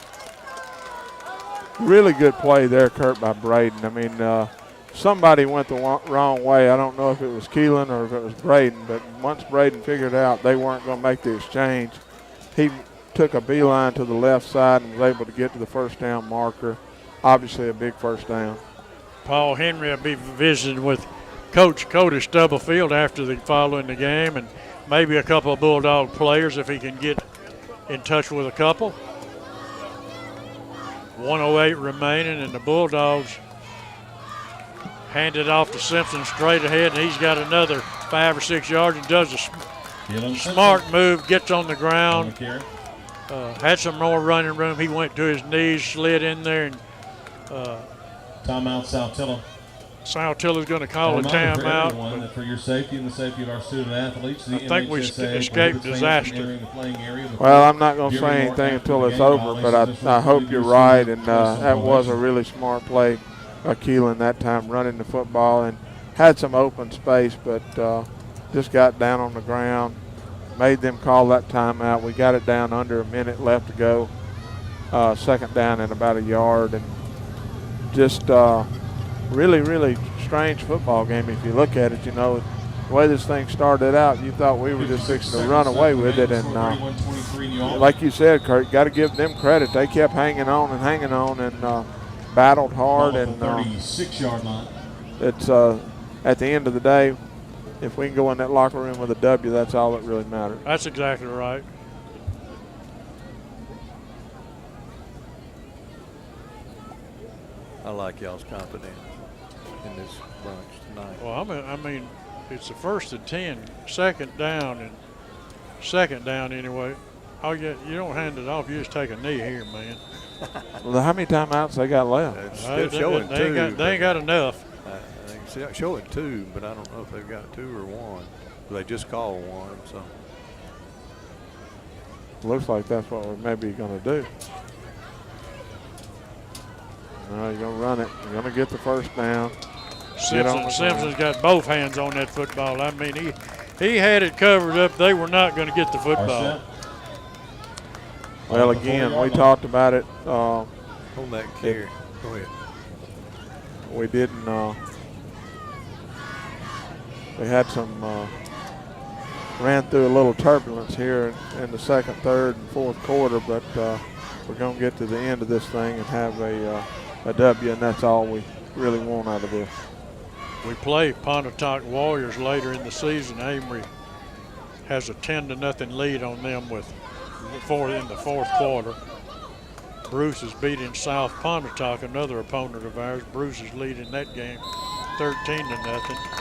Really good play there, Kurt, by Braden. I mean, somebody went the wrong way. I don't know if it was Keelan or if it was Braden, but once Braden figured out they weren't going to make the exchange, he took a beeline to the left side and was able to get to the first down marker. Obviously a big first down. Paul Henry will be visiting with Coach Cody Stubblefield after following the game, and maybe a couple of Bulldog players if he can get in touch with a couple. 1:08 remaining, and the Bulldogs Handed off to Simpson straight ahead, and he's got another 5 or 6 yards and does a smart move, gets on the ground. Had some more running room. He went to his knees, slid in there, and Timeout, Saltillo. Saltillo's going to call a timeout. For your safety and the safety of our student athletes, the I think we escaped disaster. Well, I'm not going to say anything until it's over, but I hope you're right, and that was a really smart play by Keelan that time, running the football, and had some open space, but just got down on the ground, made them call that timeout. We got it down under a minute left to go, second down and about a yard, and just really, really strange football game. If you look at it, you know, the way this thing started out, you thought we were just fixing to run away with it. And like you said, Kurt, got to give them credit. They kept hanging on and battled hard. And 36-yard line. It's at the end of the day, if we can go in that locker room with a W, that's all that really matters. That's exactly right. I like y'all's confidence in this bunch tonight. Well, I mean, it's the 1st and 10, second down anyway. Oh, yeah, you don't hand it off. You just take a knee here, man. Well, how many timeouts they got left? It's still showing two. They ain't got enough. They're showing 2, but I don't know if they've got 2 or 1. They just called 1, so. Looks like that's what we're maybe going to do. No, you're going to run it. You're going to get the first down. Simpson's got both hands on that football. I mean, he had it covered up. They were not going to get the football. Well, again, we talked about it. Hold that carry. Go ahead. We didn't. We had some. Ran through a little turbulence here in the second, third, and fourth quarter, but we're going to get to the end of this thing and have a W, and that's all we really want out of this. We play Pontotoc Warriors later in the season. Amory has a 10-0 lead on them in the fourth quarter. Bruce is beating South Pontotoc, another opponent of ours. Bruce is leading that game 13-0.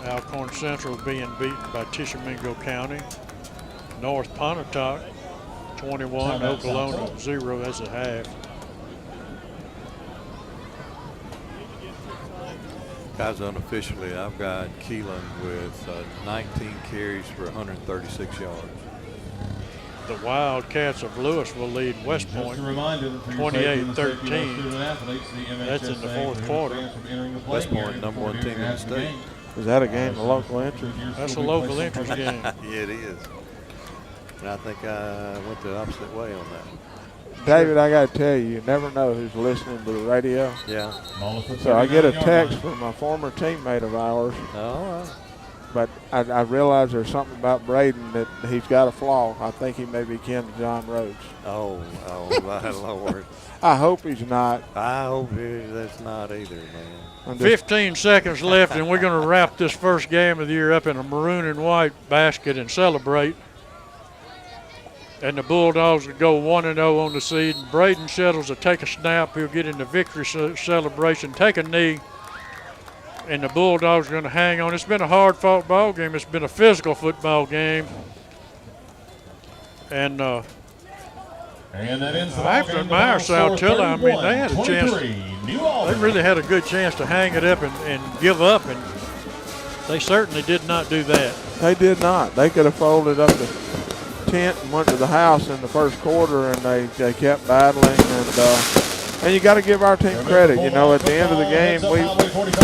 Alcorn Central being beaten by Tishomingo County. North Pontotoc 21, Okolona 0 as a half. Guys, unofficially, I've got Keelan with 19 carries for 136 yards. The Wildcats of Louisville lead West Point 28-13. That's in the fourth quarter. West Point, #1 team in the state. Is that a game of local interest? That's a local interest game. Yeah, it is. And I think I went the opposite way on that. David, I got to tell you, you never know who's listening to the radio. Yeah. So I get a text from a former teammate of ours. All right. But I realize there's something about Braden that he's got a flaw. I think he may be kin to John Rhodes. Oh, my Lord. I hope he's not. I hope that's not either, man. 15 seconds left, and we're going to wrap this first game of the year up in a maroon and white basket and celebrate. And the Bulldogs would go 1-0 on the season. Braden Shettles will take a snap. He'll get in the victory celebration, take a knee, and the Bulldogs are going to hang on. It's been a hard-fought ball game. It's been a physical football game. And that ends the I have to admire Saltillo. I mean, they had a chance. They really had a good chance to hang it up and give up, and they certainly did not do that. They did not. They could have folded up the tent and went to the house in the first quarter, and they kept battling. And you got to give our team credit. You know, at the end of the game,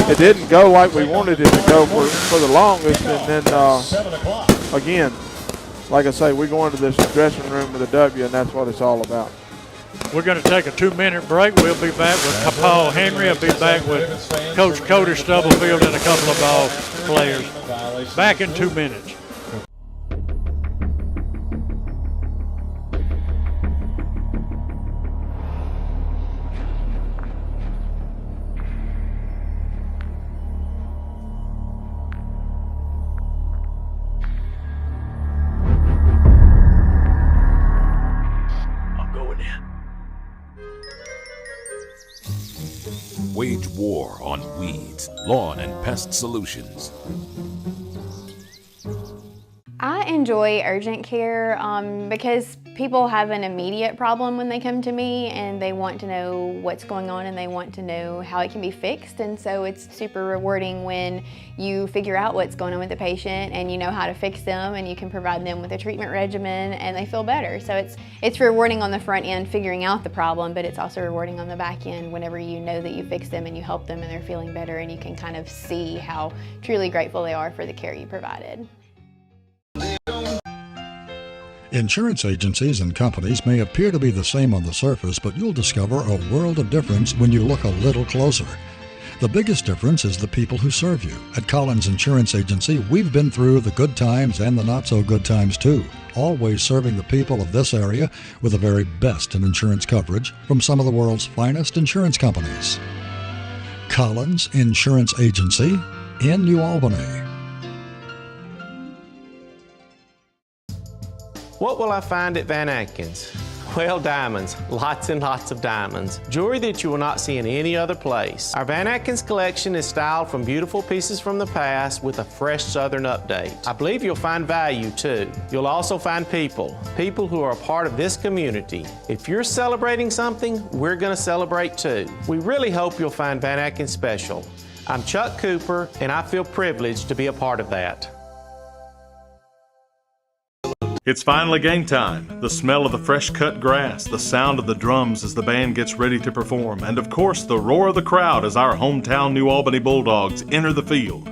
it didn't go like we wanted it to go for the longest. And then, again, like I say, we go into this dressing room with a W, and that's what it's all about. We're going to take a 2-minute break. We'll be back with Paul Henry. I'll be back with Coach Cody Stubblefield and a couple of ball players. Back in 2 minutes. Wage war war on weeds, lawn and pest solutions. I enjoy urgent care because people have an immediate problem when they come to me and they want to know what's going on and they want to know how it can be fixed. And so it's super rewarding when you figure out what's going on with the patient and you know how to fix them and you can provide them with a treatment regimen and they feel better. So it's rewarding on the front end figuring out the problem, but it's also rewarding on the back end whenever you know that you fixed them and you help them and they're feeling better and you can kind of see how truly grateful they are for the care you provided. Insurance agencies and companies may appear to be the same on the surface, but you'll discover a world of difference when you look a little closer. The biggest difference is the people who serve you. At Collins Insurance Agency, we've been through the good times and the not so good times too, always serving the people of this area with the very best in insurance coverage from some of the world's finest insurance companies. Collins Insurance Agency in New Albany. What will I find at Van Atkins? Well, diamonds, lots and lots of diamonds. Jewelry that you will not see in any other place. Our Van Atkins collection is styled from beautiful pieces from the past with a fresh Southern update. I believe you'll find value too. You'll also find people who are a part of this community. If you're celebrating something, we're gonna celebrate too. We really hope you'll find Van Atkins special. I'm Chuck Cooper, and I feel privileged to be a part of that. It's finally game time. The smell of the fresh cut grass, the sound of the drums as the band gets ready to perform, and of course the roar of the crowd as our hometown New Albany Bulldogs enter the field.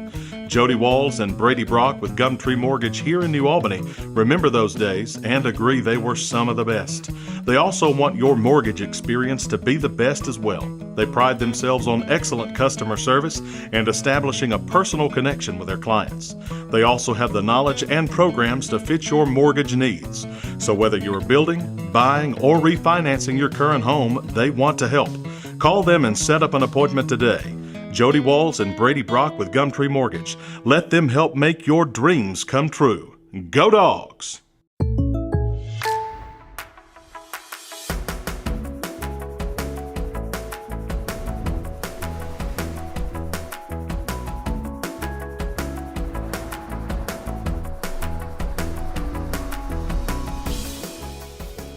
Jody Walls and Brady Brock with Gumtree Mortgage here in New Albany remember those days and agree they were some of the best. They also want your mortgage experience to be the best as well. They pride themselves on excellent customer service and establishing a personal connection with their clients. They also have the knowledge and programs to fit your mortgage needs. So whether you're building, buying, or refinancing your current home, they want to help. Call them and set up an appointment today. Jody Walls and Brady Brock with Gumtree Mortgage. Let them help make your dreams come true. Go Dogs!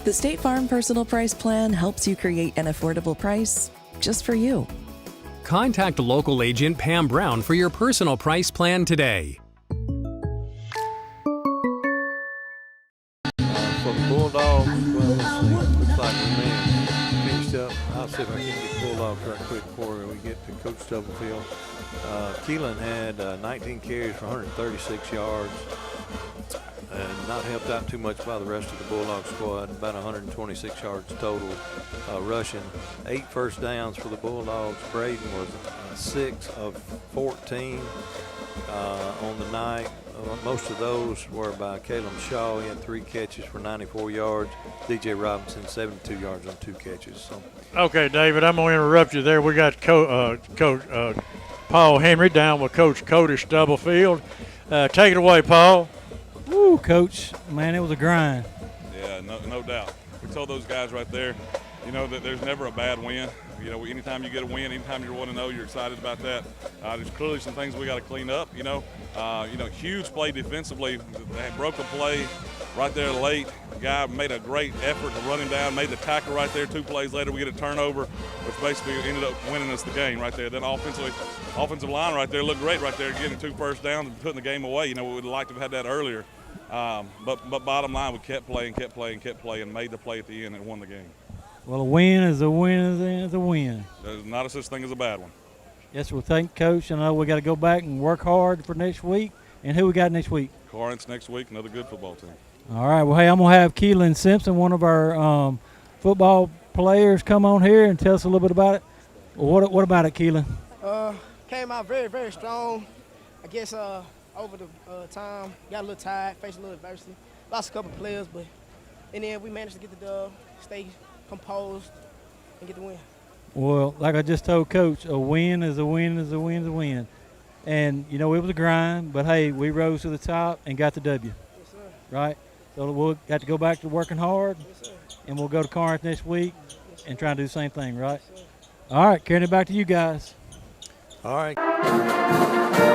The State Farm Personal Price Plan helps you create an affordable price just for you. Contact local agent Pam Brown for your personal price plan today. For the Bulldogs, well, let's see. Looks like we may have finished up. I'll see if I can get the Bulldogs right quick before we get to Coach Stubblefield. Keelan had 19 carries for 136 yards. And not helped out too much by the rest of the Bulldog squad. About 126 yards total rushing. 8 first downs for the Bulldogs. Braden was 6 of 14 on the night. Most of those were by Caleb Shaw. He had 3 catches for 94 yards. DJ Robinson 72 yards on 2 catches. So. Okay, David, I'm going to interrupt you there. We got Coach Paul Henry down with Coach Cody Stubblefield. Take it away, Paul. Woo, Coach, man, it was a grind. Yeah, no doubt. We told those guys right there, you know, that there's never a bad win. You know, anytime you get a win, anytime you're 1-0, you're excited about that. There's clearly some things we got to clean up. You know, huge play defensively. They broke a play right there late. The guy made a great effort to run him down, made the tackle right there. 2 plays later, we get a turnover, which basically ended up winning us the game right there. Then offensive line right there looked great right there, getting 2 first downs and putting the game away. You know, we would have liked to have had that earlier. But bottom line, we kept playing, and made the play at the end and won the game. Well, a win is a win is a win. There's not a such thing as a bad one. Yes, well, thank Coach. I know we got to go back and work hard for next week. And who we got next week? Corinth's next week, another good football team. All right. Well, hey, I'm going to have Keelan Simpson, one of our football players, come on here and tell us a little bit about it. Well, what about it, Keelan? Came out very, very strong. I guess over the time, got a little tired, faced a little adversity. Lost a couple players, but in the end, we managed to get the dub, stay composed, and get the win. Well, like I just told Coach, a win is a win is a win is a win. And, you know, it was a grind, but, hey, we rose to the top and got the W. Yes, sir. Right? So we'll got to go back to working hard, yes, sir. And we'll go to Corinth next week and try and do the same thing, right? Yes, all right, carrying it back to you guys. All right.